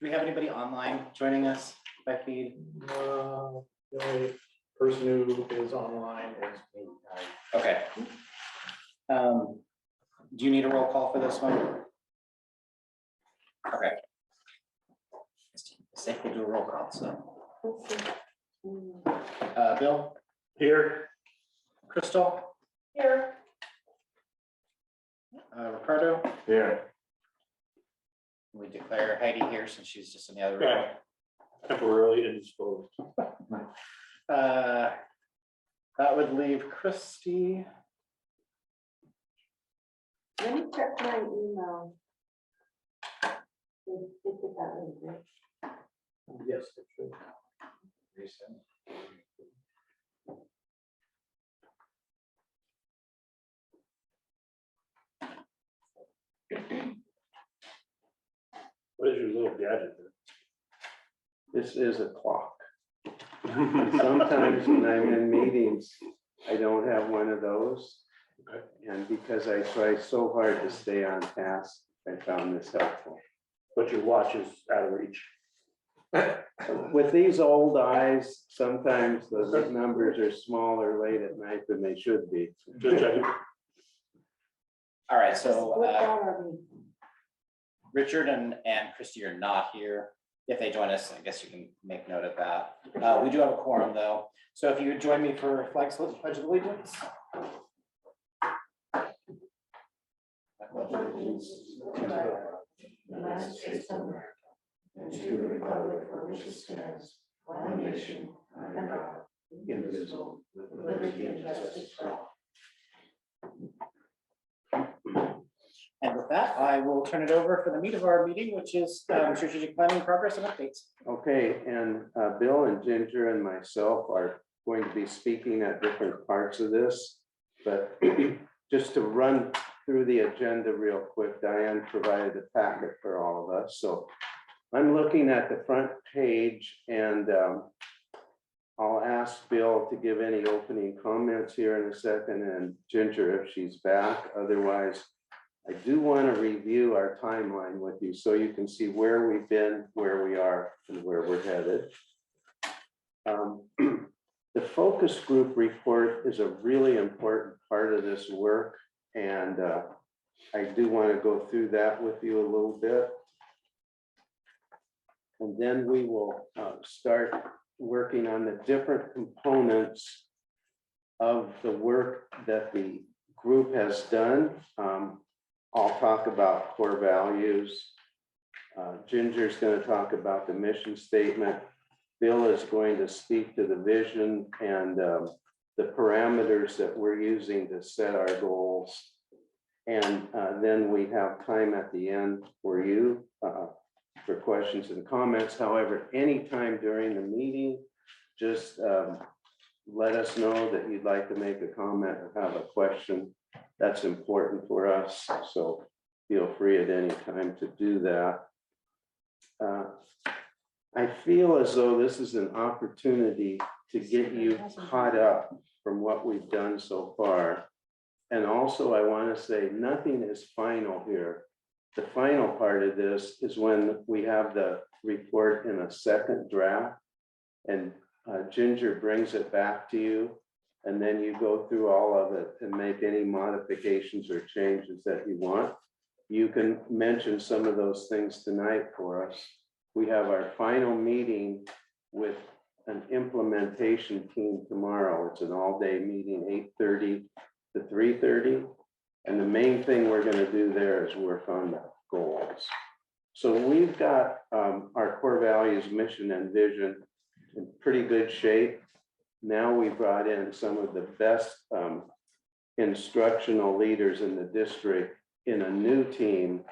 we have anybody online joining us by feed? The only person who is online is me. Okay. Do you need a roll call for this one? Okay. Say we'll do a roll call, so. Bill? Here. Crystal? Here. Ricardo? Here. We declare Heidi here since she's just in the other room. Okay. Temporarily indisposed. That would leave Christy. Let me check my email. Did that really good? Yes, it should. What is your little gadget This is a clock. Sometimes when I'm in meetings, I don't have one of those. Okay. And because I try so hard to stay on task, I found this helpful. But your watch is out of reach. With these old eyes, sometimes the numbers are smaller late at night than they should be. Just checking. All right, so What are we? Richard and Christy are not here. If they join us, I guess you can make note of that. We do have a quorum though. So if you would join me for flag salute, pledge of allegiance. United States of America, and to the republic for which it stands, one nation, under God, indivisible, with liberty and justice for all. And with that, I will turn it over for the meat of our meeting, which is strategic planning progress and updates. Okay, and Bill and Ginger and myself are going to be speaking at different parts of this, but just to run through the agenda real quick, Diane provided a packet for all of us. So I'm looking at the front page and I'll ask Bill to give any opening comments here in a second, and Ginger if she's back. Otherwise, I do want to review our timeline with you so you can see where we've been, where we are, and where we're headed. The focus group report is a really important part of this work, and I do want to go through that with you a little bit. And then we will start working on the different components of the work that the group has done. I'll talk about core values. Ginger's going to talk about the mission statement. Bill is going to speak to the vision and the parameters that we're using to set our goals. And then we have time at the end for you for questions and comments. However, anytime during the meeting, just let us know that you'd like to make a comment or have a question. That's important for us, so feel free at any time to do that. I feel as though this is an opportunity to get you caught up from what we've done so far. And also, I want to say nothing is final here. The final part of this is when we have the report in a second draft and Ginger brings it back to you. And then you go through all of it and make any modifications or changes that you want. You can mention some of those things tonight for us. We have our final meeting with an implementation team tomorrow. It's an all-day meeting, 8:30 to 3:30. And the main thing we're going to do there is work on the goals. So we've got our core values, mission, and vision in pretty good shape. Now we brought in some of the best instructional leaders in the district in a new team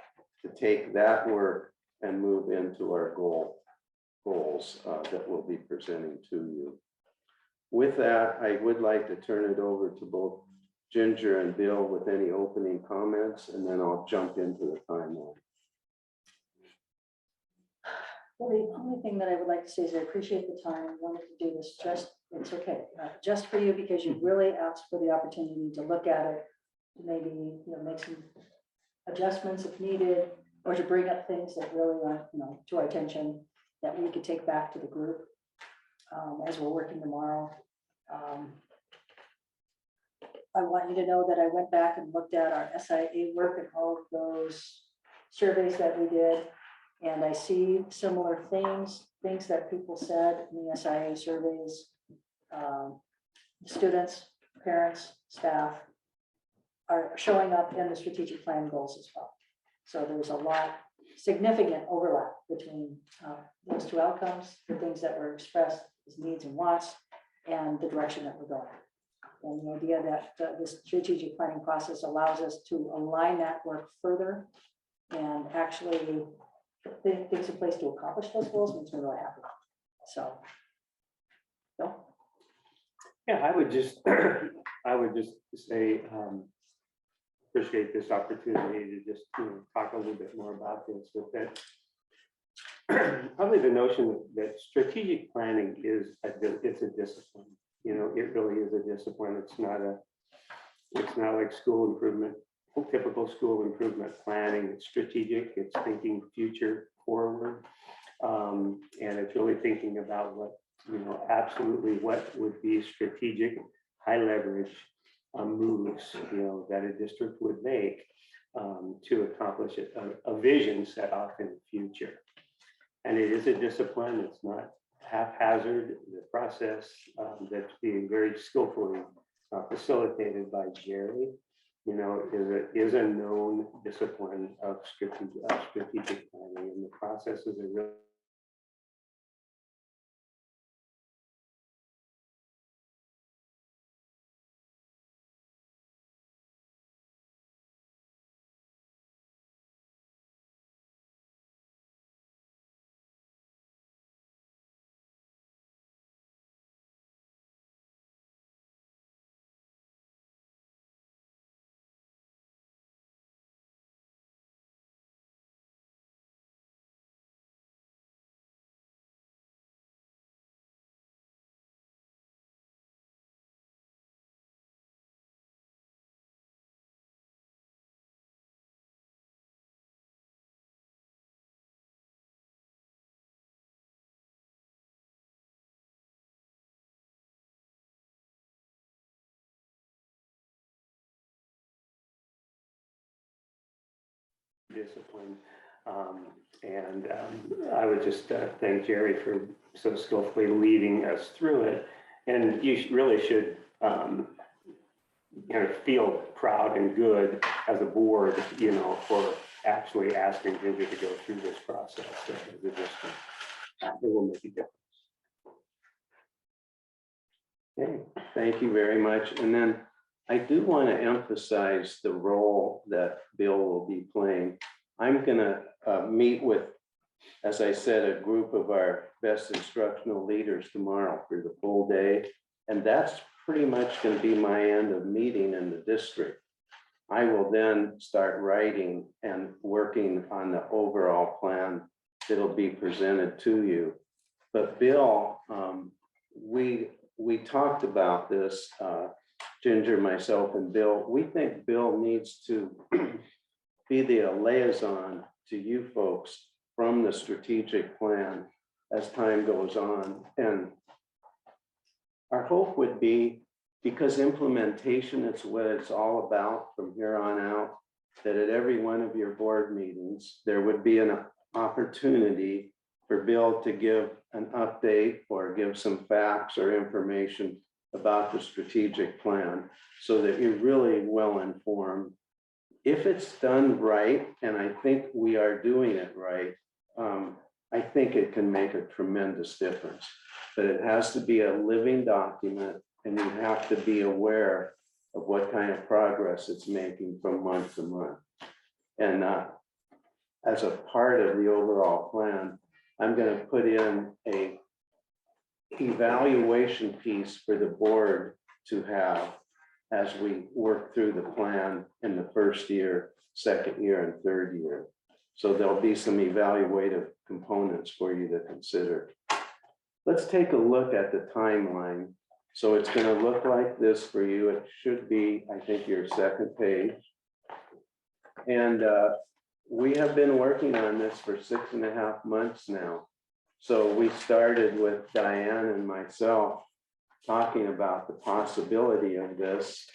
to take that work and move into our goals that we'll be presenting to you. With that, I would like to turn it over to both Ginger and Bill with any opening comments, and then I'll jump into the timeline. Well, the only thing that I would like to say is I appreciate the time. I wanted to do this it's okay, just for you, because you really asked for the opportunity to look at it, maybe, make some adjustments if needed, or to bring up things that really are, to our attention that we could take back to the group as we're working tomorrow. I want you to know that I went back and looked at our SIA work and all of those surveys that we did. And I see similar things that people said in the SIA surveys. Students, parents, staff are showing up in the strategic plan goals as well. So there's a lot, significant overlap between those two outcomes, the things that were expressed as needs and wants, and the direction that we're going. And the idea that the strategic planning process allows us to align that work further and actually put things in place to accomplish those goals makes me really happy. So, Bill? Yeah, I would just say, appreciate this opportunity to just talk a little bit more about this. But that probably the notion that strategic planning it's a discipline. It really is a discipline. It's not like school improvement, typical school improvement planning. It's strategic. It's thinking future forward, and it's really thinking about what absolutely what would be strategic, high leverage moves that a district would make to accomplish a vision set off in the future. And it is a discipline. It's not haphazard. The process that's being very skillfully facilitated by Jerry, is a known discipline of strategic planning, and the processes are really discipline. I would just thank Jerry for so skillfully leading us through it. And you really should feel proud and good as a board, for actually asking Ginger to go through this process as a district. It will make a difference. Okay, thank you very much. And then I do want to emphasize the role that Bill will be playing. I'm going to meet with, as I said, a group of our best instructional leaders tomorrow for the full day. And that's pretty much going to be my end of meeting in the district. I will then start writing and working on the overall plan that'll be presented to you. But Bill, we talked about this, Ginger, myself, and Bill. We think Bill needs to be the liaison to you folks from the strategic plan as time goes on. And our hope would be, because implementation is what it's all about from here on out, that at every one of your board meetings, there would be an opportunity for Bill to give an update or give some facts or information about the strategic plan so that you're really well informed. If it's done right, and I think we are doing it right, I think it can make a tremendous difference. But it has to be a living document, and you have to be aware of what kind of progress it's making from month to month. And as a part of the overall plan, I'm going to put in a evaluation piece for the board to have as we work through the plan in the first year, second year, and third year. So there'll be some evaluative components for you to consider. Let's take a look at the timeline. So it's gonna look like this for you. It should be, I think, your second page. And we have been working on this for 6.5 months now. So we started with Diane and myself talking about the possibility of this.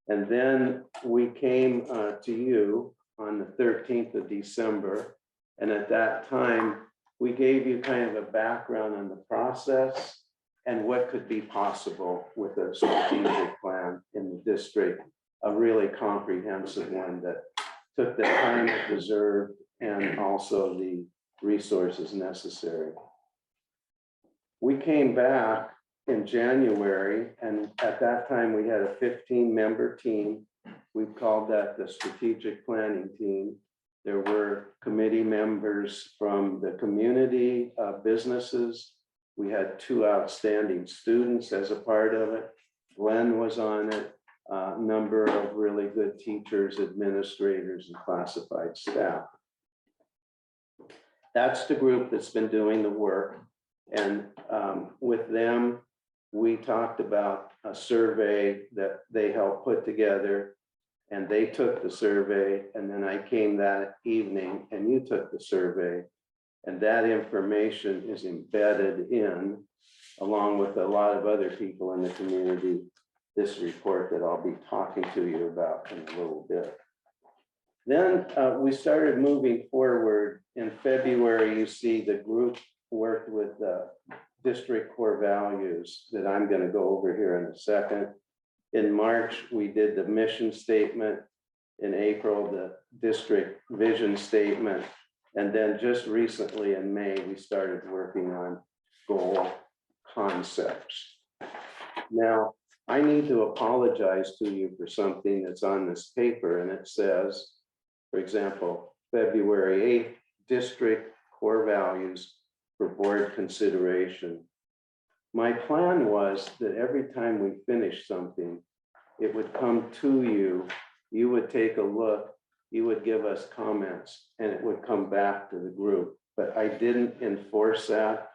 And then we came to you on the 13th of December. And at that time, we gave you kind of a background on the process and what could be possible with a strategic plan in the district, a really comprehensive one that took the time it deserved and also the resources necessary. We came back in January, and at that time we had a 15-member team. We called that the strategic planning team. There were committee members from the community, businesses. We had 2 outstanding students as a part of it. Glenn was on it, a number of really good teachers, administrators, and classified staff. That's the group that's been doing the work. And with them, we talked about a survey that they helped put together, and they took the survey, and then I came that evening and you took the survey, and that information is embedded in, along with a lot of other people in the community, this report that I'll be talking to you about in a little bit. Then we started moving forward. In February, you see the group worked with the district core values that I'm going to go over here in a second. In March, we did the mission statement. In April, the district vision statement. And then just recently in May, we started working on goal concepts. Now, I need to apologize to you for something that's on this paper, and it says, for example, February 8th, district core values for board consideration. My plan was that every time we finished something, it would come to you, you would take a look, you would give us comments, and it would come back to the group. But I didn't enforce that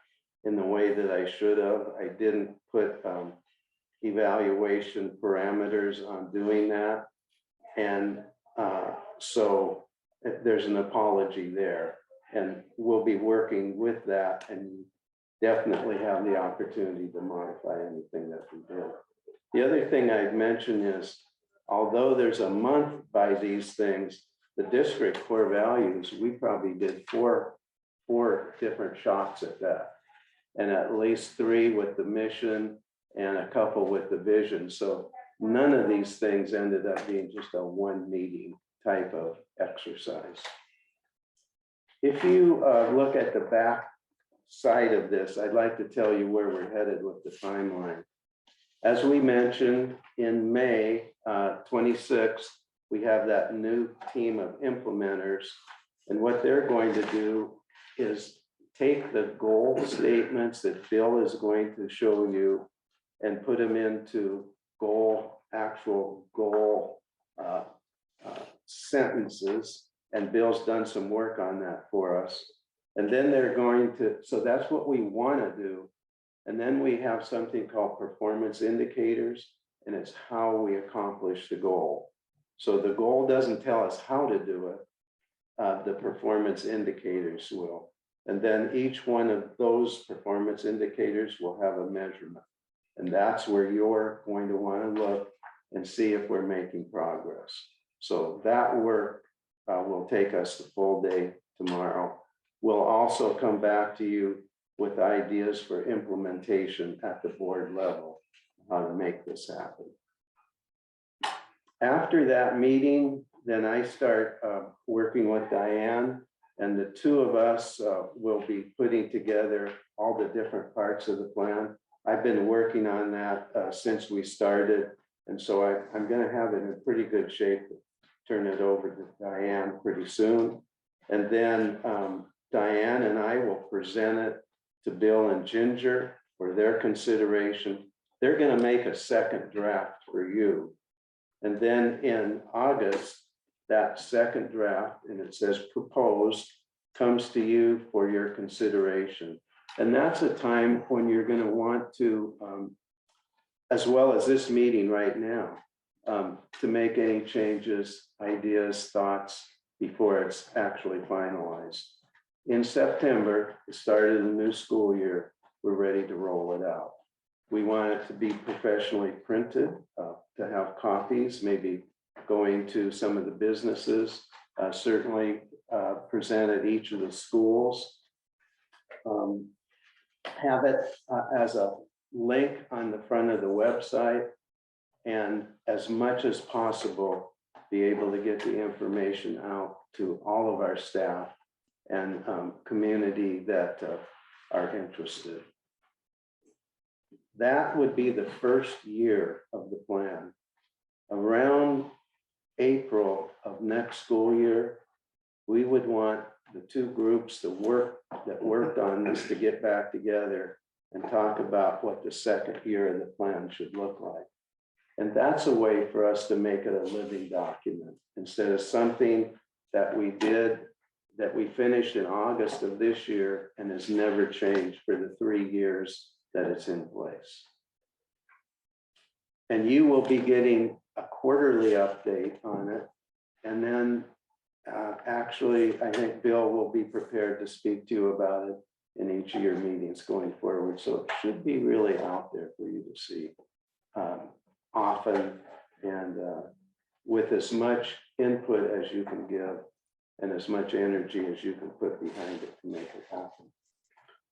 in the way that I should have. I didn't put evaluation parameters on doing that. And so there's an apology there. And we'll be working with that and definitely have the opportunity to modify anything that we do. The other thing I'd mention is, although there's a month by these things, the district core values, we probably did four different shots at that. And at least 3 with the mission and a couple with the vision. So none of these things ended up being just a one meeting type of exercise. If you look at the back side of this, I'd like to tell you where we're headed with the timeline. As we mentioned, in May 26th, we have that new team of implementers. And what they're going to do is take the goal statements that Bill is going to show you and put them into actual goal sentences. And Bill's done some work on that for us. And then they're going to, so that's what we want to do. And then we have something called performance indicators, and it's how we accomplish the goal. So the goal doesn't tell us how to do it. The performance indicators will. And then each one of those performance indicators will have a measurement. And that's where you're going to want to look and see if we're making progress. So that work will take us the full day tomorrow. We'll also come back to you with ideas for implementation at the board level, how to make this happen. After that meeting, then I start working with Diane, and the 2 of us will be putting together all the different parts of the plan. I've been working on that since we started, and so I'm going to have it in pretty good shape to turn it over to Diane pretty soon. And then Diane and I will present it to Bill and Ginger for their consideration. They're going to make a second draft for you. And then in August, that second draft, and it says proposed, comes to you for your consideration. And that's a time when you're going to want to as well as this meeting right now, to make any changes, ideas, thoughts before it's actually finalized. In September, the start of the new school year, we're ready to roll it out. We want it to be professionally printed, to have copies, maybe going to some of the businesses, certainly present at each of the schools. Have it as a link on the front of the website, and as much as possible, be able to get the information out to all of our staff and community that are interested. That would be the first year of the plan. Around April of next school year, we would want the two groups that worked on this to get back together and talk about what the second year of the plan should look like. And that's a way for us to make it a living document instead of something that we did, that we finished in August of this year and has never changed for the 3 years that it's in place. And you will be getting a quarterly update on it. And then actually, I think Bill will be prepared to speak to you about it in each of your meetings going forward. So it should be really out there for you to see often and with as much input as you can give and as much energy as you can put behind it to make it happen.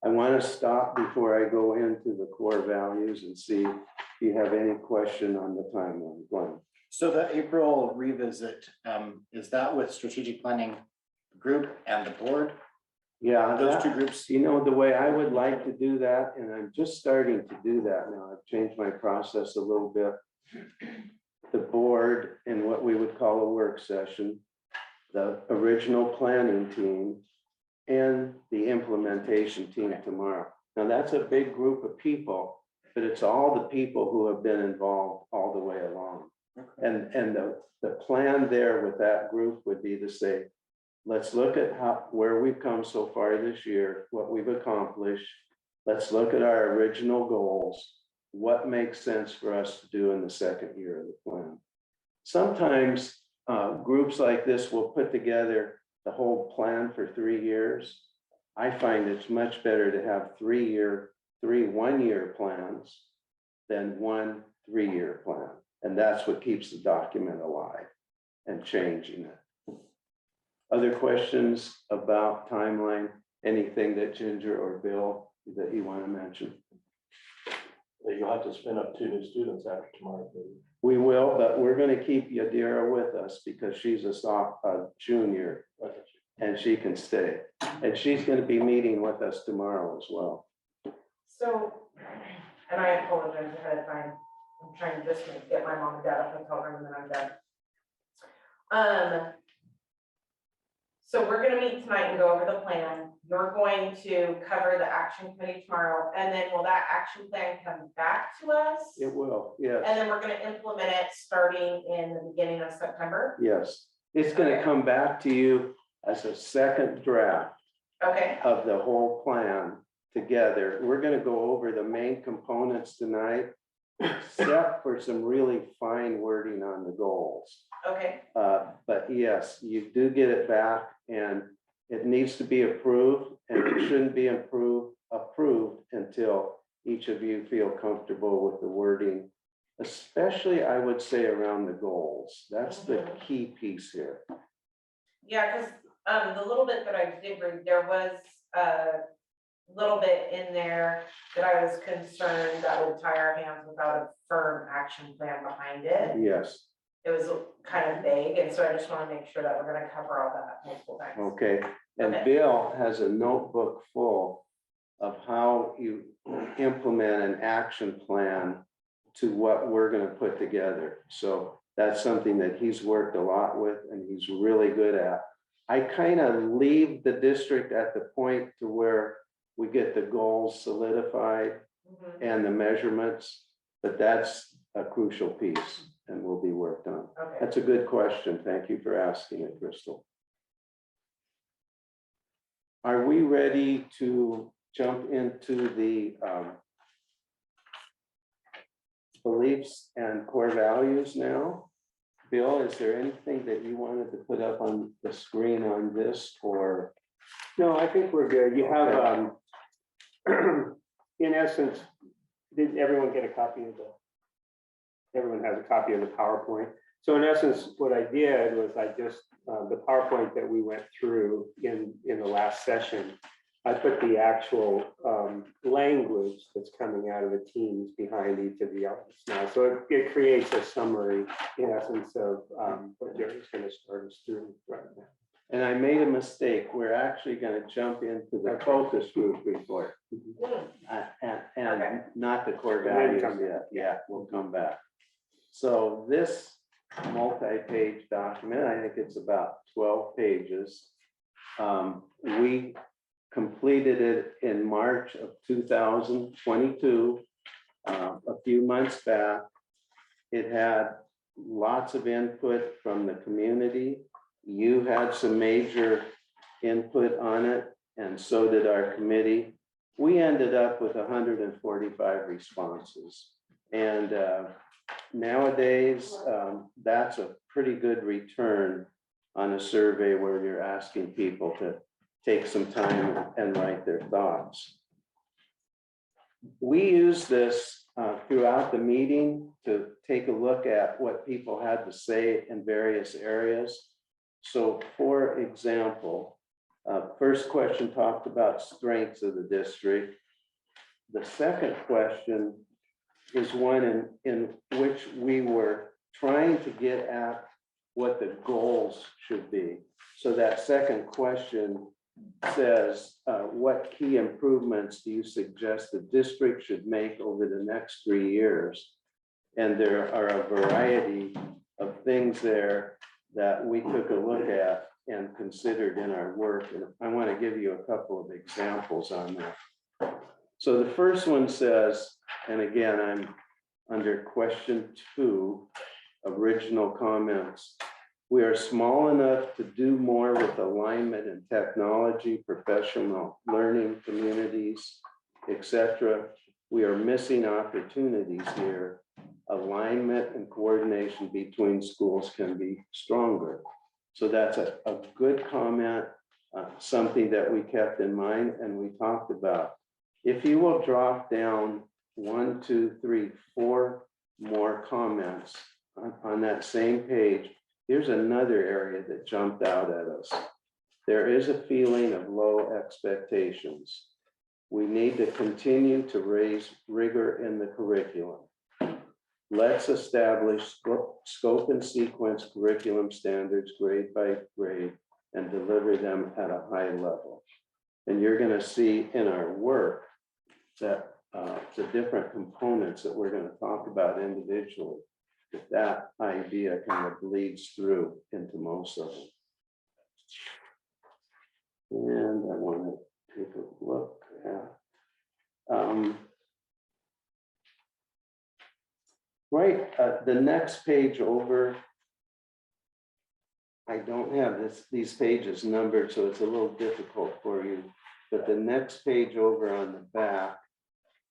I want to stop before I go into the core values and see if you have any question on the timeline. Glenn. So the April revisit, is that with strategic planning group and the board? Yeah, Those two groups? You know, the way I would like to do that, and I'm just starting to do that now, I've changed my process a little bit. The board in what we would call a work session, the original planning team, and the implementation team tomorrow. Now, that's a big group of people, but it's all the people who have been involved all the way along. And the plan there with that group would be to say, let's look at where we've come so far this year, what we've accomplished. Let's look at our original goals. What makes sense for us to do in the second year of the plan? Sometimes groups like this will put together the whole plan for 3 years. I find it's much better to have 3 one-year plans than 1 3-year plan. And that's what keeps the document alive and changing it. Other questions about timeline? Anything that Ginger or Bill that you want to mention? You'll have to spin up 2 new students after tomorrow. We will, but we're going to keep Yadira with us because she's a junior and she can stay. And she's going to be meeting with us tomorrow as well. So, and I apologize ahead of time. I'm trying to just get my mom and dad up in the room and then I'm done. So we're gonna meet tonight and go over the plan. You're going to cover the action committee tomorrow, and then will that action plan come back to us? It will, yes. And then we're gonna implement it starting in the beginning of September? Yes, it's going to come back to you as a second draft Okay, of the whole plan together. We're going to go over the main components tonight, except for some really fine wording on the goals. okay, But yes, you do get it back and it needs to be approved, and it shouldn't be approved until each of you feel comfortable with the wording, especially I would say around the goals. That's the key piece here. yeah, because the little bit that I did read, there was a little bit in there that I was concerned that would tie our hands without a firm action plan behind it. Yes, It was kind of vague, and so I just want to make sure that we're gonna cover all that multiple times. okay. And Okay. Bill has a notebook full of how you implement an action plan to what we're going to put together. So that's something that he's worked a lot with and he's really good at. I kind of leave the district at the point to where we get the goals solidified Mhm. and the measurements, but that's a crucial piece and will be worked on. Okay, That's a good question. Thank you for asking it, Crystal. Are we ready to jump into the beliefs and core values now. Bill, is there anything that you wanted to put up on the screen on this, or? No, I think we're good. You have, in essence, did everyone get a copy of everyone has a copy of the PowerPoint. So in essence, what I did was I just, the PowerPoint that we went through in the last session, I put the actual language that's coming out of the teams behind each of the elements now. So it creates a summary, in essence, of what Jerry's going to start us through right now. And I made a mistake. We're actually going to jump into the focus group report. And not the core values yet. Yeah, we'll come back. So this multi-page document, I think it's about 12 pages. We completed it in March of 2022, a few months back. It had lots of input from the community. You had some major input on it, and so did our committee. We ended up with 145 responses. And nowadays, that's a pretty good return on a survey where you're asking people to take some time and write their thoughts. We use this throughout the meeting to take a look at what people had to say in various areas. So for example, first question talked about strengths of the district. The second question is one in which we were trying to get at what the goals should be. So that second question says, what key improvements do you suggest the district should make over the next 3 years? And there are a variety of things there that we took a look at and considered in our work. And I want to give you a couple of examples on that. So the first one says, and again, I'm under question 2, original comments. We are small enough to do more with alignment in technology, professional learning communities, etc. We are missing opportunities here. Alignment and coordination between schools can be stronger. So that's a good comment, something that we kept in mind and we talked about. If you will drop down 1, 2, 3, 4 more comments on that same page, here's another area that jumped out at us. There is a feeling of low expectations. We need to continue to raise rigor in the curriculum. Let's establish scope and sequence curriculum standards grade by grade and deliver them at a high level. And you're going to see in our work that the different components that we're going to talk about individually, that idea kind of bleeds through into most of them. And I want to take a look at the next page over. I don't have these pages numbered, so it's a little difficult for you. But the next page over on the back,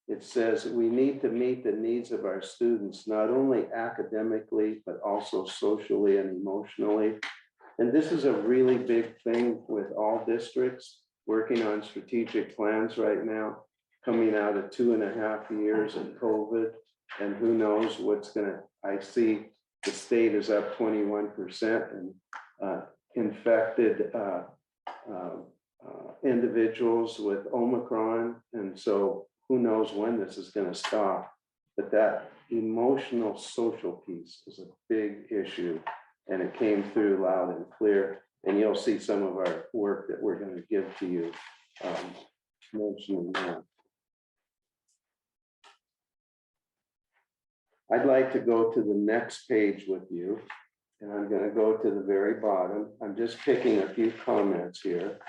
it says we need to meet the needs of our students, not only academically, but also socially and emotionally. And this is a really big thing with all districts working on strategic plans right now, coming out of 2.5 years of COVID. And who knows what's I see the state is up 21% and infected individuals with Omicron. And so who knows when this is going to stop, but that emotional social piece is a big issue and it came through loud and clear. And you'll see some of our work that we're going to give to you mentioning that. I'd like to go to the next page with you, and I'm going to go to the very bottom. I'm just picking a few comments here.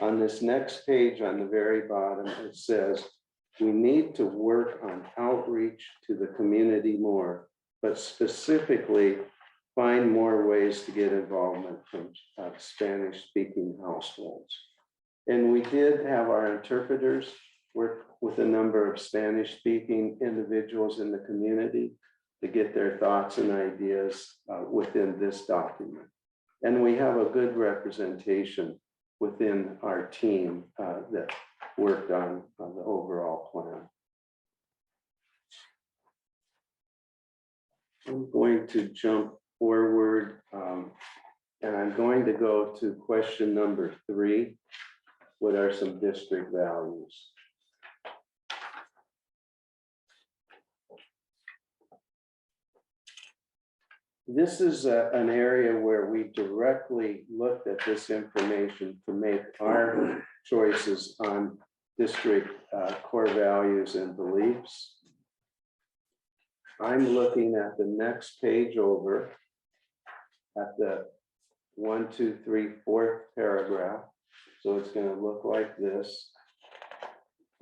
On this next page on the very bottom, it says, we need to work on outreach to the community more, but specifically find more ways to get involvement from Spanish-speaking households. And we did have our interpreters work with a number of Spanish-speaking individuals in the community to get their thoughts and ideas within this document. And we have a good representation within our team that worked on the overall plan. I'm going to jump forward and I'm going to go to question number 3. What are some district values? This is an area where we directly looked at this information to make our choices on district core values and beliefs. I'm looking at the next page over at the 1, 2, 3, 4th paragraph. So it's going to look like this.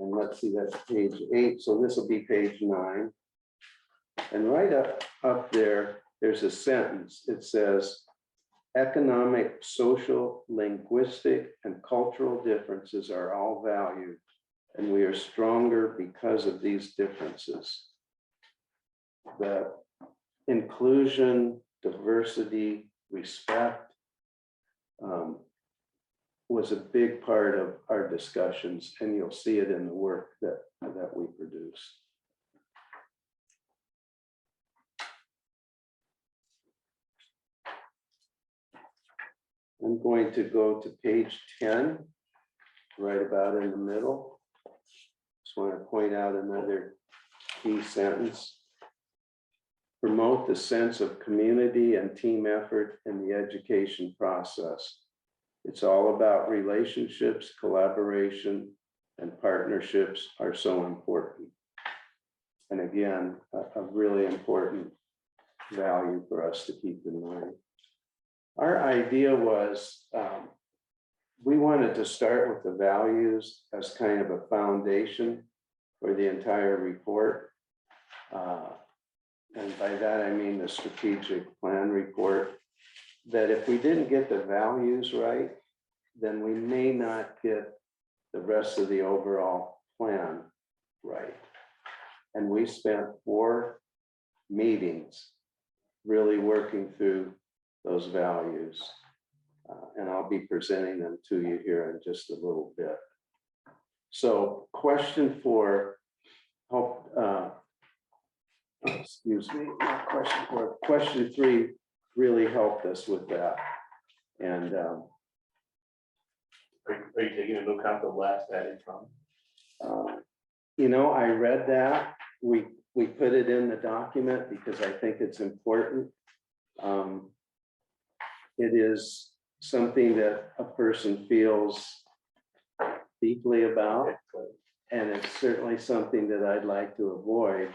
And let's see, that's page 8. So this will be page 9. And right up there, there's a sentence. It says, economic, social, linguistic, and cultural differences are all valued, and we are stronger because of these differences. The inclusion, diversity, respect was a big part of our discussions, and you'll see it in the work that we produced. I'm going to go to page 10, right about in the middle. Just want to point out another key sentence. Promote the sense of community and team effort in the education process. It's all about relationships, collaboration, and partnerships are so important. And again, a really important value for us to keep in mind. Our idea was we wanted to start with the values as kind of a foundation for the entire report. And by that, I mean the strategic plan report, that if we didn't get the values right, then we may not get the rest of the overall plan right. And we spent 4 meetings really working through those values. And I'll be presenting them to you here in just a little bit. So question 4, excuse me, not question 4, question 3 really helped us with that. And Are you taking into account the last added comment? you know, I read that. We put it in the document because I think it's important. It is something that a person feels deeply about, and it's certainly something that I'd like to avoid.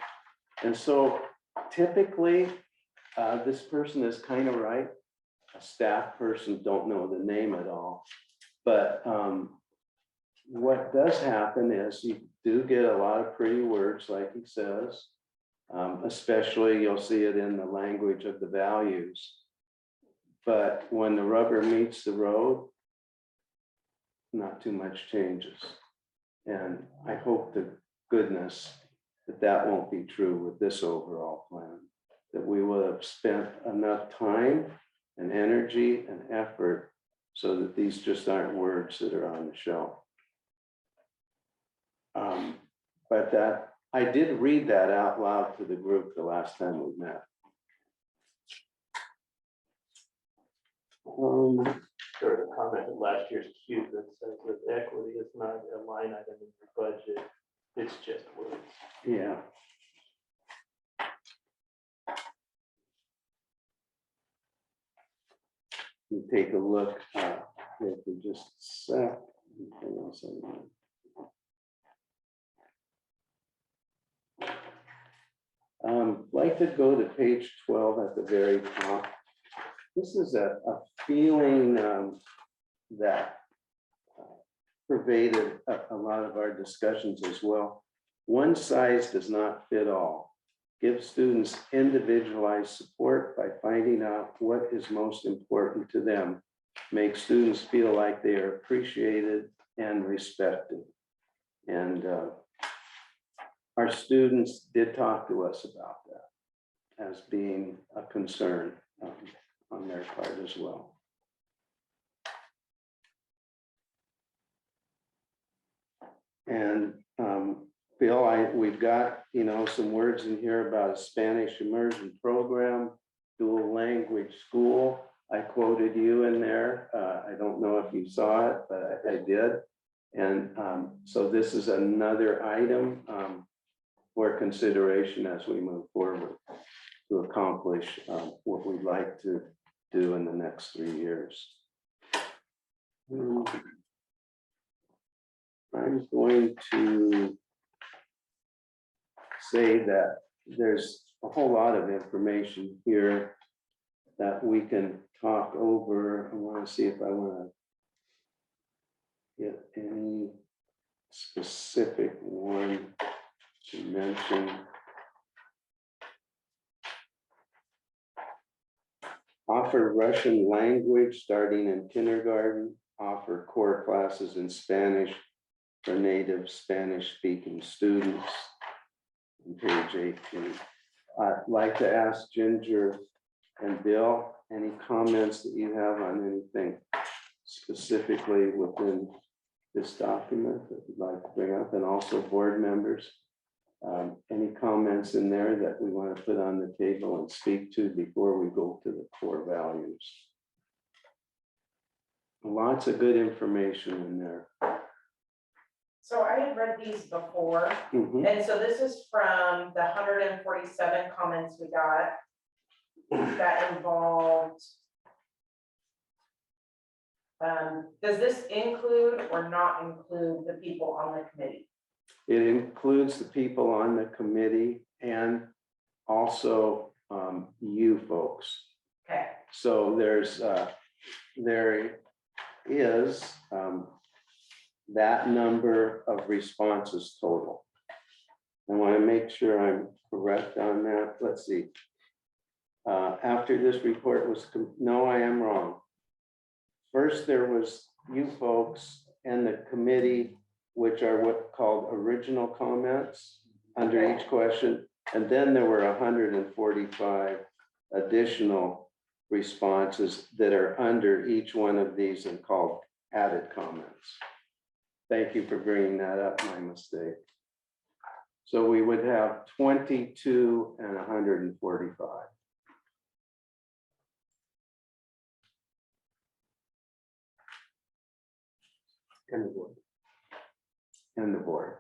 And so typically, this person is kind of right. A staff person, don't know the name at all. But what does happen is you do get a lot of pretty words, like he says, especially you'll see it in the language of the values. But when the rubber meets the road, not too much changes. And I hope to goodness that that won't be true with this overall plan, that we will have spent enough time and energy and effort so that these just aren't words that are on the shelf. But that I did read that out loud to the group the last time we met. There's a comment in last year's Q that says that equity is not a line item in your budget, it's just words. Yeah. You take a look, if we just sec. Hang on a second. Like to go to page 12 at the very top. This is a feeling that pervaded a lot of our discussions as well. One size does not fit all. Give students individualized support by finding out what is most important to them. Make students feel like they are appreciated and respected. And our students did talk to us about that as being a concern on their part as well. And Bill, we've got, some words in here about a Spanish immersion program, dual language school. I quoted you in there. I don't know if you saw it, but I did. And so this is another item for consideration as we move forward to accomplish what we'd like to do in the next 3 years. I'm going to say that there's a whole lot of information here that we can talk over. I want to see if I want to get any specific one to mention. Offer Russian language starting in kindergarten. Offer core classes in Spanish for native Spanish-speaking students. On page 18. I'd like to ask Ginger and Bill, any comments that you have on anything specifically within this document that you'd like to bring up, and also board members. Any comments in there that we want to put on the table and speak to before we go to the core values? Lots of good information in there. So I had read these before, Mhm. and so this is from the 147 comments we got that involved. Does this include or not include the people on the committee? It includes the people on the committee and also you folks. Okay, So there is that number of responses total. I want to make sure I'm correct on that. Let's see. After this report was, no, I am wrong. First, there was you folks and the committee, which are what called original comments under each question. And then there were 145 additional responses that are under each one of these and called added comments. Thank you for bringing that up, my mistake. So we would have 22 and 145. And the board. And the board.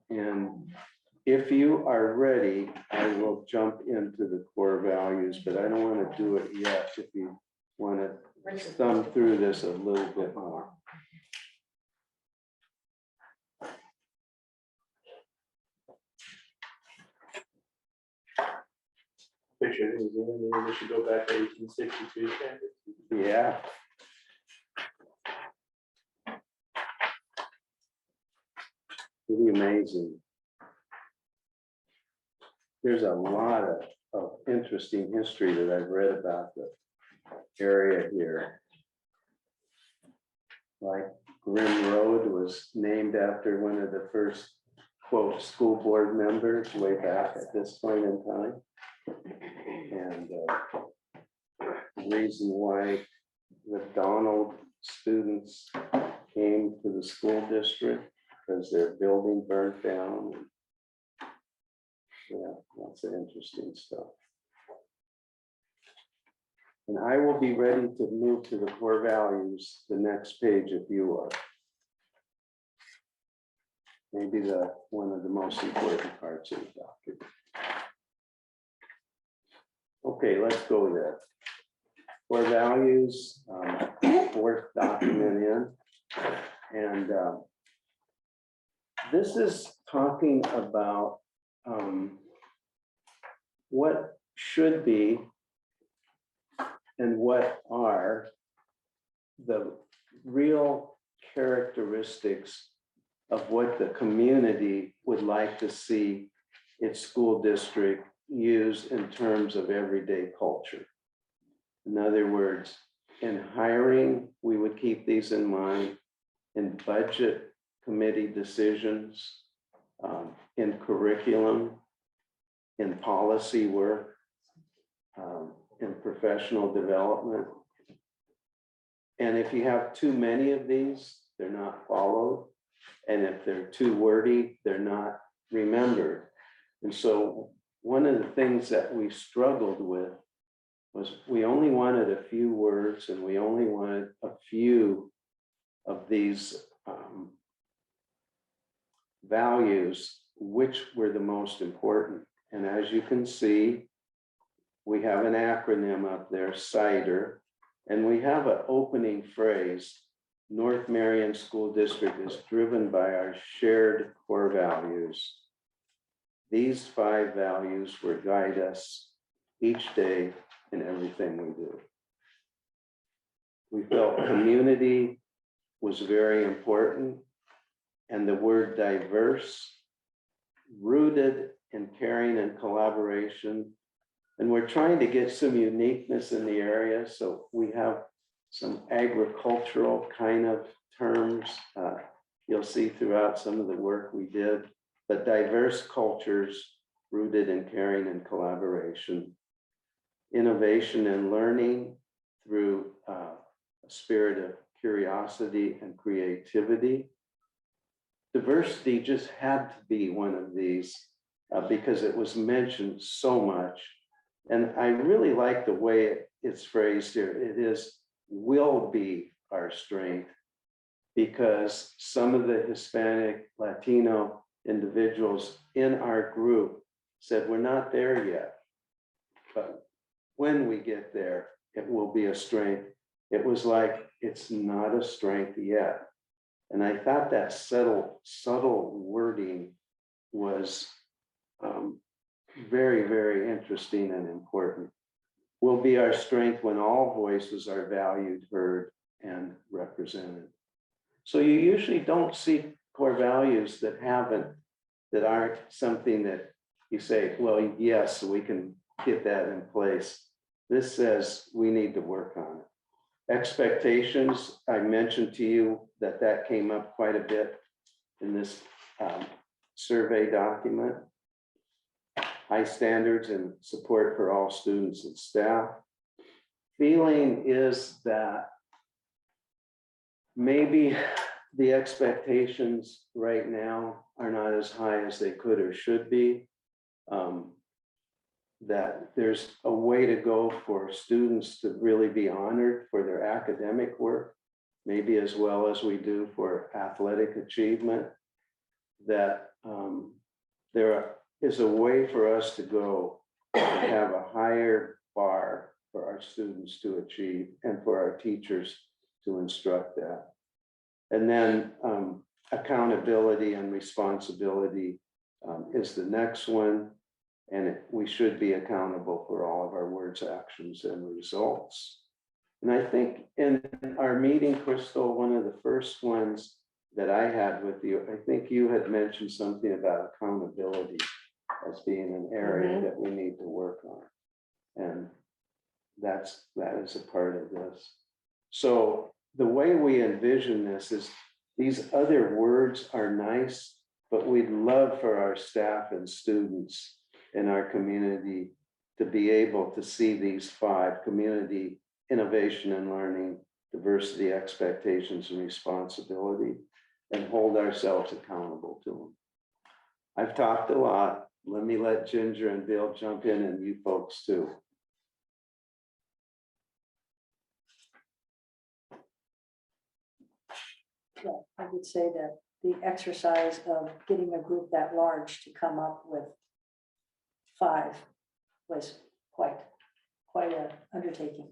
And if you are ready, I will jump into the core values, but I don't want to do it yet. If you want to thumb through this a little bit more. Picture is maybe we should go back to 1862 standards. Yeah. Pretty amazing. There's a lot of interesting history that I've read about the area here. Like Grim Road was named after one of the first, quote, school board members way back at this point in time. And the reason why the Donald students came to the school district because their building burnt down. Yeah, lots of interesting stuff. And I will be ready to move to the core values the next page if you are. Maybe one of the most important parts of the document. Okay, let's go there. Core values, fourth document in. And this is talking about what should be and what are the real characteristics of what the community would like to see its school district use in terms of everyday culture. In other words, In hiring, we would keep these in mind. In budget committee decisions, in curriculum, in policy work, in professional development. And if you have too many of these, they're not followed. And if they're too wordy, they're not remembered. And so one of the things that we struggled with was we only wanted a few words and we only wanted a few of these values, which were the most important. And as you can see, we have an acronym up there, CIDR, and we have an opening phrase. North Marion School District is driven by our shared core values. These 5 values will guide us each day in everything we do. We felt community was very important, and the word diverse, rooted in caring and collaboration. And we're trying to get some uniqueness in the area. So we have some agricultural kind of terms you'll see throughout some of the work we did, but diverse cultures rooted in caring and collaboration. Innovation and learning through a spirit of curiosity and creativity. Diversity just had to be one of these because it was mentioned so much. And I really like the way it's phrased here. It is will be our strength, because some of the Hispanic, Latino individuals in our group said, we're not there yet, but when we get there, it will be a strength. It was like, it's not a strength yet. And I thought that subtle wording was very, very interesting and important. Will be our strength when all voices are valued, heard, and represented. So you usually don't see core values that aren't something that you say, well, yes, we can get that in place. This says we need to work on it. Expectations, I mentioned to you that came up quite a bit in this survey document. High standards and support for all students and staff. Feeling is that maybe the expectations right now are not as high as they could or should be. That there's a way to go for students to really be honored for their academic work, maybe as well as we do for athletic achievement. That there is a way for us to go and have a higher bar for our students to achieve and for our teachers to instruct that. And then accountability and responsibility is the next one. And we should be accountable for all of our words, actions, and results. And I think in our meeting, Crystal, one of the first ones that I had with you, I think you had mentioned something about accountability as being an area that we need to work on. And that is a part of this. So the way we envision this is these other words are nice, but we'd love for our staff and students in our community to be able to see these 5: community, innovation and learning, diversity, expectations, and responsibility, and hold ourselves accountable to them. I've talked a lot. Let me let Ginger and Bill jump in, and you folks too. Yeah, I would say that the exercise of getting a group that large to come up with 5 was quite an undertaking.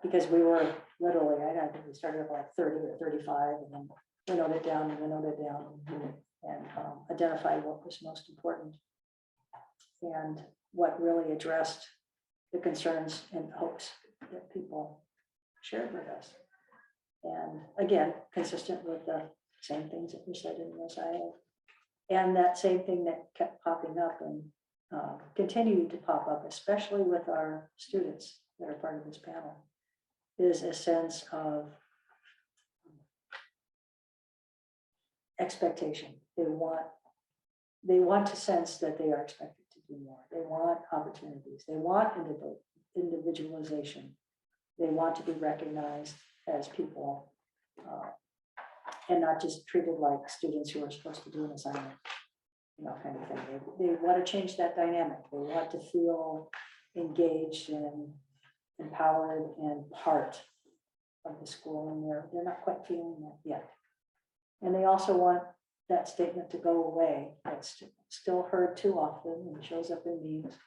Because we were literally, I think we started at like 30 or 35, and then winnowed it down and identified what was most important and what really addressed the concerns and hopes that people shared with us. And again, consistent with the same things that were said in the SIA. And that same thing that kept popping up and continued to pop up, especially with our students, that are part of this panel, is a sense of expectation. They want to sense that they are expected to do more. They want opportunities. They want individualization. They want to be recognized as people and not just treated like students who are supposed to do an assignment, kind of thing. They want to change that dynamic. They want to feel engaged and empowered and part of the school, and they're not quite feeling that yet. And they also want that statement to go away. It's still heard too often and shows up in memes.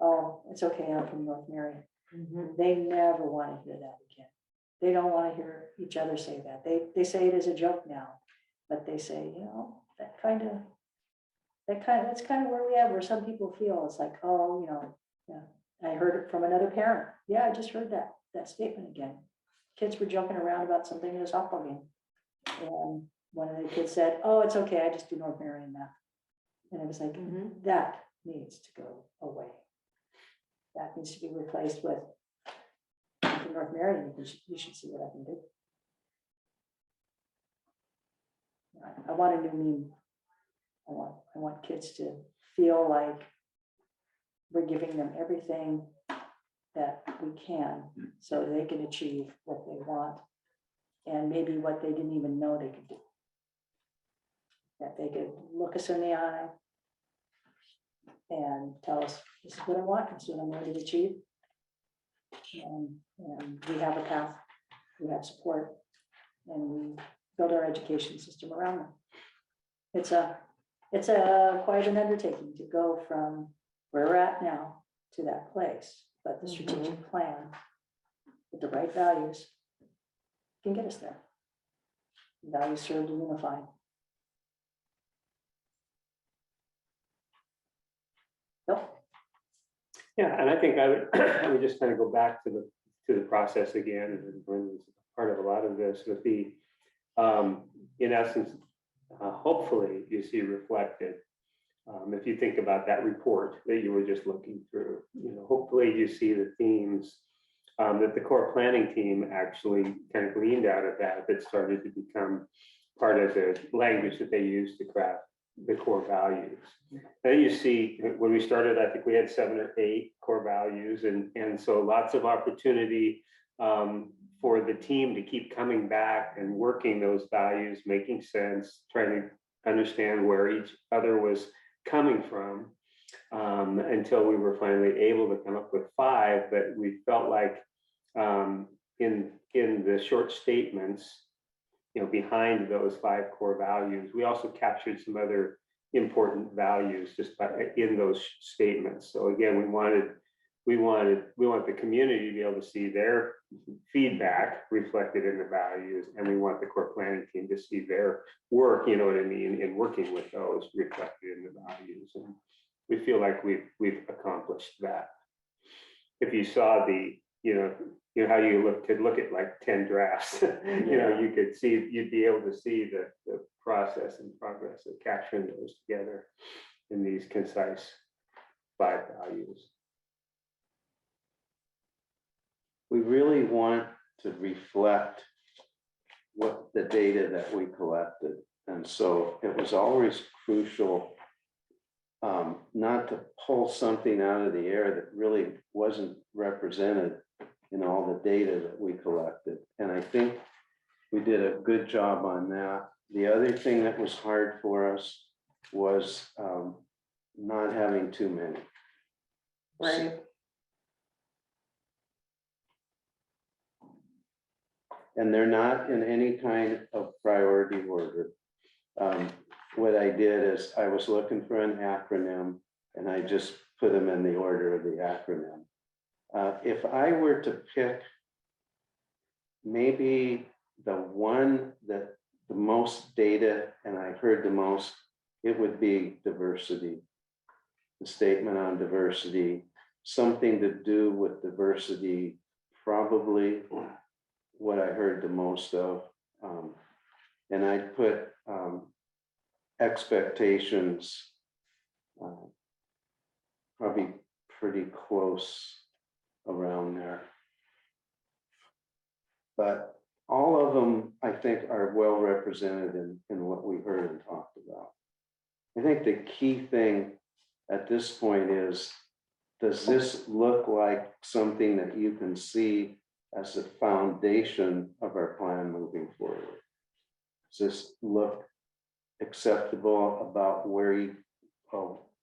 Oh, it's okay, I'm from North Marion. They never want to hear that again. They don't want to hear each other say that. They say it as a joke now, but they say, that's kind of where we are, where some people feel it's like, oh, yeah, I heard it from another parent. Yeah, I just heard that statement again. Kids were joking around about something in a softball game. And one of the kids said, oh, it's okay, I just do North Marion math. And it was like, that needs to go away. That needs to be replaced with, I'm from North Marion, you should see what I can do. I want a new meme. I want kids to feel like we're giving them everything that we can so they can achieve what they want and maybe what they didn't even know they could do. That they could look us in the eye and tell us, this is what I want, this is what I'm ready to achieve. And we have a path, we have support, and we build our education system around them. It's a quite an undertaking to go from where we're at now to that place, but the strategic plan with the right values can get us there. Values serve to unify. Nope. Yeah, and I think I would just kind of go back to the process again, and was part of a lot of this with the, in essence, hopefully you see reflected, if you think about that report that you were just looking through, hopefully you see the themes that the core planning team actually kind of gleaned out of that started to become part of the language that they use to craft the core values. Then you see, when we started, I think we had 7 or 8 core values, and so lots of opportunity for the team to keep coming back and working those values, making sense, trying to understand where each other was coming from, until we were finally able to come up with 5. But we felt like in the short statements, behind those 5 core values, we also captured some other important values just in those statements. So again, we want the community to be able to see their feedback reflected in the values, and we want the core planning team to see their work, you know what I mean, in working with those reflected in the values. And we feel like we've accomplished that. If you saw the, how you could look at like 10 drafts, you could see, you'd be able to see the process and progress of capturing those together in these concise 5 values. We really want to reflect what the data that we collected. And so it was always crucial not to pull something out of the air that really wasn't represented in all the data that we collected. And I think we did a good job on that. The other thing that was hard for us was not having too many. Right. And they're not in any kind of priority order. What I did is I was looking for an acronym and I just put them in the order of the acronym. If I were to pick maybe the one that the most data and I heard the most, it would be diversity. The statement on diversity, something to do with diversity, probably what I heard the most of. And I put expectations probably pretty close around there. But all of them, I think, are well represented in what we heard and talked about. I think the key thing at this point is, does this look like something that you can see as the foundation of our plan moving forward? Does this look acceptable about where you,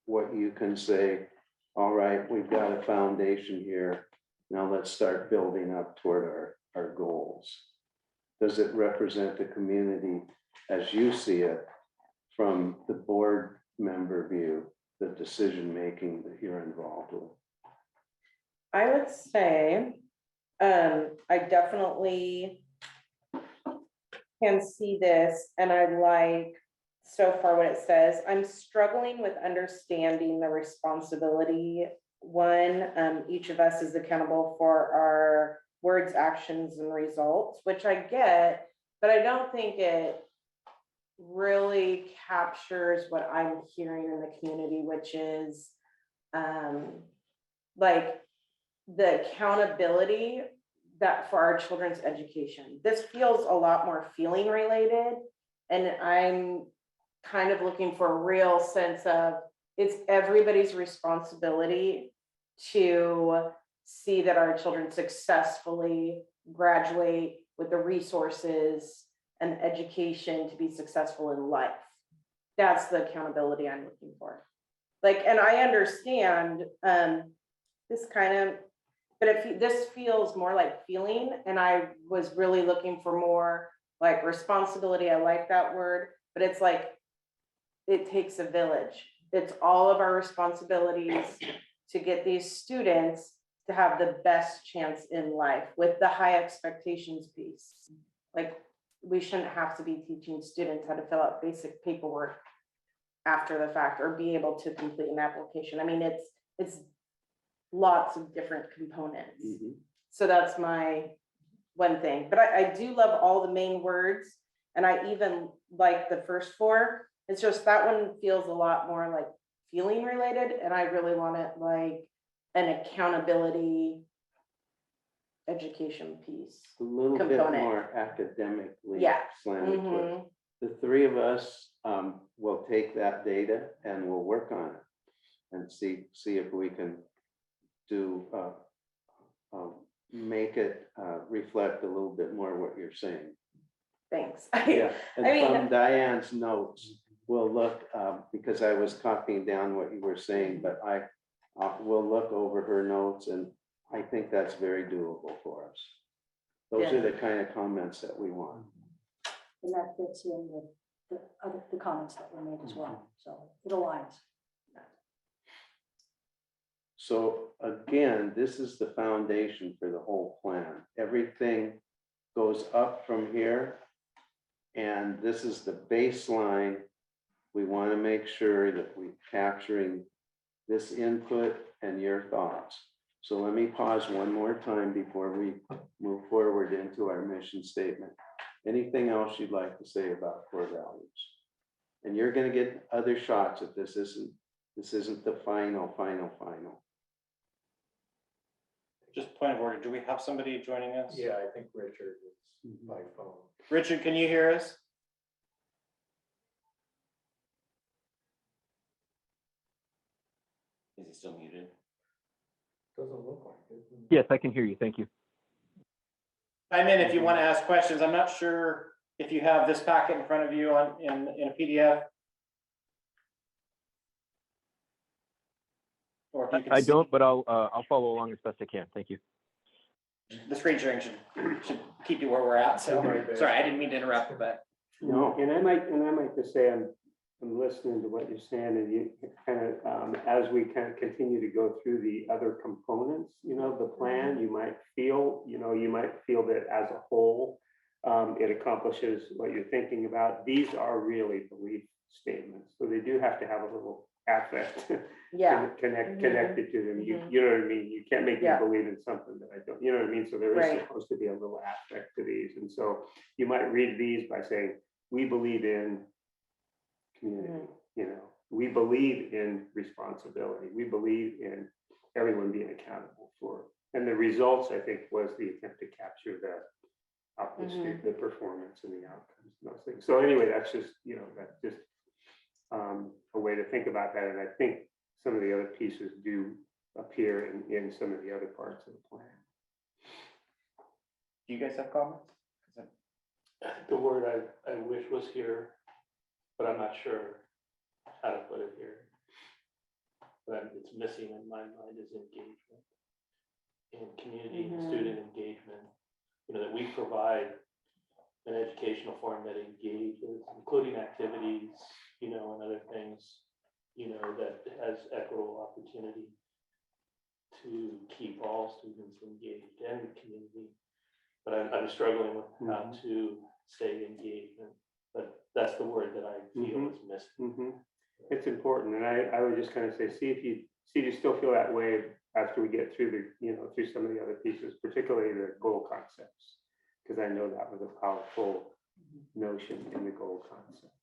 what you can say, all right, we've got a foundation here. Now let's start building up toward our goals. Does it represent the community as you see it from the board member view, the decision-making that you're involved with? I would say, I definitely can see this, and I like so far what it says. I'm struggling with understanding the responsibility. One, each of us is accountable for our words, actions, and results, which I get, but I don't think it really captures what I'm hearing in the community, which is like the accountability that for our children's education. This feels a lot more feeling related, and I'm kind of looking for a real sense of it's everybody's responsibility to see that our children successfully graduate with the resources and education to be successful in life. That's the accountability I'm looking for. Like, and I understand this kind of, but if this feels more like feeling, and I was really looking for more like responsibility. I like that word, but it's like, it takes a village. It's all of our responsibilities to get these students to have the best chance in life with the high expectations piece. Like, we shouldn't have to be teaching students how to fill out basic paperwork after the fact or be able to complete an application. I mean, it's lots of different components. So that's my one thing, but I do love all the main words, and I even like the first four. It's just that one feels a lot more like feeling related, and I really want it like an accountability education piece. A little bit Component. more academically Yeah. slanted to it. The three of us will take that data and we'll work on it and see if we can do make it reflect a little bit more what you're saying. Thanks. Yeah, and I mean- from Diane's notes, we'll look, because I was copying down what you were saying, but will look over her notes, and I think that's very doable for us. Those Yeah. are the kind of comments that we want. And that fits in with the comments that were made as well, so it aligns. So again, this is the foundation for the whole plan. Everything goes up from here. And this is the baseline. We want to make sure that we're capturing this input and your thoughts. So let me pause one more time before we move forward into our mission statement. Anything else you'd like to say about core values? And you're going to get other shots at this. This isn't the final. Just point of order, do we have somebody joining us? Yeah, I think Richard is by phone. Richard, can you hear us? Is he still muted? Doesn't look like it. Yes, I can hear you. Thank you. I'm in if you want to ask questions. I'm not sure if you have this packet in front of you in a PDF. Or if you can I see- don't, but I'll follow along as best I can. Thank you. The screen sharing should keep you where we're at. So sorry, I didn't mean to interrupt, but No. And I might just say, I'm listening to what you're saying, and you kind of, as we kind of continue to go through the other components, the plan, you might feel that as a whole, it accomplishes what you're thinking about. These are really belief statements, so they do have to have a little affect Yeah. connected to them. You Mhm. know what I mean? You can't make me Yeah. believe in something that I don't, you know what I mean? So there is Right. supposed to be a little affect to these. And so you might read these by saying, we believe in community, we believe in responsibility. We believe in everyone being accountable for And the results, I think, was the attempt to capture the performance and the outcomes and those things. So anyway, that's just, that's just a way to think about that. And I think some of the other pieces do appear in some of the other parts of the plan. Do you guys have comments? The word I wish was here, but I'm not sure how to put it here. But it's missing in my mind is engagement and community and student engagement. That we provide an educational forum that engages, including activities, and other things, that has equitable opportunity to keep all students engaged and the community. But I'm struggling with how to say engagement, but that's the word that I feel is missing. It's important, and I would just kind of say, see if you still feel that way after we get through through some of the other pieces, particularly the goal concepts, because I know that was a powerful notion in the goal concept.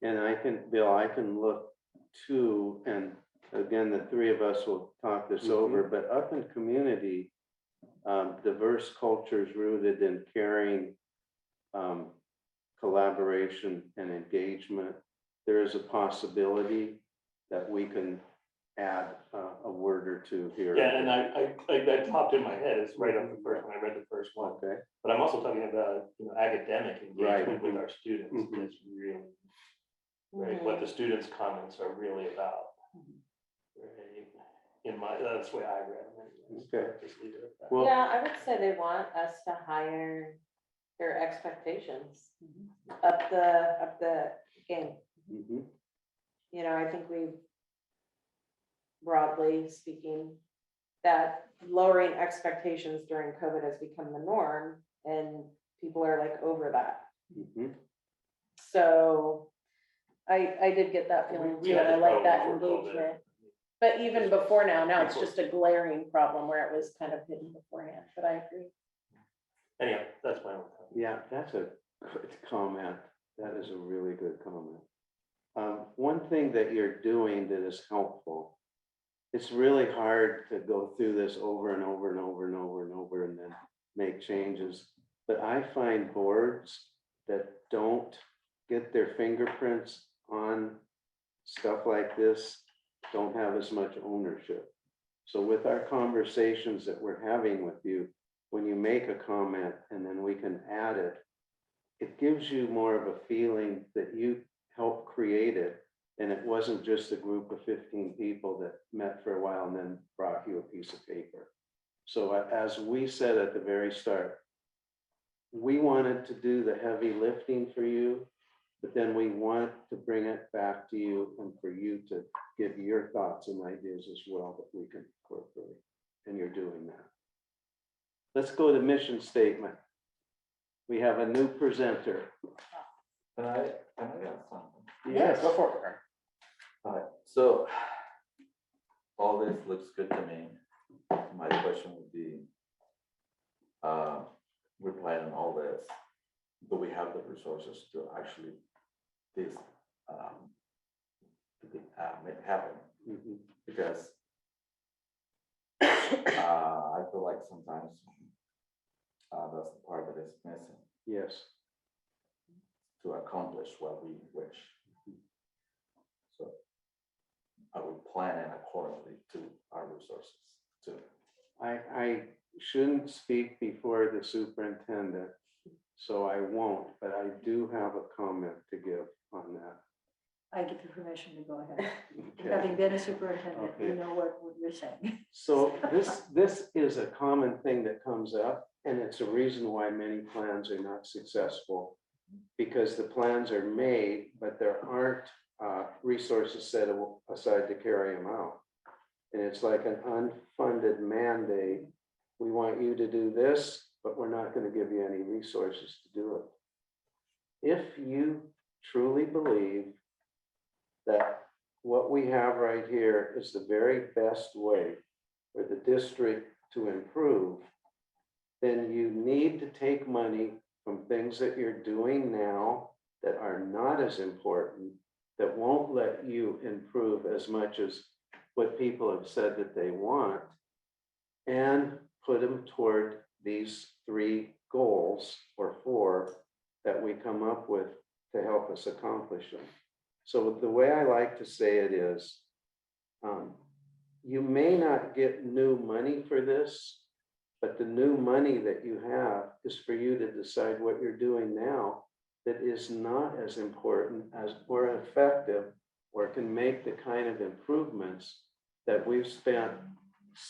And Bill, I can look too, and again, the three of us will talk this over, but up in community, diverse cultures rooted in caring, collaboration and engagement, there is a possibility that we can add a word or two here. Yeah, and that popped in my head. It's right up the first when I read the first one. Okay. But I'm also talking about academic engagement Right. with our students. That's really right. What the students' comments are really about. Right. That's the way I read them. Anyways. Okay. Just leave it at that. Well, Yeah, I would say they want us to hire their expectations up the game. mhm. I think we've, broadly speaking, that lowering expectations during COVID has become the norm, and people are like over that. Mhm. So I did get that feeling We too, had and I this like that problem before COVID. engagement. But even before now it's People- just a glaring problem where it was kind of hidden beforehand, but I agree. Anyhow, that's my own comment. Yeah, that's a good comment. That is a really good comment. One thing that you're doing that is helpful, it's really hard to go through this over and over and over and over and over and then make changes. But I find boards that don't get their fingerprints on stuff like this don't have as much ownership. So with our conversations that we're having with you, when you make a comment and then we can add it, it gives you more of a feeling that you helped create it. And it wasn't just a group of 15 people that met for a while and then brought you a piece of paper. So as we said at the very start, we wanted to do the heavy lifting for you, but then we want to bring it back to you and for you to give your thoughts and ideas as well that we can incorporate. And you're doing that. Let's go to mission statement. We have a new presenter. Can I add something? Yes. Go for it. All right, so all this looks good to me. My question would be, we're planning all this, do we have the resources to actually this make it happen? Mhm. Because I feel like sometimes that's the part that is missing Yes. to accomplish what we wish. So are we planning accordingly to our resources too? I shouldn't speak before the superintendent, so I won't, but I do have a comment to give on that. I give you permission to go ahead. Okay. Having been a superintendent, you Okay. know what you're saying. So this is a common thing that comes up, and it's a reason why many plans are not successful. Because the plans are made, but there aren't resources set aside to carry them out. And it's like an unfunded mandate. We want you to do this, but we're not going to give you any resources to do it. If you truly believe that what we have right here is the very best way for the district to improve, then you need to take money from things that you're doing now that are not as important, that won't let you improve as much as what people have said that they want, and put them toward these 3 goals or 4 that we come up with to help us accomplish them. So the way I like to say it is, you may not get new money for this, but the new money that you have is for you to decide what you're doing now that is not as important as or effective or can make the kind of improvements that we've spent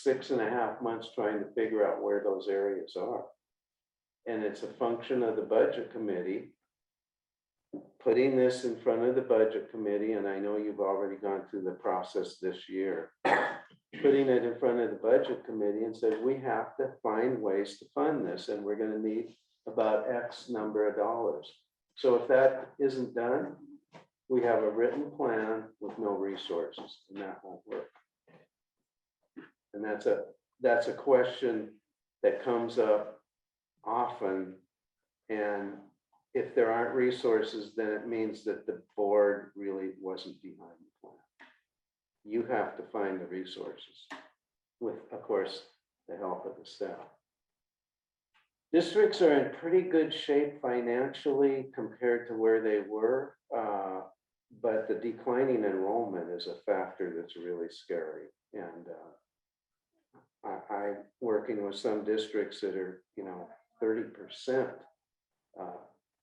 6.5 months trying to figure out where those areas are. And it's a function of the budget committee putting this in front of the budget committee, and I know you've already gone through the process this year, putting it in front of the budget committee and said, we have to find ways to fund this, and we're going to need about X number of dollars. So if that isn't done, we have a written plan with no resources, and that won't work. And that's a question that comes up often. And if there aren't resources, then it means that the board really wasn't behind the plan. You have to find the resources with, of course, the help of the staff. Districts are in pretty good shape financially compared to where they were, but the declining enrollment is a factor that's really scary. And I'm working with some districts that are, 30%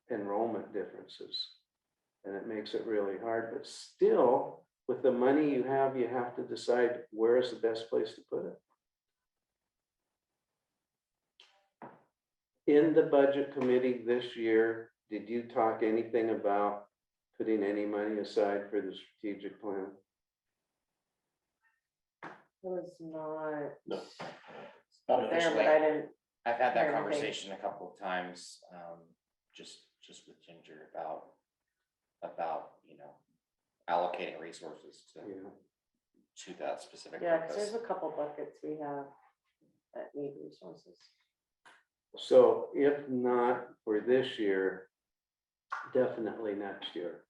enrollment differences. And it makes it really hard, but still, with the money you have to decide where is the best place to put it. In the budget committee this year, did you talk anything about putting any money aside for the strategic plan? It was not No. Not there, but officially. I didn't. I've had that Very conversation a couple of times, just with Ginger about, allocating resources Yeah. to that specific Yeah, because purpose. there's a couple buckets we have that need resources. So if not for this year, definitely next year.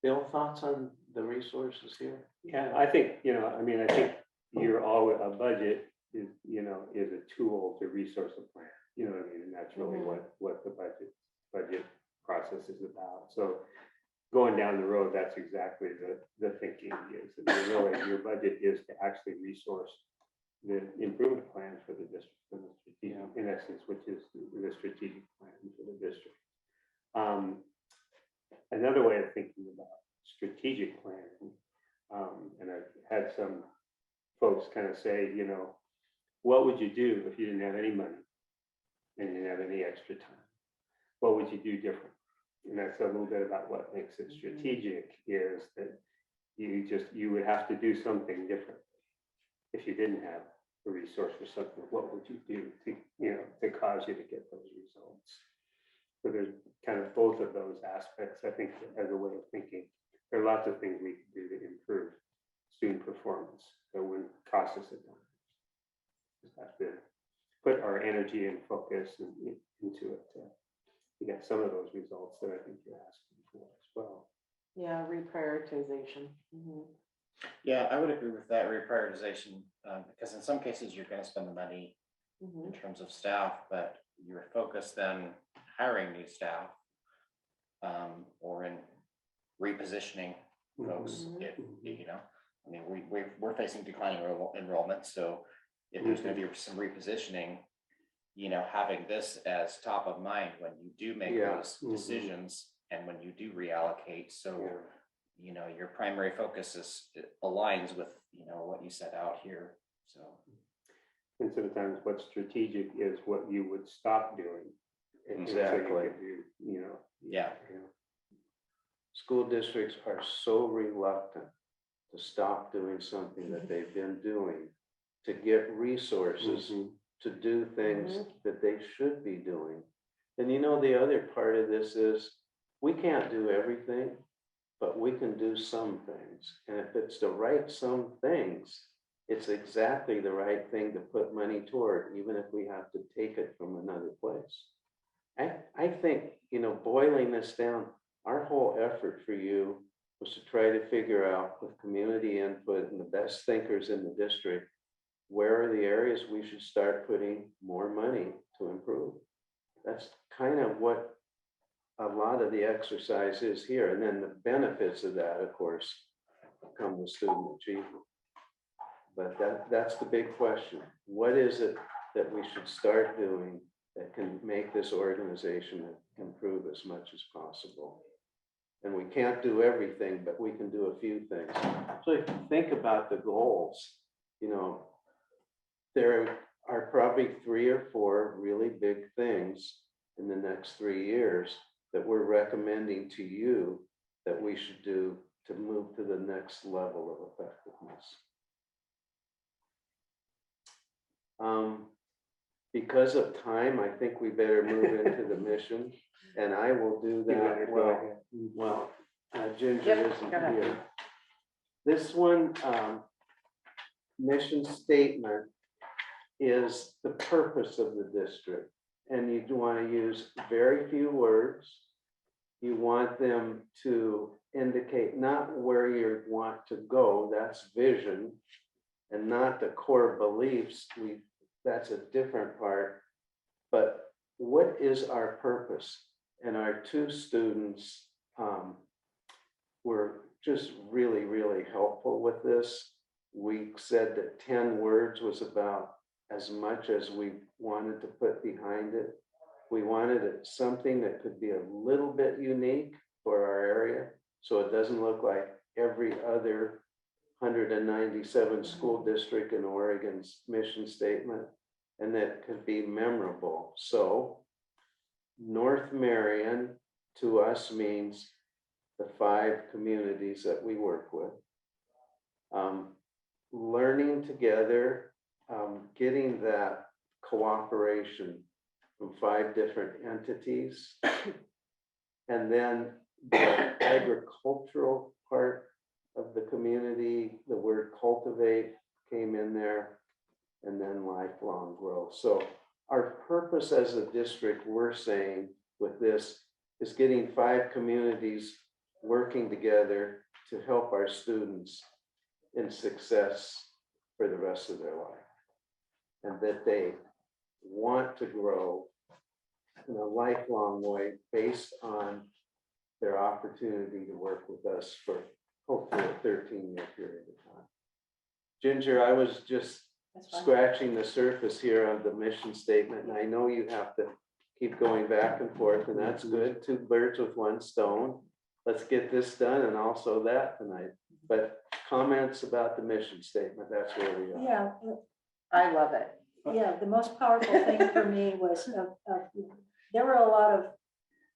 Bill, thoughts on the resources here? Yeah, I think, I think a budget is, is a tool to resource a plan, and that's really what the budget process is about. So going down the road, that's exactly the thinking is that your budget is to actually resource the improvement plan for the district, for the strategic, in essence, which is the strategic plan for the district. Another way of thinking about strategic planning, and I've had some folks kind of say, what would you do if you didn't have any money and you didn't have any extra time? What would you do different? And that's a little bit about what makes it strategic is that you would have to do something different. If you didn't have a resource for something, what would you do to cause you to get those results? So there's kind of both of those aspects, I think, as a way of thinking. There are lots of things we can do to improve student performance that wouldn't cost us a dime. Just have to put our energy and focus into it to get some of those results that I think you're asking for as well. Yeah, reprioritization. Yeah, I would agree with that reprioritization, because in some cases you're going to spend the money in terms of staff, but you're focused then hiring new staff, or in repositioning folks. We're facing declining enrollment, so if there's going to be some repositioning, having this as top of mind when you do make those decisions and when you do reallocate, so your primary focus aligns with what you set out here. So, and sometimes what's strategic is what you would stop doing. Exactly. School districts are so reluctant to stop doing something that they've been doing to get resources to do things that they should be doing. And the other part of this is we can't do everything, but we can do some things. And if it's the right some things, it's exactly the right thing to put money toward, even if we have to take it from another place. I think, boiling this down, our whole effort for you was to try to figure out with community input and the best thinkers in the district, where are the areas we should start putting more money to improve? That's kind of what a lot of the exercise is here. And then the benefits of that, of course, come with student achievement. But that's the big question. What is it that we should start doing that can make this organization improve as much as possible? And we can't do everything, but we can do a few things. So if you think about the goals, you know, there are probably 3 or 4 really big things in the next 3 years that we're recommending to you that we should do to move to the next level of effectiveness. Because of time, I think we better move into the mission, and I will do that. Well, Ginger Yep, isn't go ahead. here. This one, mission statement is the purpose of the district. And you do want to use very few words. You want them to indicate not where you want to go, that's vision, and not the core beliefs. That's a different part. But what is our purpose? And our 2 students were just really, really helpful with this. We said that 10 words was about as much as we wanted to put behind it. We wanted it something that could be a little bit unique for our area, so it doesn't look like every other 197 school district in Oregon's mission statement, and that could be memorable. So North Marion to us means the 5 communities that we work with. Learning together, getting that cooperation from 5 different entities. And then the agricultural part of the community, the word cultivate came in there, and then lifelong growth. So our purpose as a district, we're saying with this, is getting 5 communities working together to help our students in success for the rest of their life. And that they want to grow in a lifelong way based on their opportunity to work with us for hopefully a 13-year period of time. Ginger, I was just That's fine. scratching the surface here of the mission statement, and I know you have to keep going back and forth, and that's good. 2 birds with 1 stone. Let's get this done and also that tonight. But comments about the mission statement, that's where we are. Yeah, I love it. yeah, the most powerful thing for me was, there were a lot of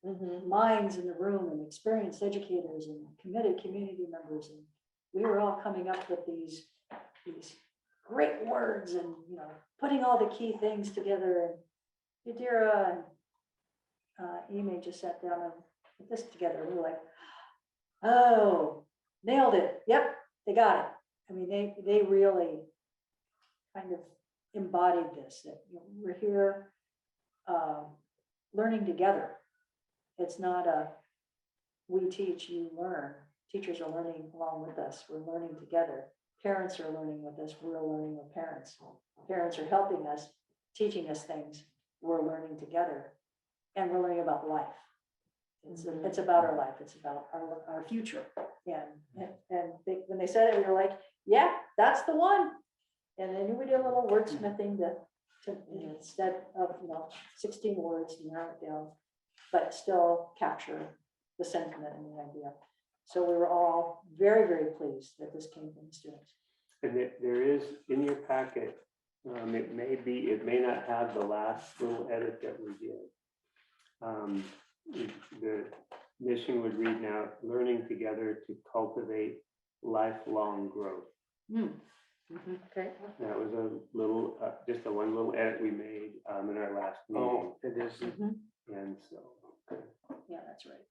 Mhm. minds in the room and experienced educators and committed community members. And we were all coming up with these great words and, you know, putting all the key things together. And Yadira and Amy just sat down and put this together. We were like, oh, nailed it. Yep, they got it. I mean, they really kind of embodied this, that we're here learning together. It's not a we teach, you learn. Teachers are learning along with us. We're learning together. Parents are learning with us. We're learning with parents. Parents are helping us, teaching us things. We're learning together. And we're learning about life. It's about our life. It's about our future. And when they said it, we were like, yeah, that's the one. And then we did a little wordsmithing to instead of 16 words, narrow it down, but still capture the sentiment and the idea. So we were all very, very pleased that this came from the students. And there is in your packet, it may not have the last little edit that we did. The mission would read now, learning together to cultivate lifelong growth. Okay. That was a little, just a one little edit we made in our last meeting. Oh, it is. And so. Yeah, that's right.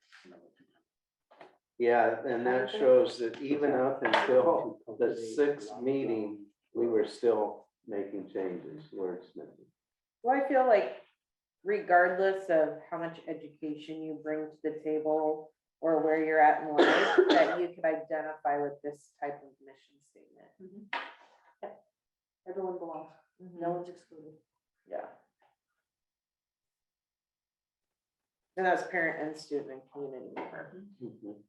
Yeah, and that shows that even up until the 6th meeting, we were still making changes, wordsmithing. Well, I feel like regardless of how much education you bring to the table or where you're at in life, that you could identify with this type of mission statement. Everyone belongs, no one's excluded. Yeah. And that's parent and student and community member. Mhm.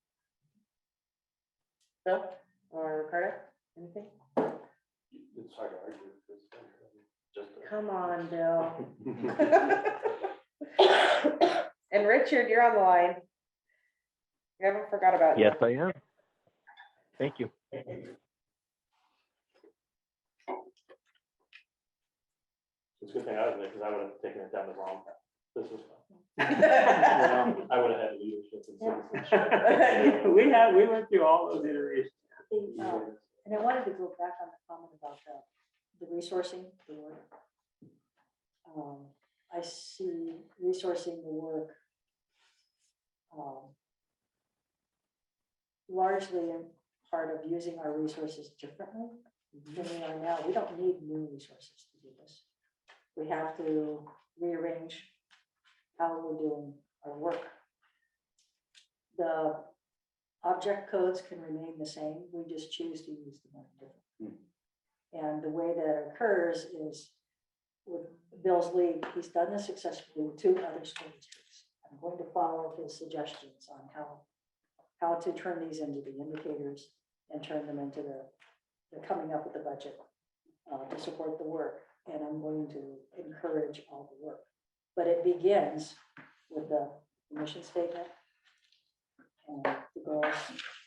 Bill or Ricardo, anything? It's hard to argue because just. Come on, Bill. And Richard, you're on the line. You haven't forgot about you. Yes, I am. Thank you. It's a good thing I was there because I would have taken it down the wrong path. This is fun. Yeah. I would have had leadership and citizenship. We went through all those iterations. And I wanted to go back on the comment about the resourcing, the work. I see resourcing the work largely in part of using our resources differently than we are now. We don't need new resources to do this. We have to rearrange how we're doing our work. The object codes can remain the same. We just choose to use them differently. And the way that occurs is with Bill's lead, he's done this successfully with 2 other school districts. I'm going to follow his suggestions on how to turn these into the indicators and turn them into the coming up with the budget to support the work. And I'm going to encourage all the work. But it begins with the mission statement and the goals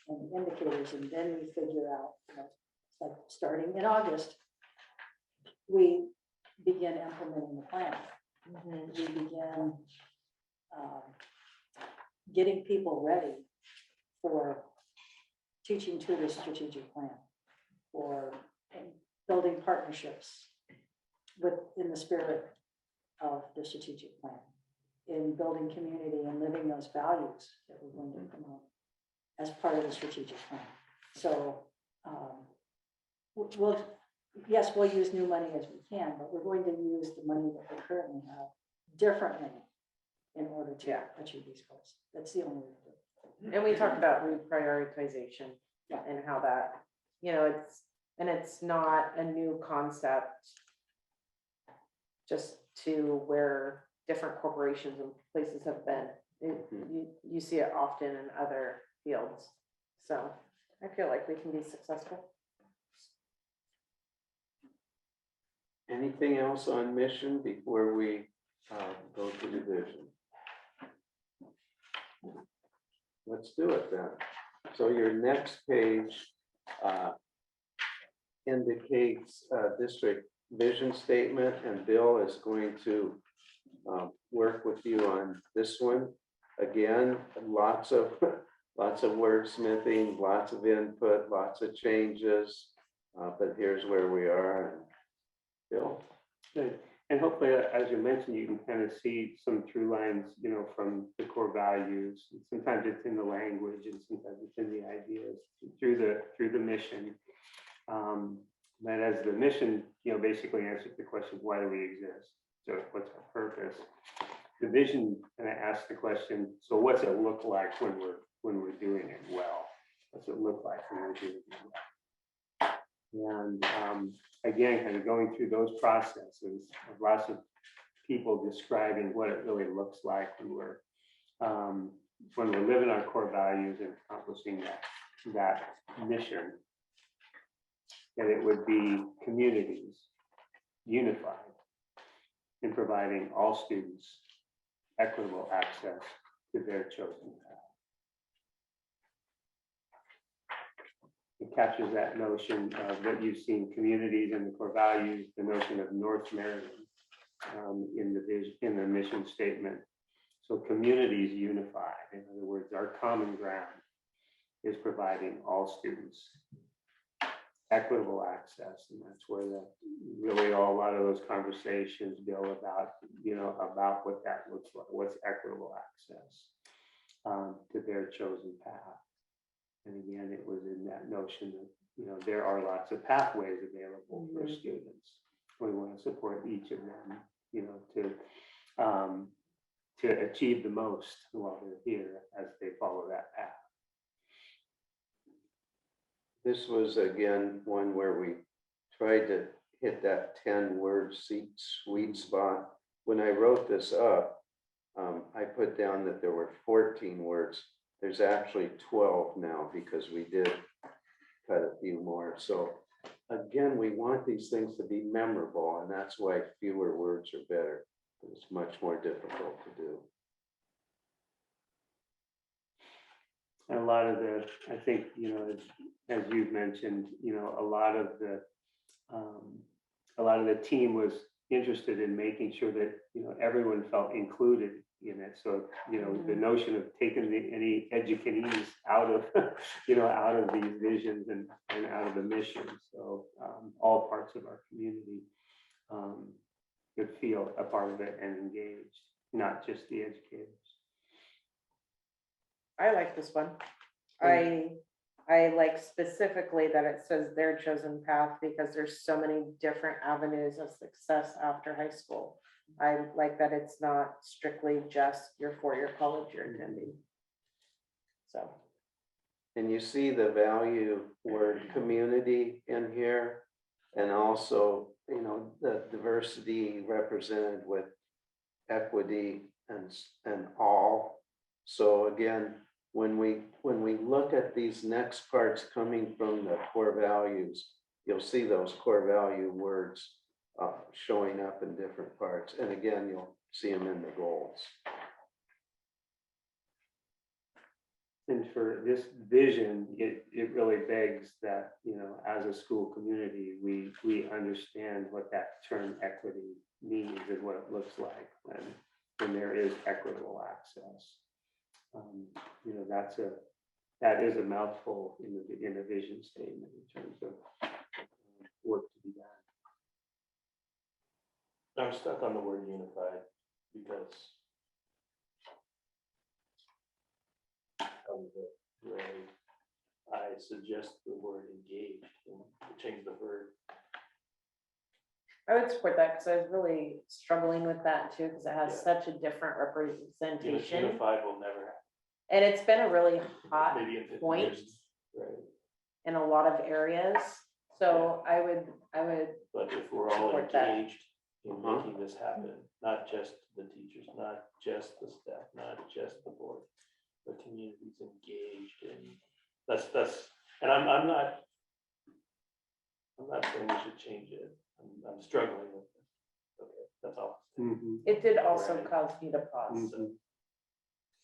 and the indicators, and then we figure out, like starting in August, we begin implementing the plan. We begin getting people ready for teaching to the strategic plan, for building partnerships within the spirit of the strategic plan, in building community and living those values that we're going to promote as part of the strategic plan. So we'll use new money as we can, but we're going to use the money that we currently have differently in order to achieve these goals. That's the only way to do it. And we talked about reprioritization Yeah. and how that, it's not a new concept just to where different corporations and places have been. You see it often in other fields. So I feel like we can be successful. Anything else on mission before we go to division? Let's do it then. So your next page indicates district vision statement, and Bill is going to work with you on this one. Again, lots of wordsmithing, lots of input, lots of changes, but here's where we are. And Bill. Good. And hopefully, as you mentioned, you can kind of see some through lines, from the core values. And sometimes it's in the language, and sometimes it's in the ideas through the mission. That as the mission, basically answers the question, why do we exist? So what's our purpose? The vision kind of asks the question, so what's it look like when we're doing it well? What's it look like when we're doing it well? And again, kind of going through those processes of lots of people describing what it really looks like when we're living our core values and accomplishing that mission. And it would be communities unified in providing all students equitable access to their chosen path. It captures that notion of that you've seen communities and the core values, the notion of North American in the mission statement. So communities unified. In other words, our common ground is providing all students equitable access, and that's where a lot of those conversations go about, about what that looks like, what's equitable access to their chosen path. And again, it was in that notion that, there are lots of pathways available for students. We want to support each of them, to achieve the most while they're here as they follow that path. This was again one where we tried to hit that 10-word sweet spot. When I wrote this up, I put down that there were 14 words. There's actually 12 now because we did cut a few more. So again, we want these things to be memorable, and that's why fewer words are better. It's much more difficult to do. And a lot of the, I think, as you've mentioned, a lot of the team was interested in making sure that, everyone felt included in it. So, the notion of taking any educatees out of, out of these visions and out of the mission. So all parts of our community could feel a part of it and engaged, not just the educators. I like this one. I like specifically that it says their chosen path because there's so many different avenues of success after high school. I like that it's not strictly just your four-year college you're attending. So. And you see the value word community in here, and also, the diversity represented with equity and all. So again, when we look at these next parts coming from the core values, you'll see those core value words showing up in different parts. And again, you'll see them in the goals. And for this vision, it really begs that, as a school community, we understand what that term equity means and what it looks like when there is equitable access. That is a mouthful in the vision statement in terms of work to be done. I'm stuck on the word unified because I suggest the word engaged and change the verb. I would support that because I was really struggling with that too, because it has Yeah. such a different representation. Unified will never happen. And it's been a really hot Maybe in 50 point years. Right. in a lot of areas. So I would But if we're all Support that. engaged in making this happen, not just the teachers, not just the staff, not just the board, the community's engaged in, that's, and I'm not saying we should change it. I'm struggling with it. Okay, that's all. it did also Right. cause me to pause. So,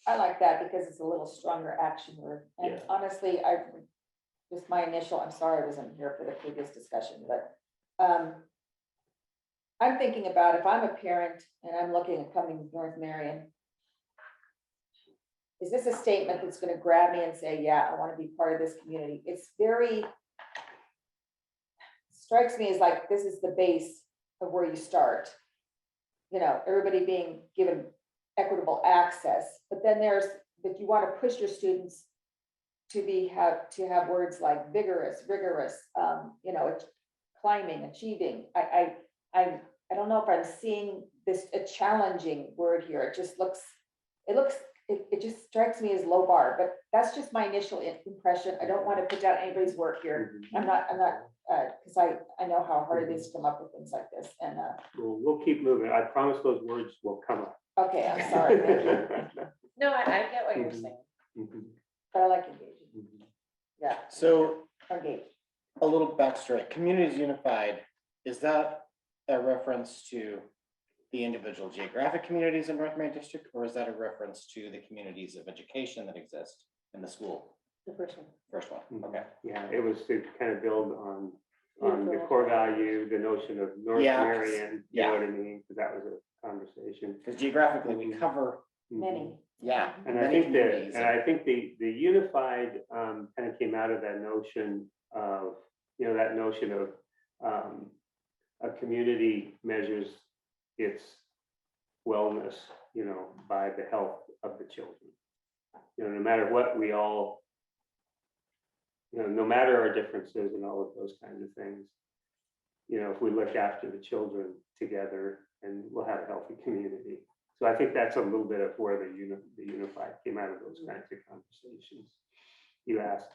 I like that because it's a little stronger action word. And Yeah. honestly, just my initial, I'm sorry I wasn't here for the previous discussion, but I'm thinking about if I'm a parent and I'm looking at coming to North Marion, is this a statement that's going to grab me and say, yeah, I want to be part of this community? It's strikes me as like, this is the base of where you start. Everybody being given equitable access, but then but you want to push your students to have words like vigorous, rigorous, climbing, achieving. I don't know if I'm seeing a challenging word here. It just strikes me as low bar, but that's just my initial impression. I don't want to put down anybody's work here. I'm not, because I know how hard it is to come up with things like this. And We'll keep moving. I promise those words will come up. okay, I'm sorry, thank you. No, I get what you're saying. But I like engaging. Yeah, So engaged. a little backstory, Communities Unified, is that a reference to the individual geographic communities in North Marion District, or is that a reference to the communities of education that exist in the school? The first one. First one, okay. Yeah, it was to kind of build on the core value, the notion of North Yeah, Marion, you yeah. know what I mean? Because that was a conversation. Because geographically, we cover, Many. yeah. And I many think communities. the unified kind of came out of that notion of, a community measures its wellness, by the health of the children. No matter what we all, no matter our differences and all of those kinds of things, if we look after the children together, and we'll have a healthy community. So I think that's a little bit of where the unified came out of those kinds of conversations. You asked,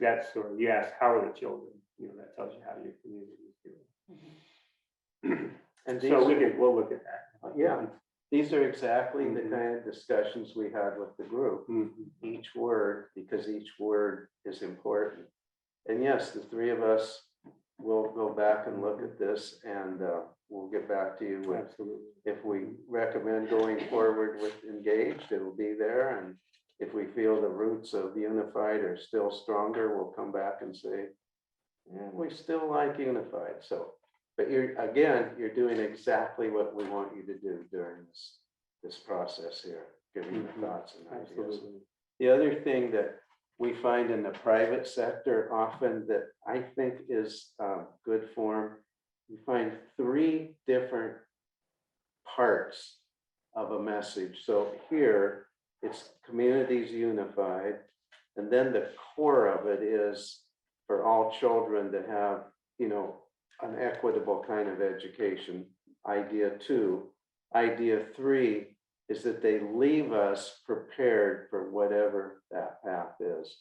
how are the children? That tells you how your community is doing. And So these, we'll look at that. yeah, these are exactly the Mhm. kind of discussions we had with the group. Mhm. Each word, because each word is important. And yes, the three of us will go back and look at this, and we'll get back to you with, Absolutely. if we recommend going forward with engaged, it'll be there. And if we feel the roots of unified are still stronger, we'll come back and say, yeah, we still like unified. So, but you're doing exactly what we want you to do during this process here, giving you Mhm. thoughts and ideas. Absolutely. The other thing that we find in the private sector often that I think is good form, you find three different parts of a message. So here, it's communities unified, and then the core of it is for all children to have, an equitable kind of education. Idea 2. Idea 3 is that they leave us prepared for whatever that path is.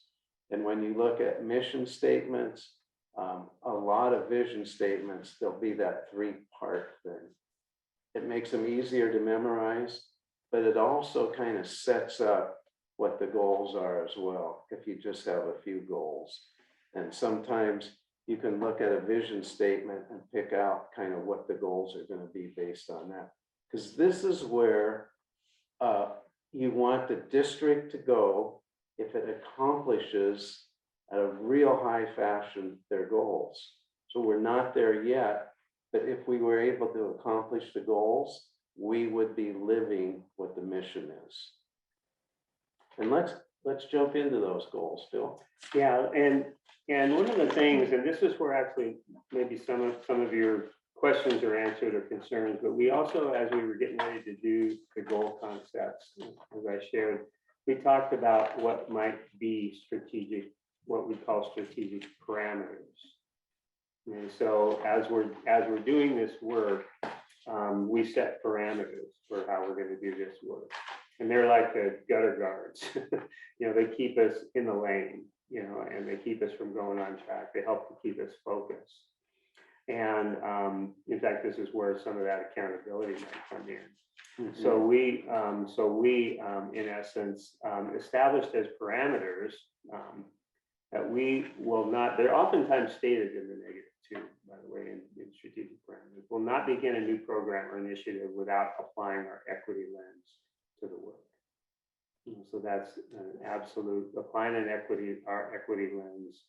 And when you look at mission statements, a lot of vision statements, there'll be that 3-part thing. It makes them easier to memorize, but it also kind of sets up what the goals are as well, if you just have a few goals. And sometimes you can look at a vision statement and pick out kind of what the goals are going to be based on that. Because this is where you want the district to go if it accomplishes at a real high fashion their goals. So we're not there yet, but if we were able to accomplish the goals, we would be living what the mission is. And let's jump into those goals, Phil. Yeah, and one of the things, and this is where actually maybe some of your questions are answered or concerns, but we also, as we were getting ready to do the goal concepts, as I shared, we talked about what might be strategic, what we call strategic parameters. And so as we're doing this work, we set parameters for how we're going to do this work. And they're like the gutter guards. They keep us in the lane, and they keep us from going on track. They help to keep us focused. And in fact, this is where some of that accountability might come in. Mm-hmm. So we, in essence, established as parameters that we will not, they're oftentimes stated in the negative too, by the way, in strategic parameters, will not begin a new program or initiative without applying our equity lens to the work. So that's an absolute, applying our equity lens,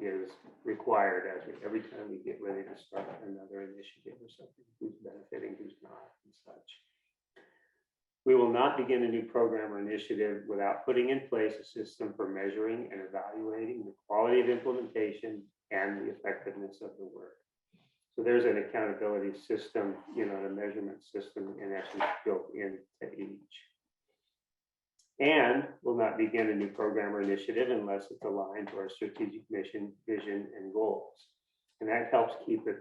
is required every time we get ready to start another initiative or something, who's benefiting, who's not, and such. We will not begin a new program or initiative without putting in place a system for measuring and evaluating the quality of implementation and the effectiveness of the work. So there's an accountability system, a measurement system in essence built into each. And will not begin a new program or initiative unless it's aligned to our strategic mission, vision, and goals. And that helps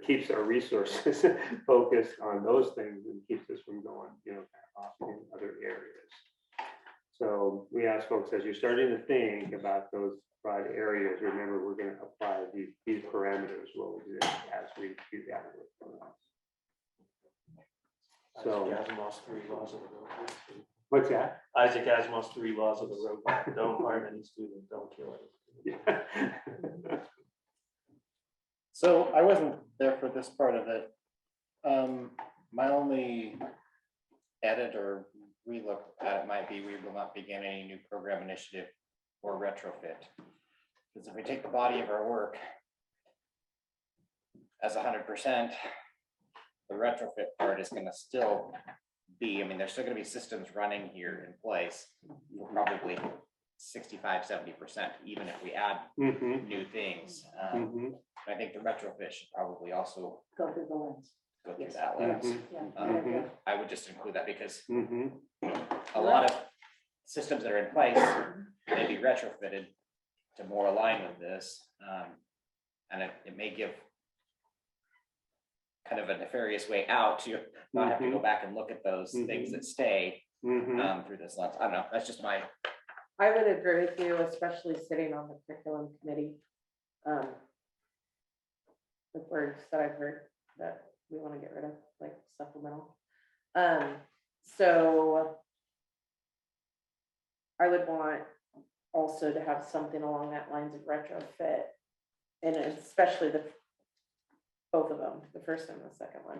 keeps our resources focused on those things and keeps us from going, off in other areas. So we ask folks, as you're starting to think about those broad areas, remember we're going to apply these parameters will exist as we do that work. So Asimov's 3 laws of the road. what's that? Isaac Asimov's 3 laws of the road. Don't harm any student, don't kill it. Yeah. So I wasn't there for this part of it. My only edit or relook at it might be we will not begin any new program initiative or retrofit. Because if we take the body of our work as 100%, the retrofit part is going to still be, there's still going to be systems running here in place for probably 65-70%, even if we add new things. I think the retrofit should probably also Go through the lens. go through that lens. Yeah. I would just include that because Mm-hmm. a lot of systems that are in place may be retrofitted to more align with this. And it may give kind of a nefarious way out to not have to go back and look at those things that stay through this lens. I don't know. That's just my. I would agree with you, especially sitting on the curriculum committee. The words that I've heard that we want to get rid of, like supplemental. So I would want also to have something along that lines of retrofit, and especially both of them, the first and the second one.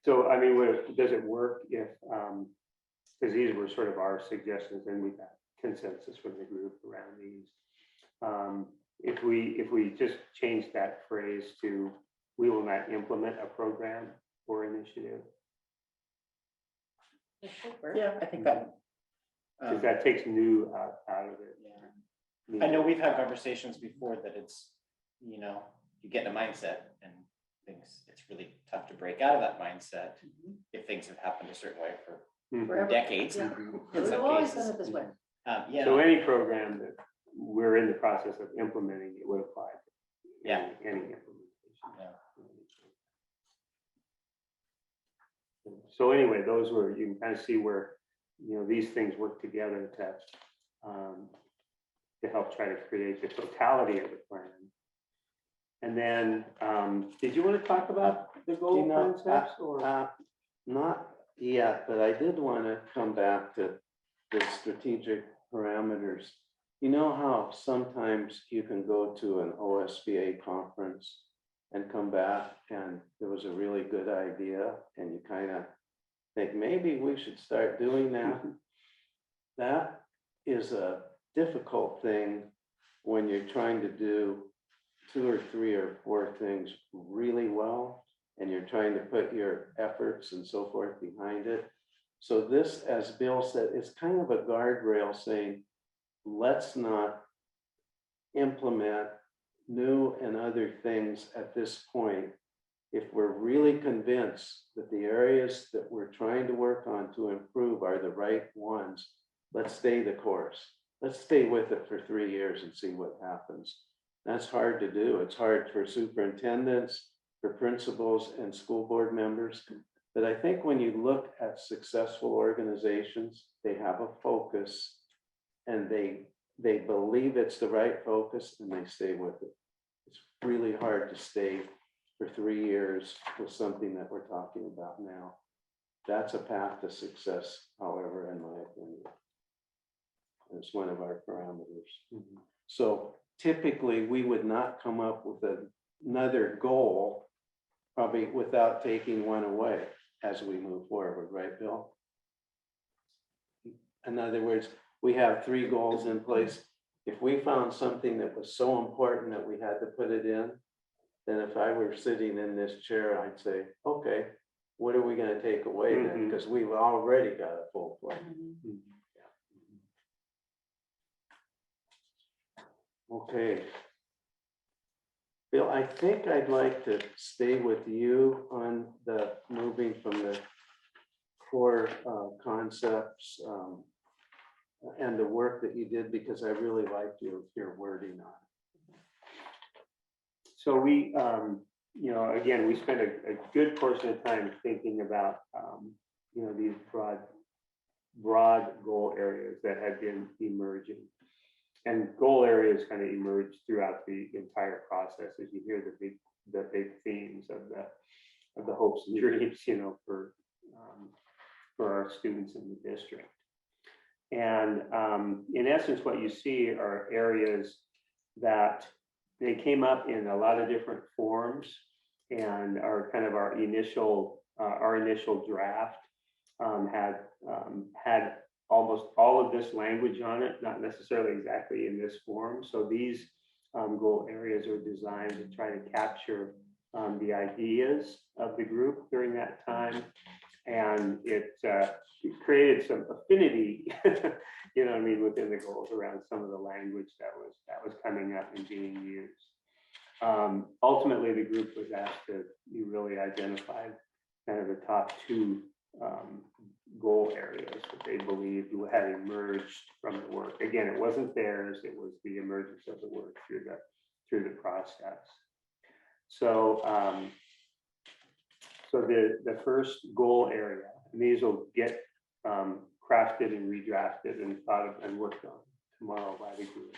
So, I mean, does it work if, because these were sort of our suggestions and we got consensus from the group around these. If we just change that phrase to, we will not implement a program or initiative, Yeah, I think that. because that takes new out of it. I know we've had conversations before that it's, you get in a mindset and things, it's really tough to break out of that mindset if things have happened a certain way for Forever. decades. Yeah. In We've some always cases. done it this way. Yeah. So any program that we're in the process of implementing, it would apply to Yeah. any implementation. Yeah. So anyway, those were, you can kind of see where, these things work together to help try to create the totality of the plan. And then, did you want to talk about the goal concepts or? Not yet, but I did want to come back to the strategic parameters. You know how sometimes you can go to an OSBA conference and come back and there was a really good idea and you kind of think maybe we should start doing that. That is a difficult thing when you're trying to do 2 or 3 or 4 things really well and you're trying to put your efforts and so forth behind it. So this, as Bill said, it's kind of a guardrail saying, let's not implement new and other things at this point. If we're really convinced that the areas that we're trying to work on to improve are the right ones, let's stay the course. Let's stay with it for 3 years and see what happens. That's hard to do. It's hard for superintendents, for principals and school board members. But I think when you look at successful organizations, they have a focus and they believe it's the right focus and they stay with it. It's really hard to stay for 3 years with something that we're talking about now. That's a path to success, however, in my opinion. It's one of our parameters. So typically we would not come up with another goal, probably without taking one away as we move forward, right, Bill? In other words, we have 3 goals in place. If we found something that was so important that we had to put it in, then if I were sitting in this chair, I'd say, okay, what are we going to take away then? Because we've already got a full plan. Okay. Bill, I think I'd like to stay with you on the moving from the core concepts and the work that you did, because I really liked your wording on it. So we, again, we spent a good portion of time thinking about, these broad goal areas that had been emerging. And goal areas kind of emerge throughout the entire process as you hear the big themes of the hopes and dreams, for our students in the district. And in essence, what you see are areas that they came up in a lot of different forms and are kind of our initial draft had almost all of this language on it, not necessarily exactly in this form. So these goal areas are designed to try to capture the ideas of the group during that time. And it created some affinity, within the goals around some of the language that was coming up and being used. Ultimately, the group was asked to really identify kind of the top 2 goal areas that they believed had emerged from the work. Again, it wasn't theirs; it was the emergence of the work through the process. So, the first goal area, and these will get crafted and redrafted and thought of and worked on tomorrow by the group.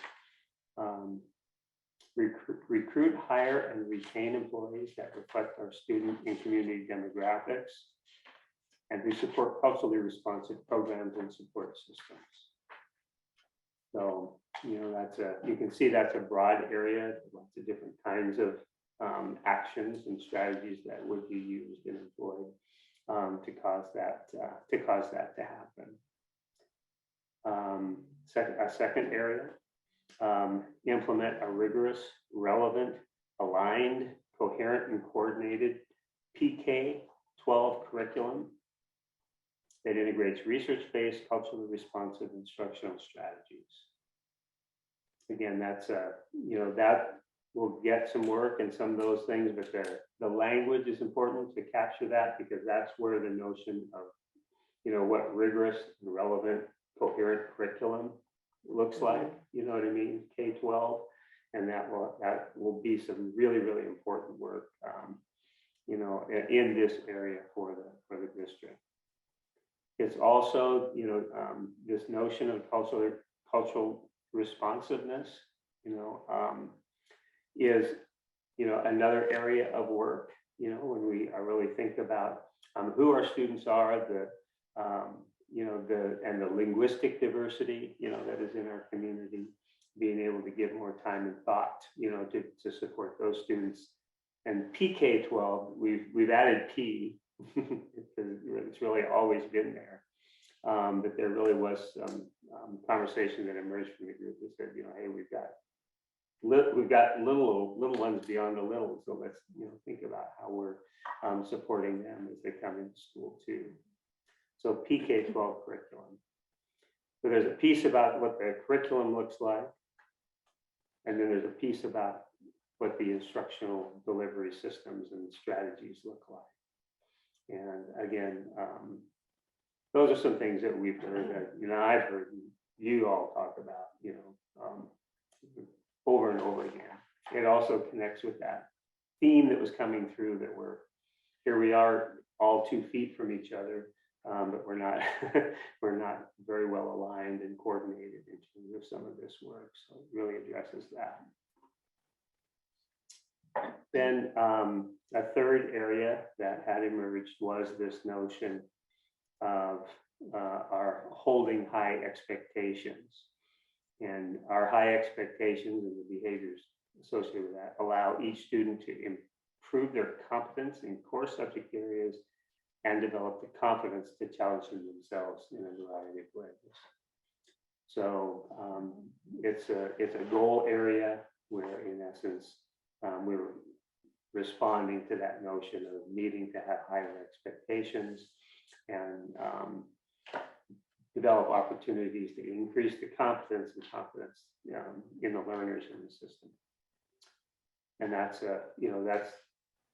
recruit, hire, and retain employees that reflect our student and community demographics, and to support culturally responsive programs and support systems. So, you can see that's a broad area, lots of different kinds of actions and strategies that would be used and employed to cause that to happen. A second area, implement a rigorous, relevant, aligned, coherent, and coordinated PK-12 curriculum that integrates research-based, culturally responsive instructional strategies. Again, that's that will get some work and some of those things, but the language is important to capture that, because that's where the notion of, what rigorous and relevant, coherent curriculum looks like, you know what I mean, K-12, and that will be some really, really important work, in this area for the district. It's also, this notion of cultural responsiveness, is, another area of work, when we really think about who our students are, and the linguistic diversity, that is in our community, being able to give more time and thought, to support those students. And PK-12, we've added P, because it's really always been there. But there really was some conversation that emerged from the group that said, hey, we've got little ones beyond the little, so let's think about how we're supporting them as they come into school too. So PK-12 curriculum. So there's a piece about what the curriculum looks like, and then there's a piece about what the instructional delivery systems and strategies look like. And again, those are some things that we've heard that, I've heard you all talk about, over and over again. It also connects with that theme that was coming through, that here we are all 2 feet from each other, but we're not we're not very well aligned and coordinated in terms of some of this work. So it really addresses that. Then a third area that had emerged was this notion of our holding high expectations. And our high expectations and the behaviors associated with that allow each student to improve their competence in core subject areas and develop the confidence to challenge themselves in a variety of ways. So it's a goal area where, in essence, we're responding to that notion of needing to have higher expectations and develop opportunities to increase the competence in the learners in the system. And that's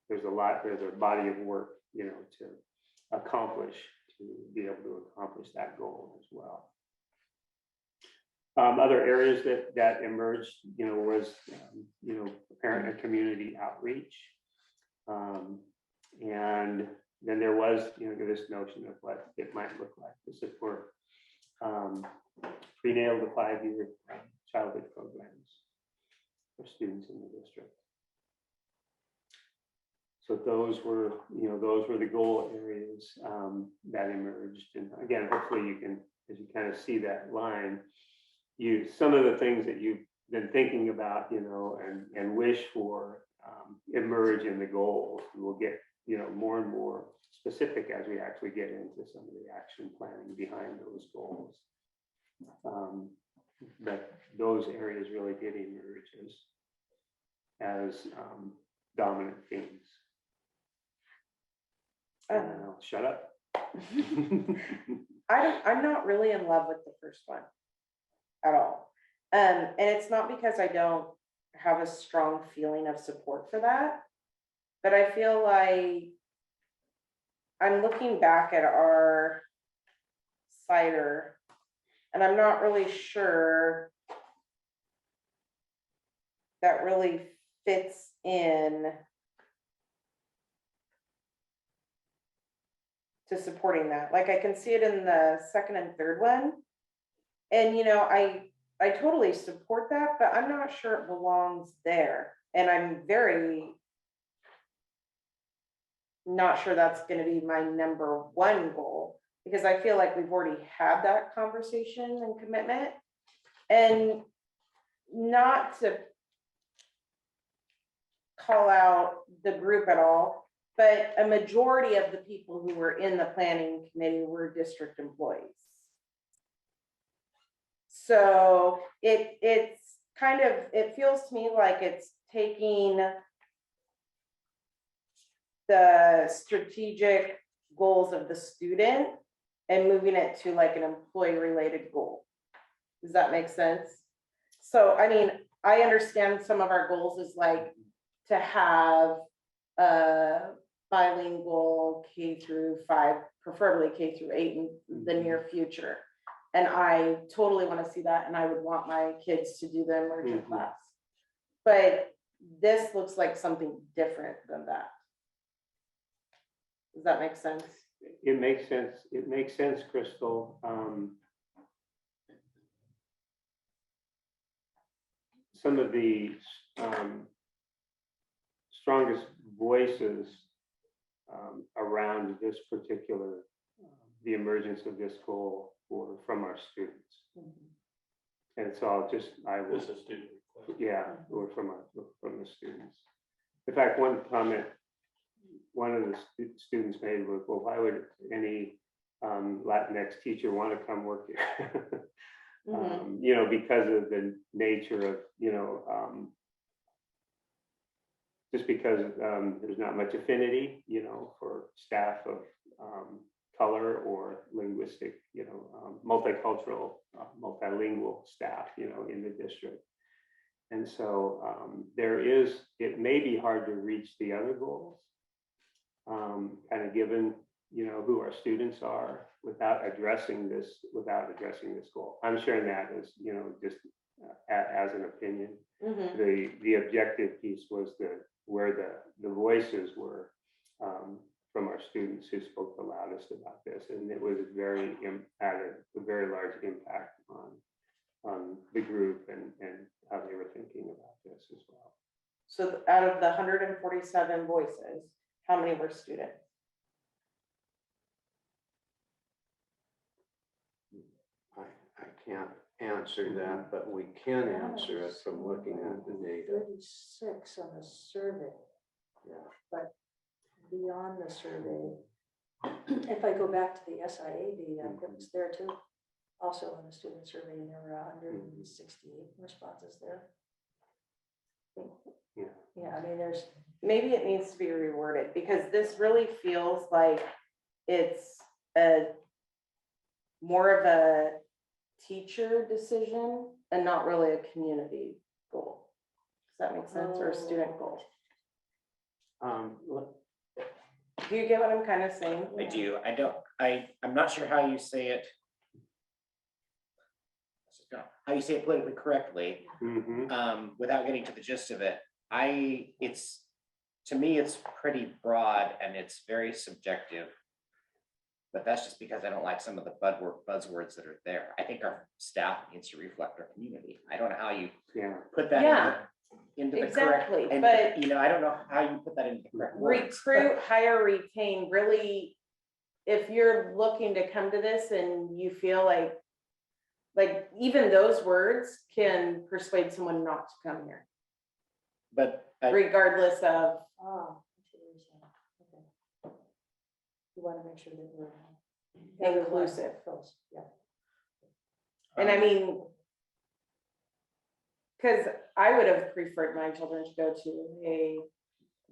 there's a body of work, to accomplish, to be able to accomplish that goal as well. Other areas that emerged, was, parent and community outreach. And then there was, this notion of what it might look like to support prenatal to 5-year childhood programs for students in the district. So those were the goal areas that emerged. And again, hopefully you can, as you kind of see that line, some of the things that you've been thinking about, and wish for emerge in the goals. We'll get, more and more specific as we actually get into some of the action planning behind those goals. But those areas really did emerge as dominant themes. I'll shut up. I'm not really in love with the first one at all. And it's not because I don't have a strong feeling of support for that, but I feel like I'm looking back at our cider and I'm not really sure that really fits in to supporting that. Like I can see it in the second and third one. And, I totally support that, but I'm not sure it belongs there. And I'm very not sure that's gonna be my number one goal, because I feel like we've already had that conversation and commitment. And not to call out the group at all, but a majority of the people who were in the planning committee were district employees. So it's kind of, it feels to me like it's taking the strategic goals of the student and moving it to like an employee related goal. Does that make sense? So, I mean, I understand some of our goals is like to have a bilingual K-5, preferably K-8 in the near future. And I totally want to see that, and I would want my kids to do the immersion class. But this looks like something different than that. Does that make sense? It makes sense. It makes sense, Crystal. Some of the strongest voices around this particular, the emergence of this goal were from our students. And so I will, This is student. yeah, or from the students. In fact, one comment one of the students made was, well, why would any Latinx teacher want to come work here? You know, because of the nature of, you know, just because there's not much affinity, you know, for staff of color or linguistic, you know, multicultural, multilingual staff, you know, in the district. And so it may be hard to reach the other goals, kind of given, you know, who our students are without addressing this goal. I'm sharing that as, you know, just as an opinion. The objective piece was where the voices were from our students who spoke the loudest about this, and it was had a very large impact on the group and how they were thinking about this as well. So out of the 147 voices, how many were students? I can't answer that, but we can answer it from looking at the data. 36 on the survey. Yeah. But beyond the survey, if I go back to the SIA data, it was there too. Also on the student survey, and there were 168 responses there. Yeah, I mean, Maybe it needs to be reworded, because this really feels like it's more of a teacher decision and not really a community goal. Does that make sense? Or a student goal? Do you get what I'm kind of saying? I do. I'm not sure how you say it. How you say it politically correctly, without getting to the gist of it. To me, it's pretty broad and it's very subjective. But that's just because I don't like some of the buzzwords that are there. I think our staff needs to reflect our community. I don't know how you put that into the correct. But you know, I don't know how you put that into the correct words. Recruit, hire, retain, really, if you're looking to come to this and you feel like even those words can persuade someone not to come here. But regardless of, I see what you're saying. Okay. You want to make sure that we're inclusive. Yeah. And I mean, because I would have preferred my children to go to a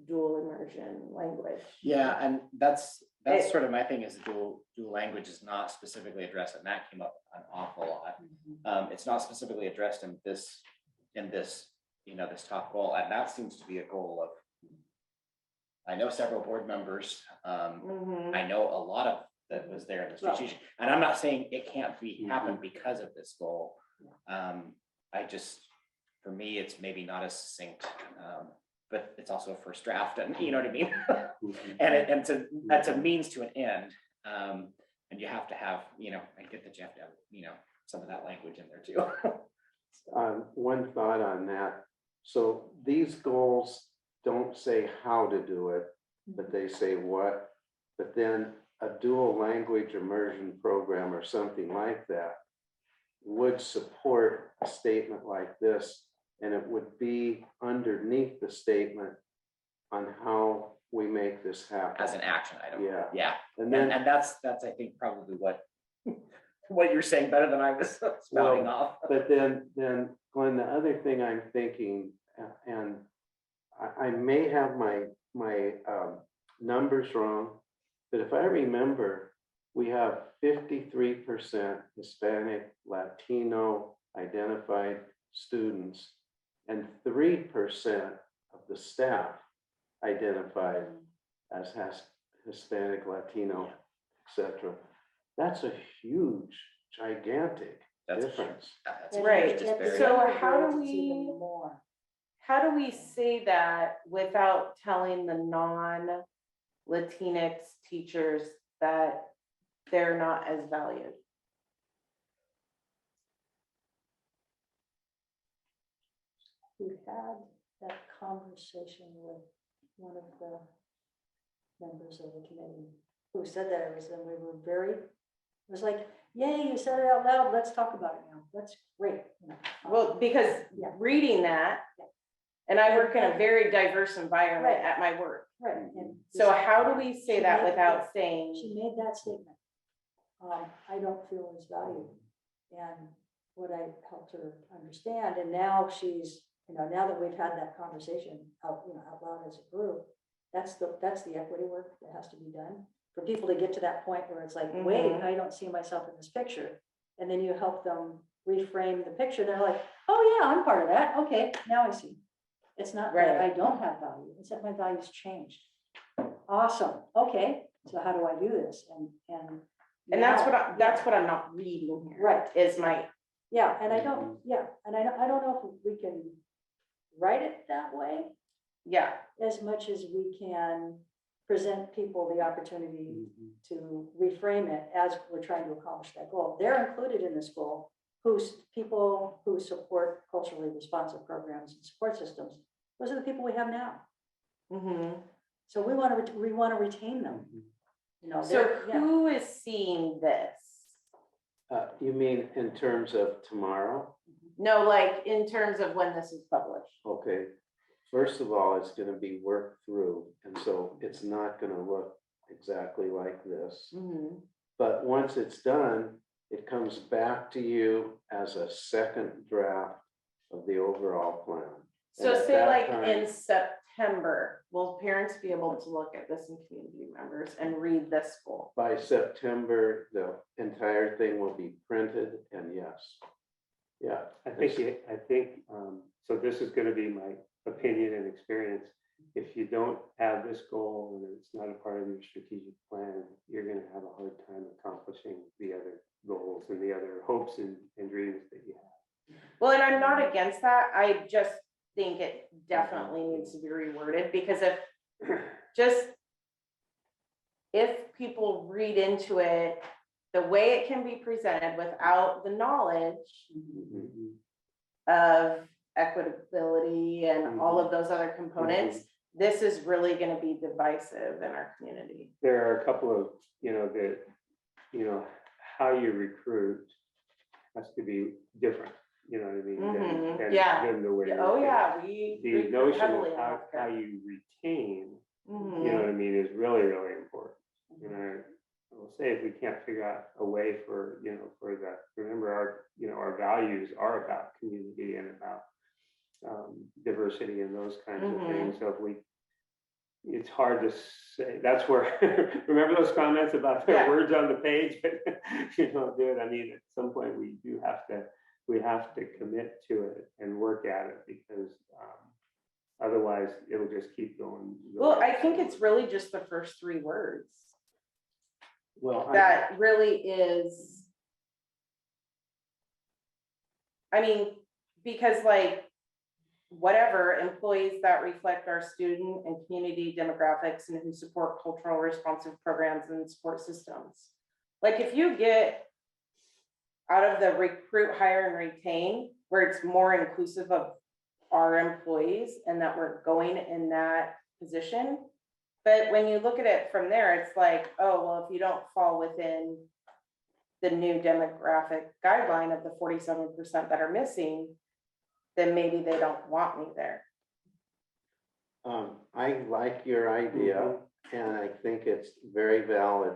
dual immersion language. Yeah, and that's sort of my thing, is dual language is not specifically addressed, and that came up an awful lot. It's not specifically addressed in this, you know, this top goal, and that seems to be a goal of, I know several board members, I know a lot of that was there in the strategic, and I'm not saying it can't happen because of this goal. For me, it's maybe not as succinct, but it's also a first draft, and you know what I mean? and that's a means to an end. And you have to have, you know, I get that you have to have, you know, some of that language in there too. One thought on that. So these goals don't say how to do it, but they say what. But then a dual language immersion program or something like that would support a statement like this, and it would be underneath the statement on how we make this happen. As an action item. Yeah. Yeah, And and then, that's, I think, probably what, what you're saying better than I was spouting off. but then Glenn, the other thing I'm thinking, and I may have my numbers wrong, but if I remember, we have 53% Hispanic, Latino identified students, and 3% of the staff identified as Hispanic, Latino, etc. That's a huge, gigantic That's difference. That's And Right. at the disparity. So younger how do grades, it's even we- more. How do we say that without telling the non-Latinx teachers that they're not as valued? We had that conversation with one of the members of the committee who said that, it was, and we were very, it was like, yay, you said it out loud, let's talk about it now, that's great. You know. Well, because Yeah. reading that, and I work in a very diverse environment Right. at my work. Right, and So how do we say She that made without that- saying, she made that statement. I don't feel as valued. And what I helped her understand, and now she's, you know, now that we've had that conversation out, you know, out loud as a group, that's the equity work that has to be done. For people to get to that point where it's like, wait, Mhm. I don't see myself in this picture. And then you help them reframe the picture. They're like, oh yeah, I'm part of that. Okay, now I see. It's not that I Right. don't have value, it's that my value's changed. Awesome, okay, so how do I do this? and that's now- what I'm not reading here. Right. Is my, Yeah, and I don't know if we can write it that way yeah, as much as we can present people the opportunity to reframe it as we're trying to accomplish that goal. They're included in this goal, people who support culturally responsive programs and support systems. Those are the people we have now. mhm. So we want to retain them. You know, So they're- yeah. who is seeing this? You mean in terms of tomorrow? No, like in terms of when this is published. Okay, first of all, it's gonna be worked through, and so it's not gonna look exactly like this. Mhm. But once it's done, it comes back to you as a second draft of the overall plan. So And at say that like time- in September, will parents be able to look at this and community members and read this goal? By September, the entire thing will be printed, and yes. Yeah. I think, so this is gonna be my opinion and experience. If you don't have this goal and it's not a part of your strategic plan, you're gonna have a hard time accomplishing the other goals and the other hopes and dreams that you have. Well, and I'm not against that. I just think it definitely needs to be reworded because if people read into it the way it can be presented without the knowledge of equitability and all of those other components, this is really going to be divisive in our community. There are a couple of, how you recruit has to be different, you know what I mean? than Yeah. Than the way. Oh, yeah, we The recruit notion heavily of in how healthcare. you retain, Mhm. you know what I mean, is really, really important. You know, I will say if we can't figure out a way for that, remember our values are about community and about diversity and those kinds of things. So it's hard to say, that's where, remember those comments about the Yeah. words on the page? Dude, I mean, at some point we have to commit to it and work at it because otherwise it'll just keep going. Well, I think it's really just the first three words. Well, That really is. I mean, because like, whatever, employees that reflect our student and community demographics and who support cultural responsive programs and support systems. Like if you get out of the recruit, hire and retain, where it's more inclusive of our employees and that we're going in that position. But when you look at it from there, it's like, oh, well, if you don't fall within the new demographic guideline of the 47% that are missing, then maybe they don't want me there. I like your idea, and I think it's very valid.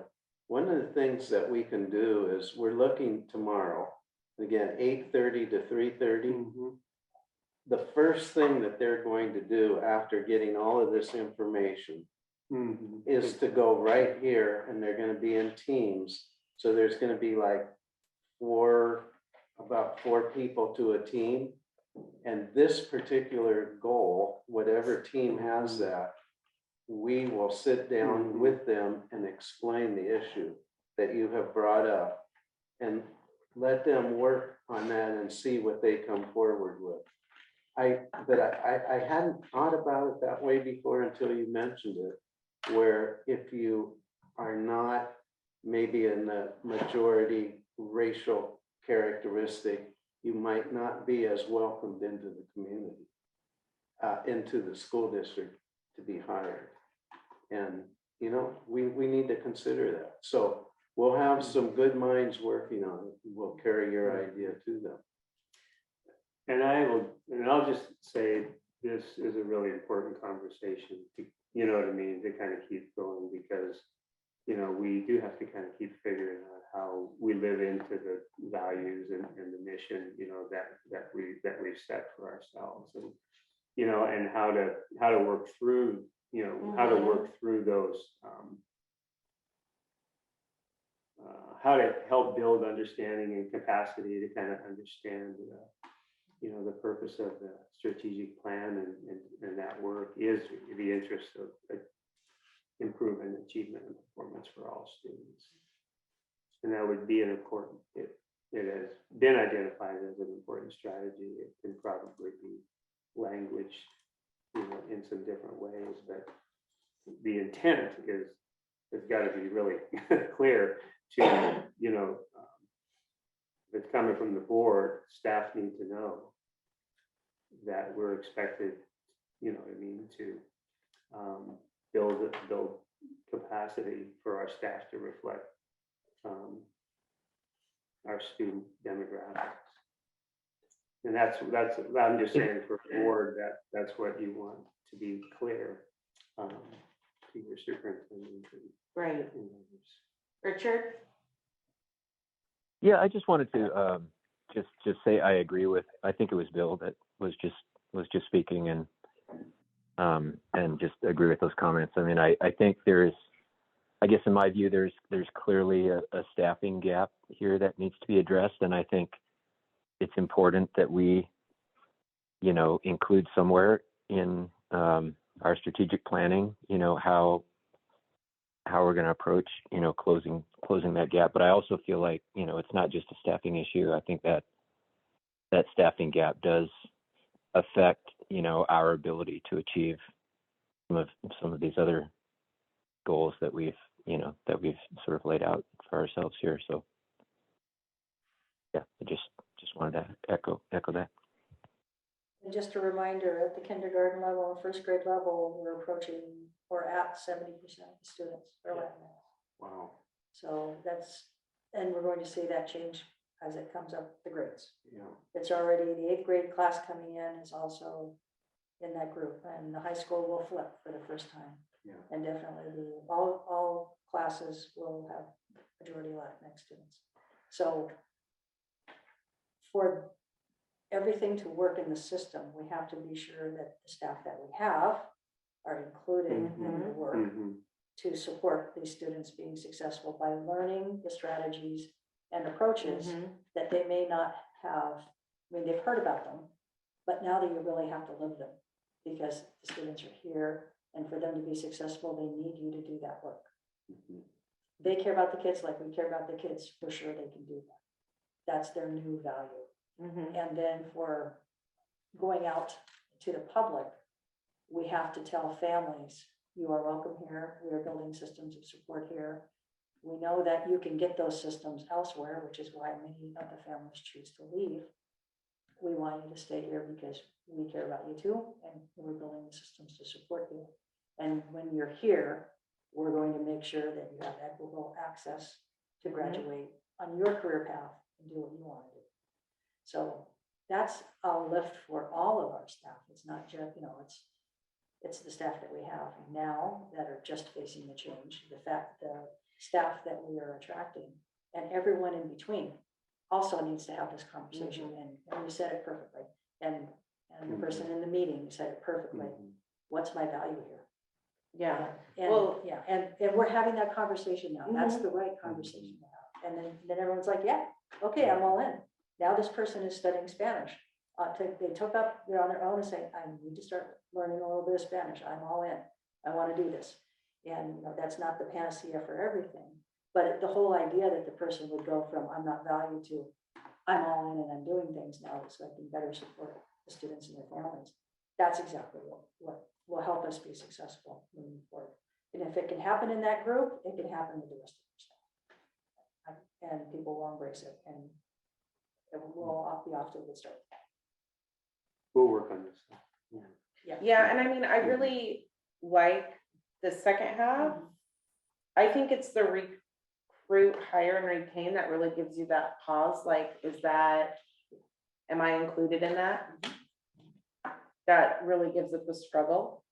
One of the things that we can do is we're looking tomorrow, again, 8:30 to 3:30. The first thing that they're going to do after getting all of this information is to go right here, and they're going to be in teams. So there's going to be like about four people to a team. And this particular goal, whatever team has that, we will sit down with them and explain the issue that you have brought up and let them work on that and see what they come forward with. But I hadn't thought about it that way before until you mentioned it, where if you are not maybe in the majority racial characteristic, you might not be as welcomed into the community, into the school district to be hired. And, you know, we need to consider that. So we'll have some good minds working on it. We'll carry your idea to them. And I'll just say, this is a really important conversation, you know what I mean, to kind of keep going, because, you know, we do have to kind of keep figuring out how we live into the values and the mission, you know, that we've set for ourselves, and, you know, and how to work through, you know, how to work through those, how to help build understanding and capacity to kind of understand, you know, the purpose of the strategic plan, and that work is the interest of improvement, achievement, and performance for all students. And that would be an important, it has been identified as an important strategy. It can probably be languaged, you know, in some different ways, but the intent is, it's got to be really clear to, you know, if it's coming from the board, staff need to know that we're expected, you know what I mean, to build capacity for our staff to reflect our student demographics. And that's I'm just saying, for a board, that's what you want to be clear to your superintendent. Right. Richard? Yeah, I just wanted to just say I agree with, I think it was Bill that was just speaking, and just agree with those comments. I mean, I think I guess in my view, there's clearly a staffing gap here that needs to be addressed. And I think it's important that we, you know, include somewhere in our strategic planning, you know, how we're going to approach, you know, closing that gap. But I also feel like, you know, it's not just a staffing issue. I think that staffing gap does affect, you know, our ability to achieve some of these other goals that we've sort of laid out for ourselves here. So yeah, I just wanted to echo that. And just a reminder, at the kindergarten level and first grade level, we're approaching or at 70% of the students are Latinx. Wow. So and we're going to see that change as it comes up the grades. Yeah. It's already, the 8th grade class coming in is also in that group, and the high school will flip for the first time. Yeah. And definitely all classes will have majority Latinx students. So for everything to work in the system, we have to be sure that the staff that we have are included in the work to support these students being successful by learning the strategies and approaches that they may not have. I mean, they've heard about them, but now that you really have to live them, because the students are here, and for them to be successful, they need you to do that work. They care about the kids like we care about the kids. For sure they can do that. That's their new value. And then for going out to the public, we have to tell families, you are welcome here. We are building systems of support here. We know that you can get those systems elsewhere, which is why many of the families choose to leave. we want you to stay here because we care about you too, and we're building the systems to support you. And when you're here, we're going to make sure that you have equitable access to graduate on your career path and do what you want to do. So that's a lift for all of our staff. It's not just, it's the staff that we have now that are just facing the change, the staff that we are attracting, and everyone in between also needs to have this conversation. And you said it perfectly. And the person in the meeting said it perfectly. What's my value here? Yeah. And, Well- yeah, and we're having that conversation now. That's the right conversation to have. And then everyone's like, yeah, okay, I'm all in. Now this person is studying Spanish. They took up, they're on their own and saying, I need to start learning a little bit of Spanish. I'm all in. I want to do this. And that's not the panacea for everything. But the whole idea that the person would go from I'm not valued to I'm all in and I'm doing things now so I can better support the students and their families. That's exactly what will help us be successful moving forward. And if it can happen in that group, it can happen with the rest of our staff. And people will embrace it, and it will be off to a good start. We'll work on this. Yeah, and I mean, I really like the second half. I think it's the recruit, hire, and retain that really gives you that pause. Like, am I included in that? That really gives it the struggle.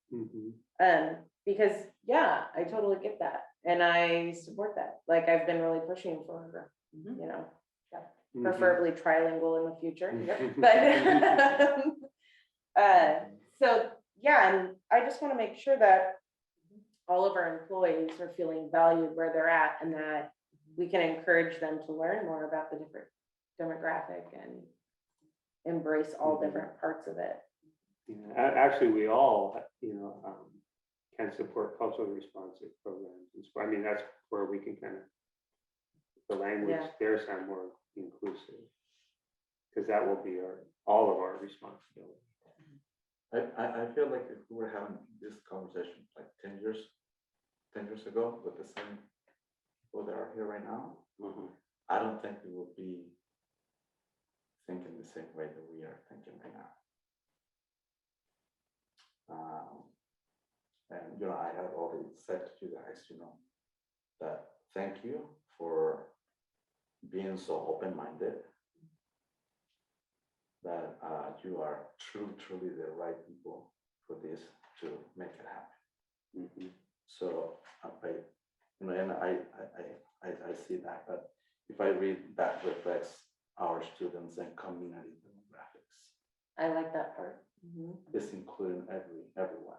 Because yeah, I totally get that. And I support that. Like, I've been really pushing for, preferably trilingual in the future. But so yeah, and I just want to make sure that all of our employees are feeling valued where they're at, and that we can encourage them to learn more about the different demographic and embrace all different parts of it. Actually, we all, can support culturally responsive programs. I mean, that's where we can kind of, the language there sound more inclusive, because that will be all of our responsibility. I feel like if we were having this conversation like 10 years ago with the same people that are here right now, I don't think we would be thinking the same way that we are thinking right now. And I have already said to you guys, that thank you for being so open-minded, that you are truly the right people for this to make it happen. So and I see that, but if I read that reflects our students and community demographics, I like that part. it's including everyone.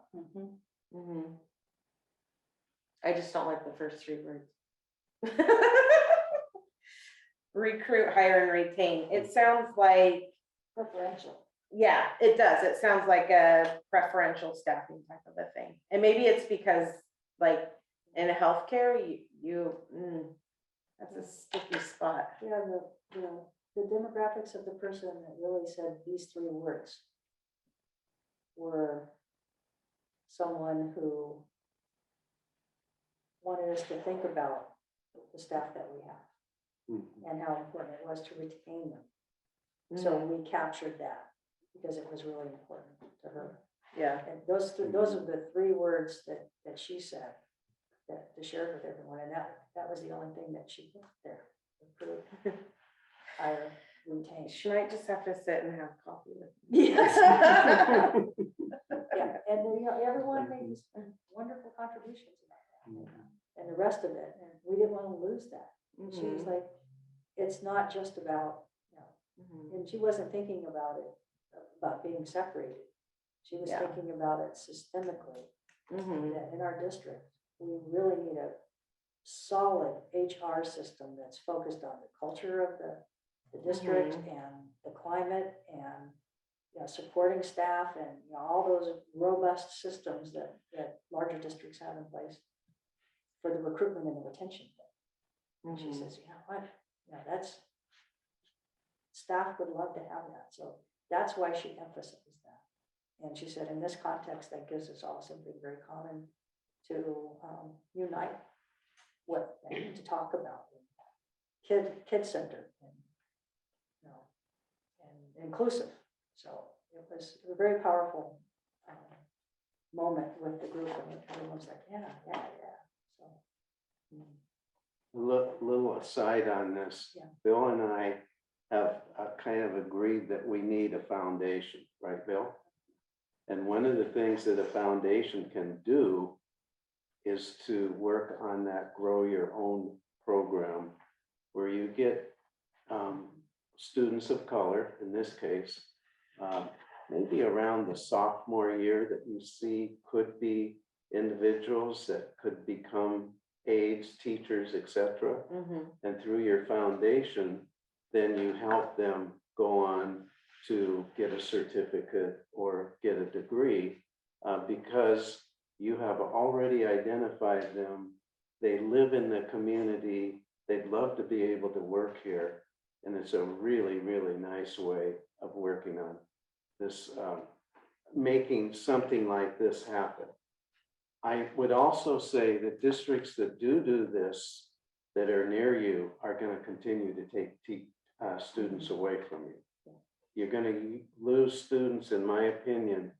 I just don't like the first three words. Recruit, hire, and retain. It sounds like Preferential. yeah, it does. It sounds like a preferential staffing type of a thing. And maybe it's because like in healthcare, that's a sticky spot. Yeah, the demographics of the person that really said these three words were someone who wanted us to think about the staff that we have and how important it was to retain them. So we captured that because it was really important to her. Yeah. And those are the three words that she said that to share with everyone, and that was the only thing that she put there. Recruit, hire, retain. She might just have to sit and have coffee with me. Yes. Yeah, and everyone made wonderful contributions about that, and the rest of it, and we didn't want to lose that. And she was like, it's not just about, and she wasn't thinking about it, about being separated. She was thinking about it systemically, that in our district, we really need a solid HR system that's focused on the culture of the district and the climate and supporting staff and all those robust systems that larger districts have in place for the recruitment and the retention thing. And she says, that's, staff would love to have that. So that's why she emphasized that. And she said, in this context, that gives us all something very common to unite with and to talk about. Kid-centered and inclusive So it was a very powerful moment with the group, and everyone was like, yeah. So. Little aside on this, Yeah. Bill and I have kind of agreed that we need a foundation, right, Bill? And one of the things that a foundation can do is to work on that grow your own program, where you get students of color, in this case, maybe around the sophomore year, that you see could be individuals that could become aides, teachers, etc. And through your foundation, then you help them go on to get a certificate or get a degree, because you have already identified them. They live in the community. They'd love to be able to work here. And it's a really, really nice way of working on this, making something like this happen. I would also say that districts that do this, that are near you, are going to continue to take students away from you. You're going to lose students, in my opinion,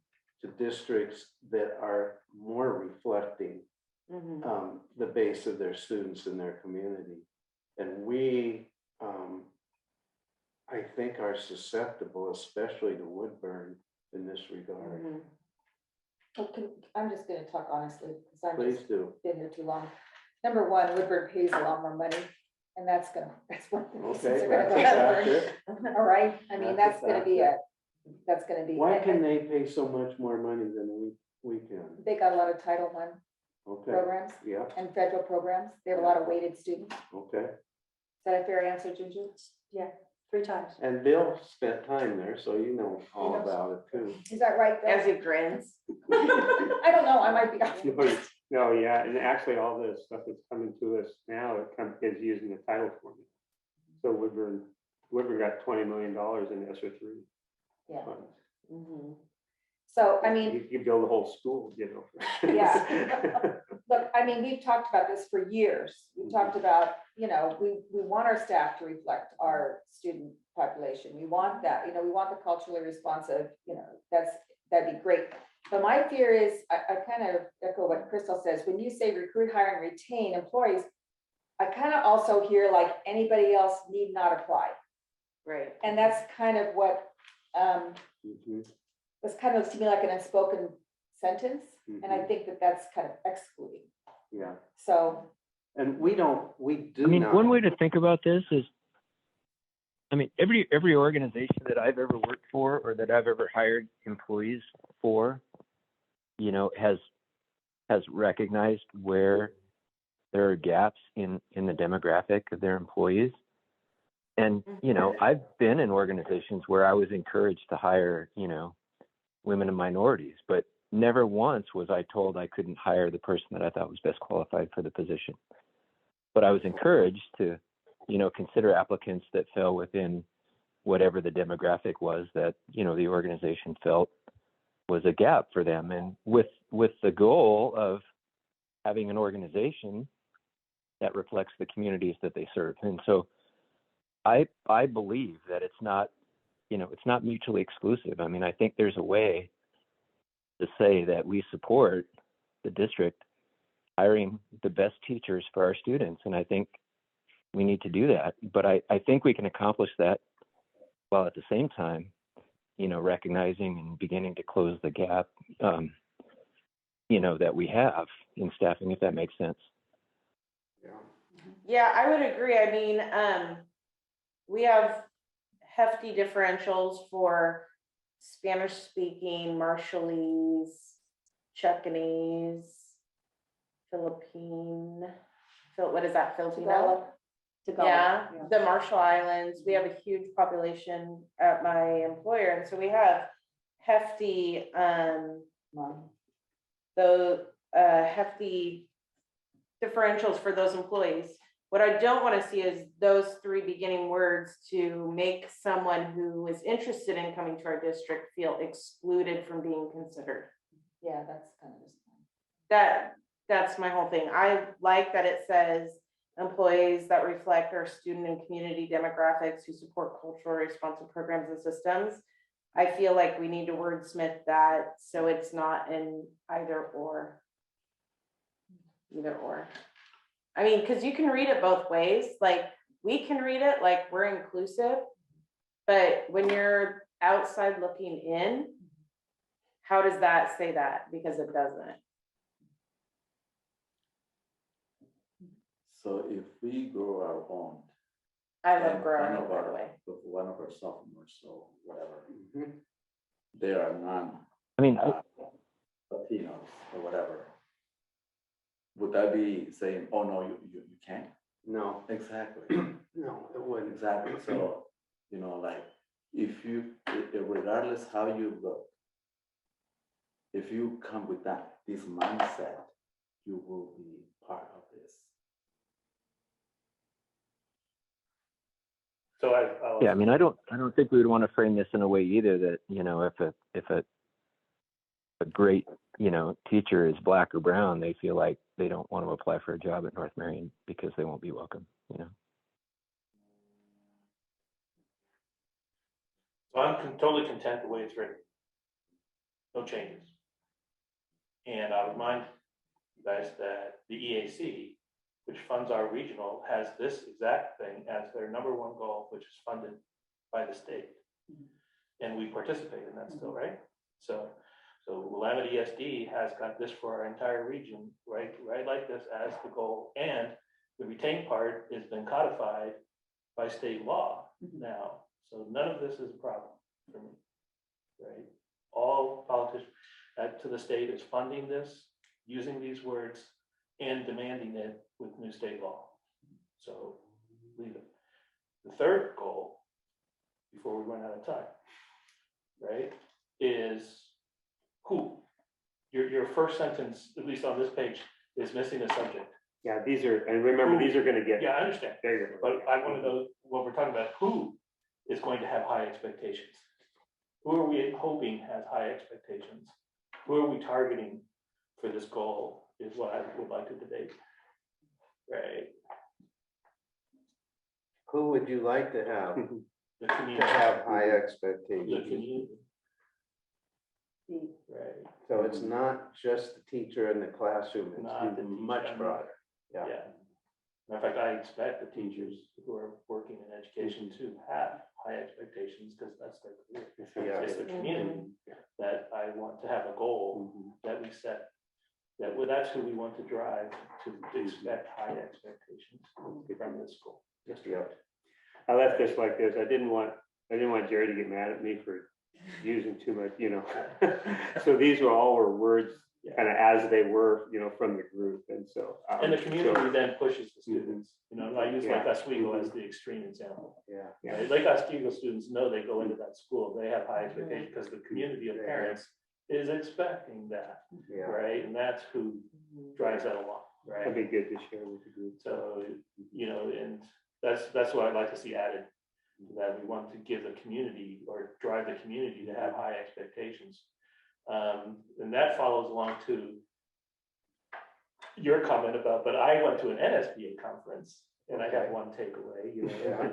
to districts that are more reflecting the base of their students in their community. And we, I think, are susceptible, especially to Woodburn in this regard. I'm just gonna talk honestly, because I've Please just do. been here too long. Number one, Woodburn pays a lot more money, and that's one of the reasons Okay, they're gonna go that's a to factor. Woodburn. All right, I mean, That's that's a gonna be that's gonna be. Why and- can they pay so much more money than we can? They got a lot of Title I Okay, programs yeah, and federal programs. They have a lot of weighted students. okay. Is that a fair answer, Ginger? Yeah, 3 times. And Bill spent time there, so you know all about it too. Is that right, Bill? As he grins. I don't know, I might be. No, yeah, and actually all this stuff that's coming to us now, is using the title formula. So Woodburn got $20 million in ESSER 3 Yeah. funds. So, I mean, You could build a whole school, you know. Yeah. Look, I mean, we've talked about this for years. We've talked about, we want our staff to reflect our student population. We want that, we want the culturally responsive, that'd be great. But my fear is, I kind of echo what Crystal says, when you say recruit, hire, and retain employees, I kind of also hear like anybody else need not apply. Right. And that's kind of what, Mhm, was kind of to me like an unspoken sentence. And I mhm. think that that's kind of excluding. Yeah, So, and we do I mean, not. one way to think about this is, I mean, every organization that I've ever worked for or that I've ever hired employees for, has recognized where there are gaps in the demographic of their employees. And, I've been in organizations where I was encouraged to hire, women and minorities, but never once was I told I couldn't hire the person that I thought was best qualified for the position. But I was encouraged to, consider applicants that fell within whatever the demographic was that, the organization felt was a gap for them. And with the goal of having an organization that reflects the communities that they serve. And so I believe that it's not mutually exclusive. I mean, I think there's a way to say that we support the district hiring the best teachers for our students. And I think we need to do that. But I think we can accomplish that while at the same time, recognizing and beginning to close the gap, that we have in staffing, if that makes sense. Yeah, I would agree. I mean, we have hefty differentials for Spanish speaking, Marshallese, Chuckanese, Philippine, what is that, Filipino? Yeah, the Marshall Islands, we have a huge population at my employer, and so we have hefty, hefty differentials for those employees. What I don't want to see is those 3 beginning words to make someone who is interested in coming to our district feel excluded from being considered. yeah, that's kind of. That's my whole thing. I like that it says employees that reflect our student and community demographics who support culturally responsive programs and systems. I feel like we need to wordsmith that, so it's not in either or. Either or. I mean, because you can read it both ways, like, we can read it like we're inclusive, but when you're outside looking in, how does that say that? Because it doesn't. So if we grow our own. I love and growing, one of by the our- way. One of our sophomores, so whatever, they are non I mean, Latinos or whatever. Would that be saying, oh, no, you can't? No, Exactly, no, it wouldn't. exactly. So, like, if you, regardless how you look, if you come with this mindset, you will be part of this. So yeah, I mean, I don't think we would want to frame this in a way either that, if a great, teacher is black or brown, they feel like they don't want to apply for a job at North Marion because they won't be welcome, So I'm totally content the way it's written. No changes. And I remind you guys that the EAC, which funds our regional, has this exact thing as their number one goal, which is funded by the state. And we participate in that still, right? So Willamette ESD has got this for our entire region, right like this as the goal. And the retained part has been codified by state law now. So none of this is a problem for me, right? All politicians to the state is funding this, using these words, and demanding it with new state law. So leave it. The third goal, before we run out of time, right, is who. Your first sentence, at least on this page, is missing a subject. Yeah, and remember, these are gonna get Yeah, I understand. bigger. But I want to know what we're talking about. Who is going to have high expectations? Who are we hoping has high expectations? Who are we targeting for this goal is what I would like to debate. Right. Who would you like to have The community. to have high The expectations? community. Right. So it's not just the teacher in the classroom, Not the it's teacher. much broader. Yeah. Yeah. Matter of fact, I expect the teachers who are working in education to have high expectations because that's their career. Yeah. It's the community that I want to have a goal that we set. That's who we want to drive to expect high expectations from this school. Yeah. I left this like this. I didn't want Jerry to get mad at me for using too much, So these were words kind of as they were, from the group. And so. And the community then pushes the students, I use Lake Oswego as the extreme example. Yeah. Right? Lake Oswego students know they go into that school, they have high expectations because the community of parents is expecting that, Yeah. right? And that's who drives that along, right? That'd be good to share with the group. So, and that's what I'd like to see added, that we want to give the community or drive the community to have high expectations. And that follows along to your comment about, but I went to an NSBA conference and I have one takeaway,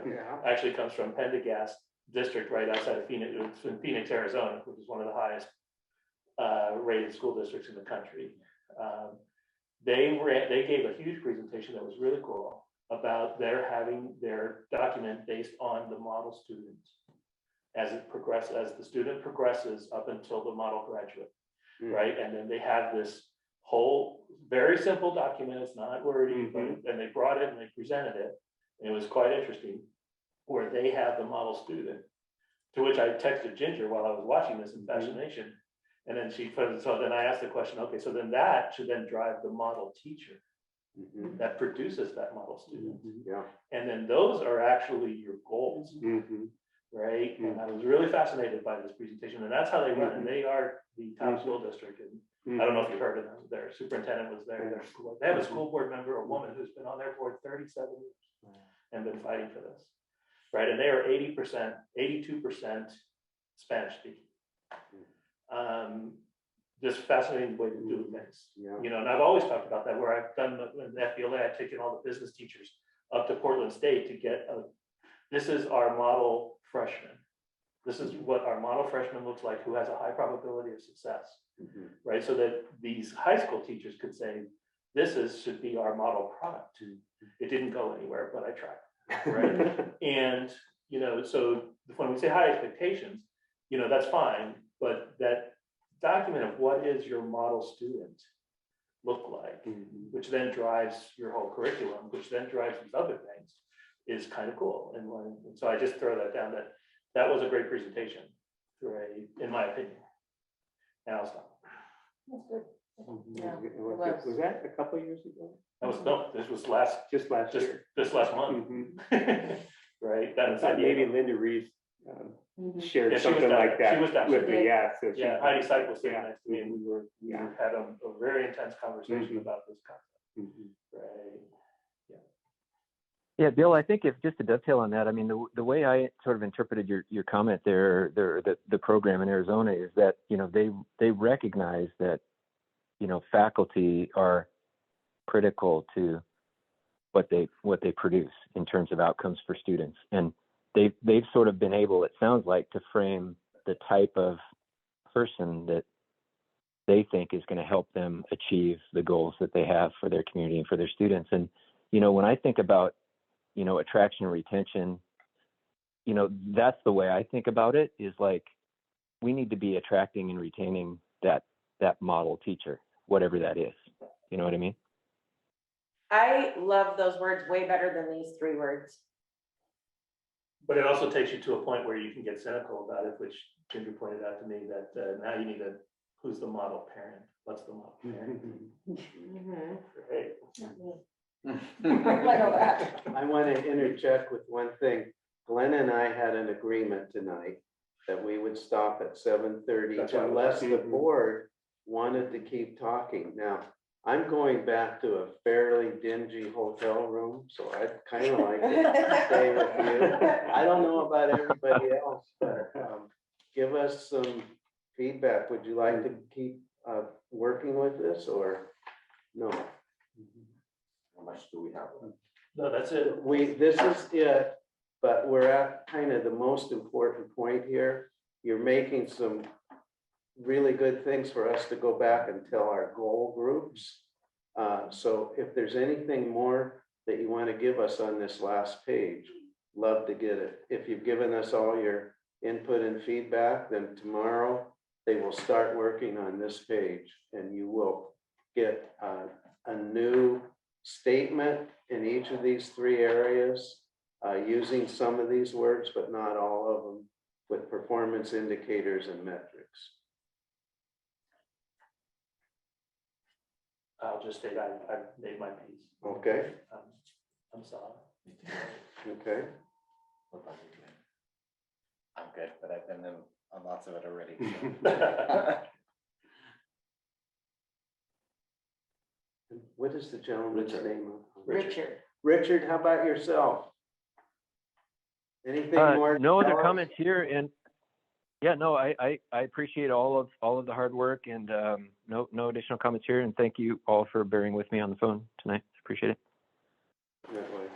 Yeah. actually comes from Pendergast District right outside of Phoenix, it's in Phoenix, Arizona, which is one of the highest rated school districts in the country. They gave a huge presentation that was really cool about having their document based on the model student as the student progresses up until the model graduate, right? And then they have this whole very simple document. It's not wordy, and they brought it and they presented it. And it was quite interesting, where they have the model student, to which I texted Ginger while I was watching this in fascination. And then so then I asked the question, okay, so then that should then drive the model teacher that produces that model student. Yeah. And then those are actually your goals, right? And I was really fascinated by this presentation, and that's how they run. And they are the top school district. And I don't know if you heard of them. Their superintendent was there. They have a school board member, a woman who's been on their board 37 years and been fighting for this, right? And they are 82% Spanish speaking. Just fascinating way to do things, and I've always talked about that, where I've done in the FBLA, I've taken all the business teachers up to Portland State to get this is our model freshman, This is what our model freshman looks like, who has a high probability of success, Mhm. right? So that these high school teachers could say, should be our model product. It didn't go anywhere, but I tried, right? And, so when we say high expectations, that's fine, but that document of what is your model student look like, which then drives your whole curriculum, which then drives these other things, is kind of cool. And so I just throw that down, that was a great presentation, in my opinion. And I'll stop. That's good. Yeah, Was that a couple of years ago? This was Just last year. this last month, Mhm. right? I thought maybe Linda Reese shared Yeah, she was something down like there. She that was down with there. me, yeah. So she- Yeah, Heidi Syke was sitting Yeah. next to me, and we Yeah. had a very intense conversation Mhm. about this concept, Mhm. right? Yeah, Bill, I think if just to dovetail on that, I mean, the way I sort of interpreted your comment there, the program in Arizona is that, they recognize that, faculty are critical to what they produce in terms of outcomes for students. And they've sort of been able, it sounds like, to frame the type of person that they think is going to help them achieve the goals that they have for their community and for their students. And, when I think about, attraction and retention, that's the way I think about it, is like, we need to be attracting and retaining that model teacher, whatever that is. You know what I mean? I love those words way better than these 3 words. But it also takes you to a point where you can get cynical about it, which Ginger pointed out to me, that now you need who's the model parent? What's the model parent? Right? I know that. I want to interject with one thing. Glenn and I had an agreement tonight that we would stop at 7:30 That's what I was unless the asking. board wanted to keep talking. Now, I'm going back to a fairly dingy hotel room, so I'd kind of like to stay with you. I don't know about everybody else, but give us some feedback. Would you like to keep working with this or no? How much do we have? No, that's it. This is it, but we're at kind of the most important point here. You're making some really good things for us to go back and tell our goal groups. So if there's anything more that you want to give us on this last page, love to get it. If you've given us all your input and feedback, then tomorrow they will start working on this page and you will get a new statement in each of these 3 areas, using some of these words, but not all of them, with performance indicators and metrics. I'll just state I've made my piece. Okay, I'm sorry. okay. What about you, Glenn? I'm good, but I've been on lots of it already. What is the gentleman's Richard. name? Richard. Richard, how about yourself? Anything more? to No other tell us? comments here, and yeah, no, I appreciate all of the hard work, and no additional comments here, and thank you all for bearing with me on the phone tonight. Appreciate it. Definitely.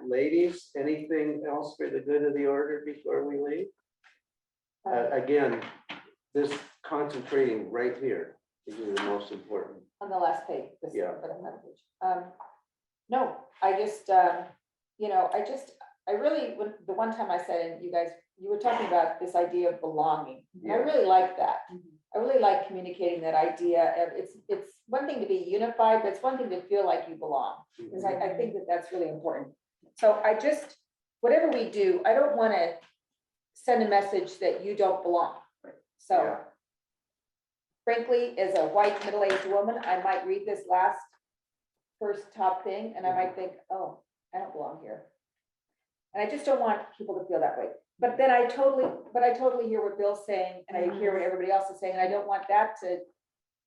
Ladies, anything else for the good of the order before we leave? Again, this concentrating right here is the most important. On the last page. This is Yeah. for the front page. No, I just, I really, the one time I said, and you guys, you were talking about this idea of belonging. And I Yeah. really like that. I really like communicating that idea of, it's one thing to be unified, but it's one thing to feel like you belong. Because I think that that's really important. So I just, whatever we do, I don't want to send a message that you don't belong. So Yeah. frankly, as a white middle-aged woman, I might read this first top thing, and I might think, oh, I don't belong here. And I just don't want people to feel that way. But then I totally hear what Bill's saying, and I hear what everybody else is saying, and I don't want that to,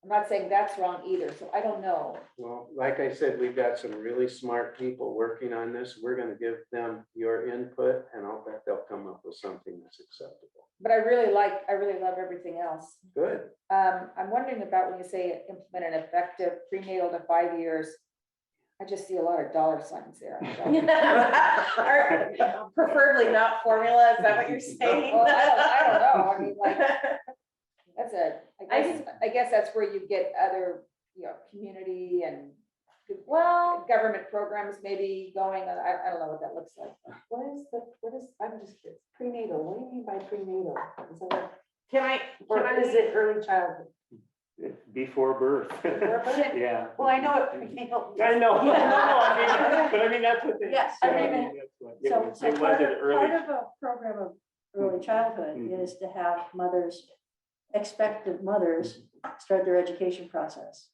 I'm not saying that's wrong either, so I don't know. Well, like I said, we've got some really smart people working on this. We're gonna give them your input and I'll bet they'll come up with something that's acceptable. But I really love everything else. Good. I'm wondering about when you say implement an effective prenatal to 5 years. I just see a lot of dollar signs there. Or preferably not formula, is that what you're saying? Well, I don't know, I mean, like, that's I I guess that's where you get other, community and Well, government programs maybe going, I don't know what that looks like. I'm just curious, prenatal, what do you mean by prenatal? Is that like- can I, Or is it early childhood? Before birth. Before birth? Yeah. Well, I know what prenatal. I know, but I mean, that's what they. Yes, so I mean, that's what- it So, was- so it was part an of, early- part of a program of early childhood Mhm. is to have mothers, expectant mothers, start their education process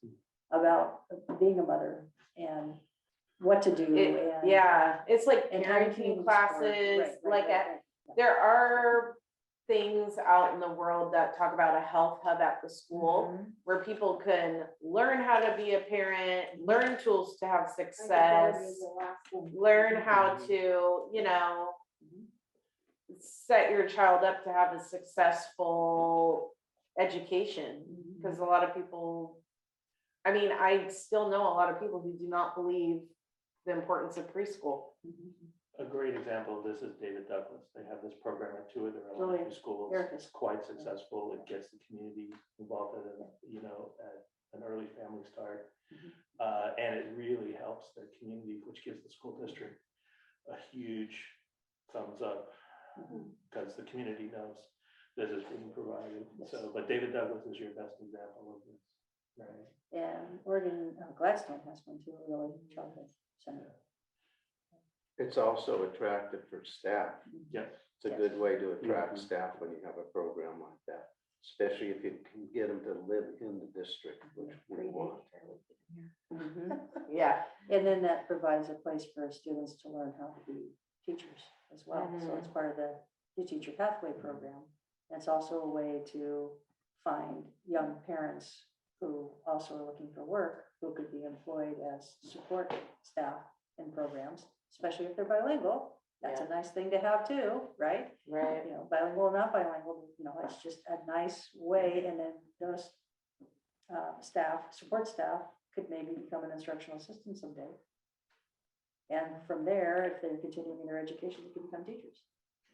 about being a mother and what to do and. yeah, it's like And how to parenting communicate classes, support. Right, like right, right. there are things out in the world that talk about a health hub at the school Mhm. where people can learn how to be a parent, learn tools to have success, learn how to, set your child up to have a successful education. Because a lot of people, I mean, I still know a lot of people who do not believe the importance of preschool. A great example of this is David Douglas. They have this program at 2 of their Oh, yeah. elementary schools. Eric It's quite successful. It gets the community involved at an early family start. And it really helps the community, which gives the school district a huge thumbs up because the community knows this is being provided. So, but David Douglas is your best example of this, right? And Oregon, Gladstone has one too, really, childhood center. It's also attractive for staff. Yes. It's a good way to attract staff when you have a program like that, especially if you can get them to live in the district, which we want. Yeah. And then that provides a place for students to learn how to be teachers as well. So it's part of the teacher pathway program. And it's also a way to find young parents who also are looking for work, who could be employed as support staff in programs, especially if they're bilingual. That's a nice thing to have too, right? Right. Bilingual or not bilingual, it's just a nice way. And then those support staff could maybe become an instructional assistant someday. And from there, if they're continuing their education, they could become teachers.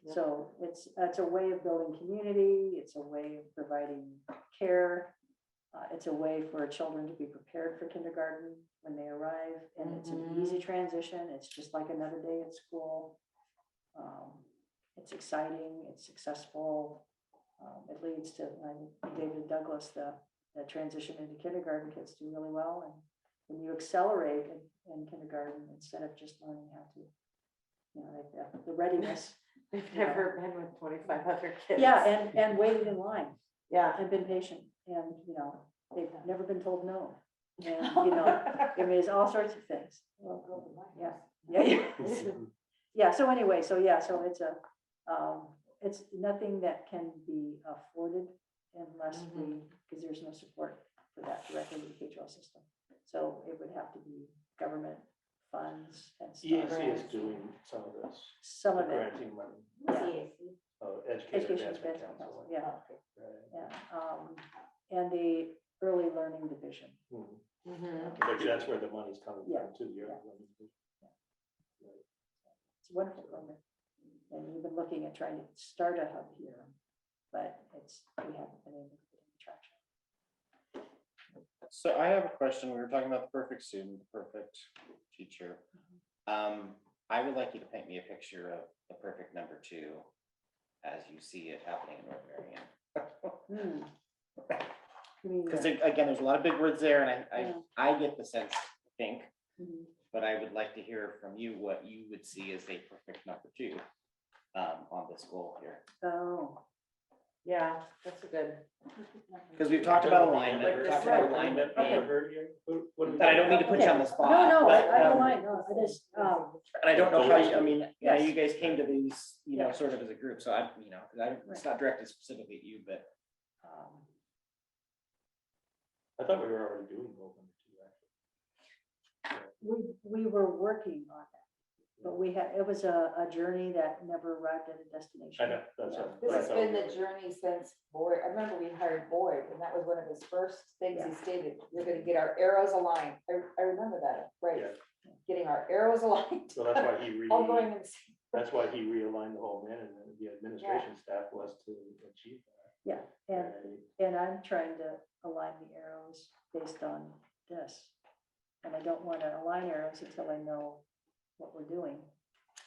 Yep. So it's a way of building community. It's a way of providing care. It's a way for children to be prepared for kindergarten when they arrive, and it's an easy transition. It's just like another day at school. It's exciting, it's successful. It leads to, David Douglas, the transition into kindergarten kids do really well. And when you accelerate in kindergarten, instead of just learning how to, the readiness. They've never been with 25 other kids. Yeah, and waited in line. Yeah. And been patient, and, they've never been told no. And, I mean, it's all sorts of things. Yeah. Yeah, so anyway, so it's nothing that can be afforded unless because there's no support for that directly in the K-12 system. So it would have to be government funds and stuff. EAC is doing some of this. Some of it, Granting money. Educator Education Advancement Advancement Council. Council, yeah, Right. yeah. And the early learning division. But that's where the money's coming Yeah. from, to the early Yeah. learning division. It's a wonderful program. And we've been looking at trying to start a hub here, but we haven't been able to get any traction. So I have a question. We were talking about the perfect student, the perfect teacher. I would like you to paint me a picture of the perfect number 2 as you see it happening in North Marion. Because again, there's a lot of big words there, and I get the sense, I think, but I would like to hear from you what you would see as a perfect number 2 on the school here. Oh, Yeah, that's a good. Because we've talked about alignment, Like we've this talked about right. alignment Never being, heard you? What do we and I do? don't mean to put you on the spot. no, but, I don't mind, no, I just, And I don't know how you, I mean, Yes. you guys came to these, Yeah. sort of as a group, so it's not directed specifically at you, but. I thought we were already doing goal number 2, actually. we were working on that, but it was a journey that never arrived at a destination. I know, that's what. This I has thought been we the were- journey since Boyd. I remember we hired Boyd, and that was one of his first things he stated. We're gonna get our arrows aligned. I remember that, right? Yeah. getting our arrows aligned. So that's why he All going in the same. that's why he realigned the whole management, the administration staff was to achieve that. Yeah, and I'm trying to align the arrows based on this. And I don't want to align arrows until I know what we're doing.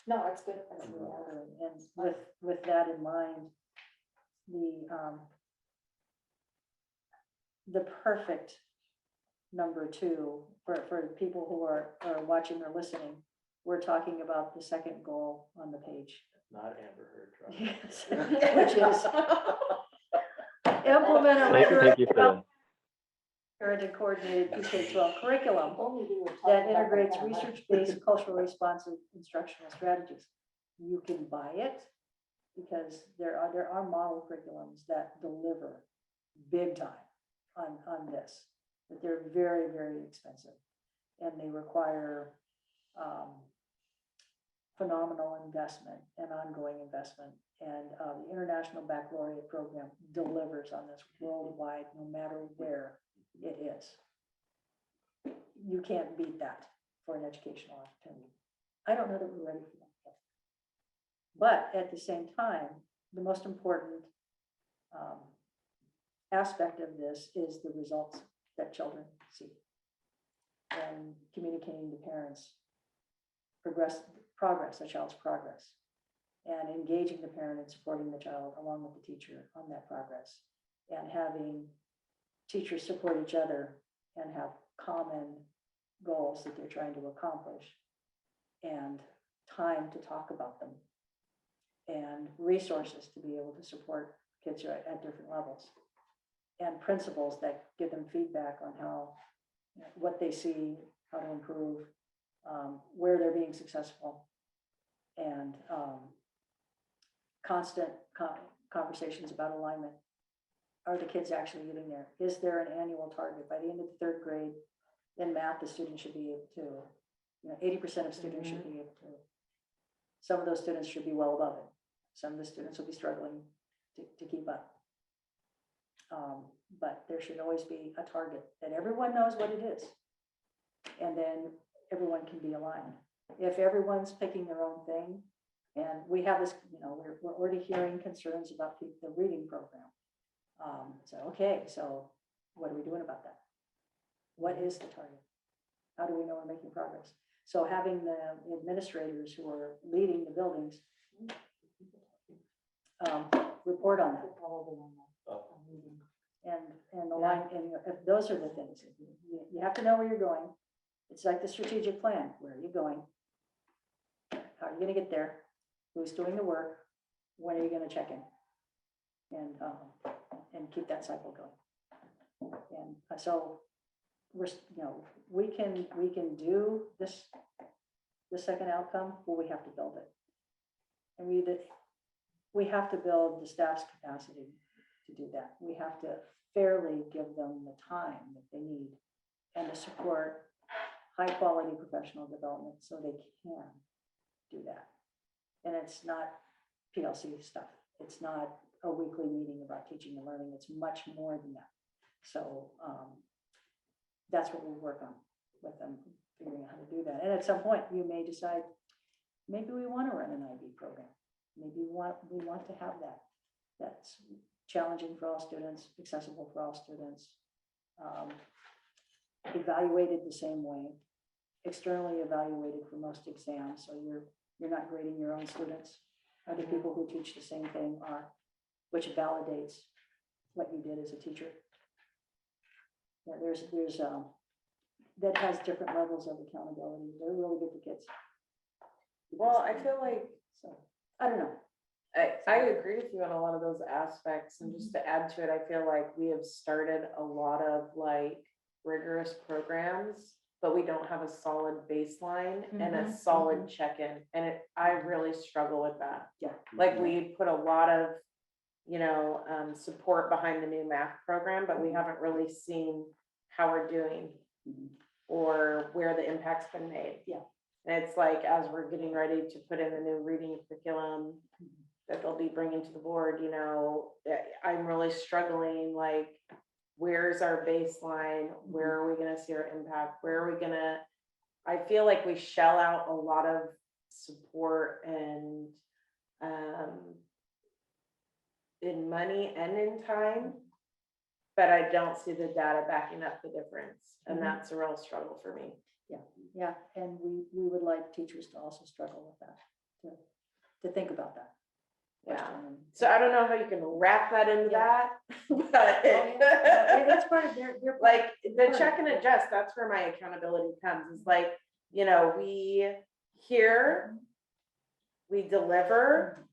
No, that's good. That's And good. with that in mind, the perfect number two for people who are watching or listening, we're talking about the second goal on the page. Not Amber Heard. Yes, which is implement a Thank you for that. coherent and coordinated K-12 curriculum Only we were talking that about integrates that, right? research-based, culturally responsive instructional strategies. You can buy it because there are model curriculums that deliver big time on this, but they're very, very expensive. And they require phenomenal investment and ongoing investment. And the International Baccalaureate Program delivers on this worldwide, no matter where it is. You can't beat that for an educational opportunity. I don't know that we're ready for that yet. But at the same time, the most important aspect of this is the results that children see. And communicating to parents progress, a child's progress, and engaging the parent and supporting the child along with the teacher on that progress, and having teachers support each other and have common goals that they're trying to accomplish, and time to talk about them, and resources to be able to support kids at different levels, and principals that give them feedback on how, what they see, how to improve, where they're being successful, and constant conversations about alignment. Are the kids actually getting there? Is there an annual target? By the end of the third grade, in math, the student should be able to, 80% of students should be able to. Some of those students should be well above it. Some of the students will be struggling to keep up. But there should always be a target that everyone knows what it is. And then everyone can be aligned. If everyone's picking their own thing, and we have this, we're already hearing concerns about the reading program. So what are we doing about that? What is the target? How do we know we're making progress? So having the administrators who are leading the buildings report on that. And the line, and those are the things. You have to know where you're going. It's like the strategic plan. Where are you going? How are you going to get there? Who's doing the work? When are you going to check in? And keep that cycle going. And so we're, we can do this, the second outcome, but we have to build it. And we have to build the staff's capacity to do that. We have to fairly give them the time that they need and to support high quality professional development so they can do that. And it's not PLC stuff. It's not a weekly meeting about teaching and learning. It's much more than that. So that's what we'll work on with them, figuring out how to do that. And at some point you may decide, maybe we want to run an IB program. Maybe we want to have that. That's challenging for all students, accessible for all students, evaluated the same way, externally evaluated for most exams. So you're not grading your own students. Other people who teach the same thing are, which validates what you did as a teacher. Yeah, there's that has different levels of accountability. They're really good for kids. Well, I feel like, So, I don't know. I agree with you on a lot of those aspects. And just to add to it, I feel like we have started a lot of like rigorous programs, but we don't have a solid baseline and a solid check-in. And I really struggle with that. Yeah. Like we put a lot of, support behind the new math program, but we haven't really seen how we're doing or where the impact's been made. Yeah. And it's like, as we're getting ready to put in the new reading curriculum that they'll be bringing to the board, I'm really struggling, like, where's our baseline? Where are we gonna see our impact? Where are we gonna, I feel like we shell out a lot of support and in money and in time, but I don't see the data backing up the difference, and Mhm. that's a real struggle for me. Yeah, and we would like teachers to also struggle with that, to think about that. Yeah. question and- So I don't know how you can wrap that into Yeah. that, No, it's but part of their. like the check and adjust, that's where my accountability comes, is like, you know, we hear, we deliver,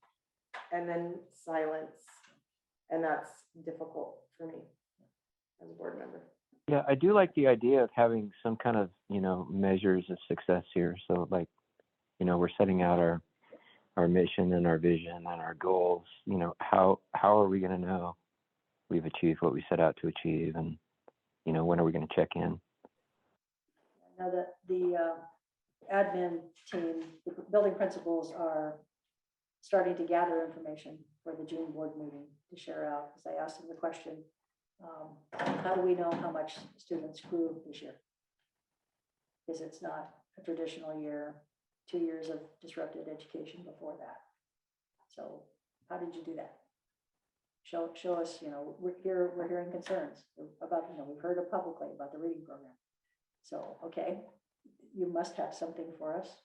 and then silence. And that's difficult for me as a board member. Yeah, I do like the idea of having some kind of, measures of success here. So like, we're setting out our mission and our vision and our goals. How are we going to know we've achieved what we set out to achieve? And, when are we going to check in? Now that the admin team, the building principals are starting to gather information for the June board meeting to share out, because I asked them the question, how do we know how much students grew this year? Because it's not a traditional year, 2 years of disrupted education before that. So how did you do that? Show us, we're hearing concerns about, we've heard it publicly about the reading program. So, okay, you must have something for us.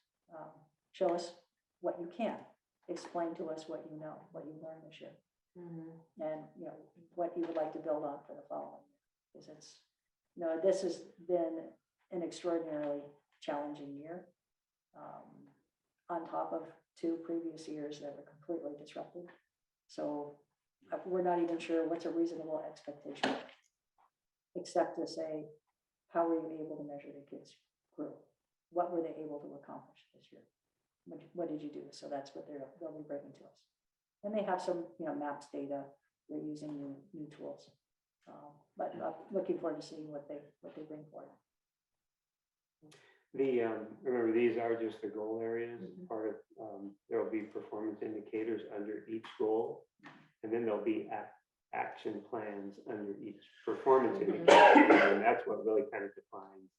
Show us what you can. Explain to us what you know, what you learned this year. And, what you would like to build on for the following year. Because it's, this has been an extraordinarily challenging year. On top of 2 previous years that were completely disrupted. So we're not even sure what's a reasonable expectation, except to say, how were you able to measure the kids' grew? What were they able to accomplish this year? What did you do? So that's what they'll be bringing to us. And they have some, maps data. They're using new tools. But I'm looking forward to seeing what they bring forward. Remember, these are just the goal areas. Part of, there will be performance indicators under each goal, and then there'll be action plans under each performance indicator, and that's what really kind of defines,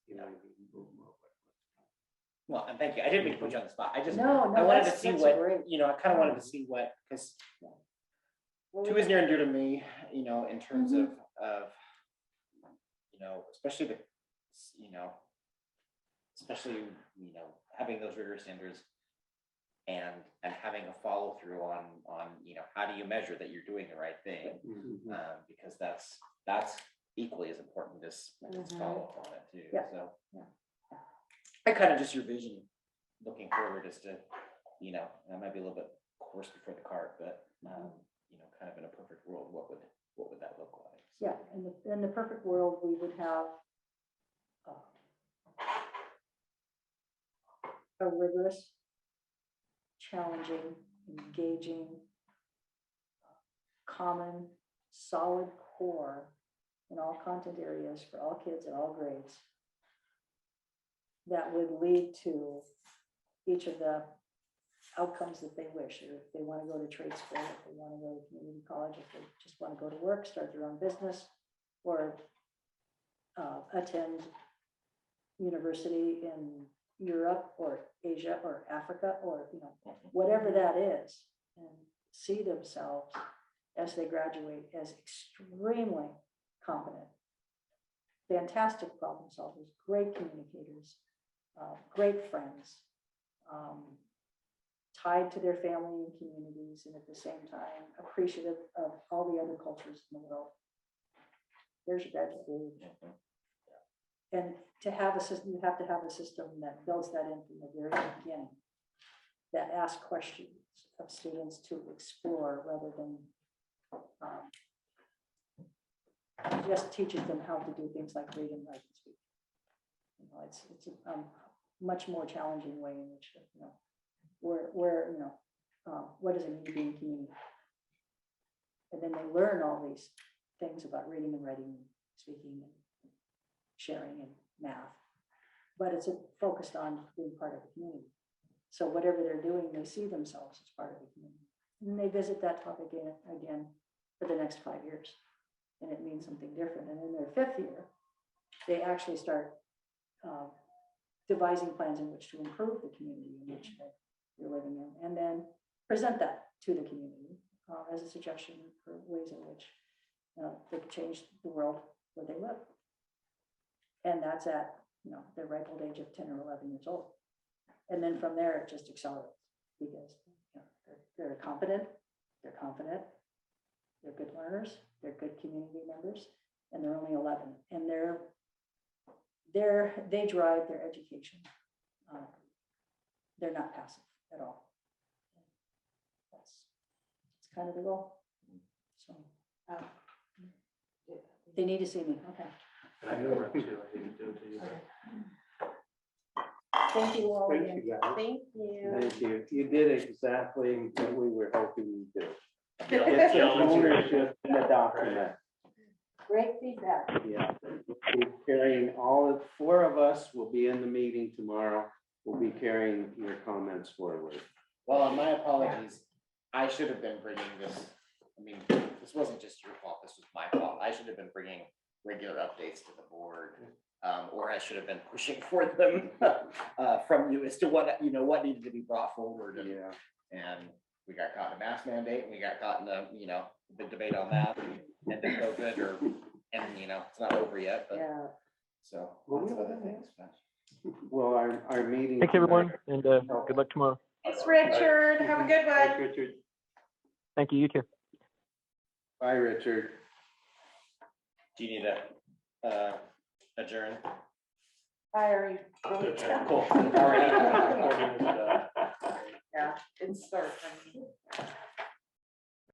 Well, and thank you. I didn't mean to put you on the spot. I just, No, I wanted to that's see great. what, I kind of wanted to see what, because 2 is near and dear to me, in terms of, especially especially, having those rigorous standards and having a follow through on, how do you measure that you're doing the right thing? Because that's equally as important as follow up on it too. Yeah. So I kind of just your vision looking forward as to, I might be a little bit horse before the cart, but kind of in a perfect world, what would that look like? So, Yeah, in the perfect world, we would have a rigorous, challenging, engaging, common, solid core in all content areas for all kids at all grades that would lead to each of the outcomes that they wish. Or if they want to go to trade school, if they want to go to community college, if they just want to go to work, start their own business, or attend university in Europe or Asia or Africa, or whatever that is, and see themselves as they graduate as extremely competent, fantastic problem solvers, great communicators, great friends, tied to their family and communities, and at the same time appreciative of all the other cultures in the world. There's your graduate. And to have a system, you have to have a system that builds that in from the very beginning, that asks questions of students to explore rather than just teaching them how to do things like read and write and speak. It's a much more challenging way in which, what does it mean to be in community? And then they learn all these things about reading and writing, and speaking, and sharing, and math, but it's focused on being part of the community. So whatever they're doing, they see themselves as part of the community. And they visit that topic again for the next 5 years. And it means something different. And in their 5th year, they actually start devising plans in which to improve the community in which that you're living in, and then present that to the community as a suggestion for ways in which they could change the world where they live. And that's at, the ripe old age of 10 or 11 years old. And then from there, it just accelerates because they're competent, they're confident, they're good learners, they're good community members, and they're only 11. And they drive their education. They're not passive at all. That's kind of the goal. So they need to see me. Okay. And I know rep too, I didn't do it to you. Thank you all Thank again. you, guys. Thank you. Thank you. You did exactly what we were hoping you'd do. Yeah, It's yeah, an ownership in the document. Great feedback. Yeah. We're carrying four of us will be in the meeting tomorrow. We'll be carrying your comments forward. Well, and my apologies, I should have been bringing this, I mean, this wasn't just your fault, this was my fault. I should have been bringing regular updates to the board. Or I should have been pushing for them from you as to what, what needed to be brought forward. And we got caught in a mask mandate, and we got caught in the, big debate on that, and didn't go good, and it's not over yet, but, Yeah. so, lots of other things. Well, our meeting. Thanks, everyone, tonight- and good luck tomorrow. Thanks, Richard. Have a good Thanks, one. Richard. Thank you, you too. Bye, Richard. Do you need a adjourn? Hi, are you? Cool. All right. Yeah, it's start.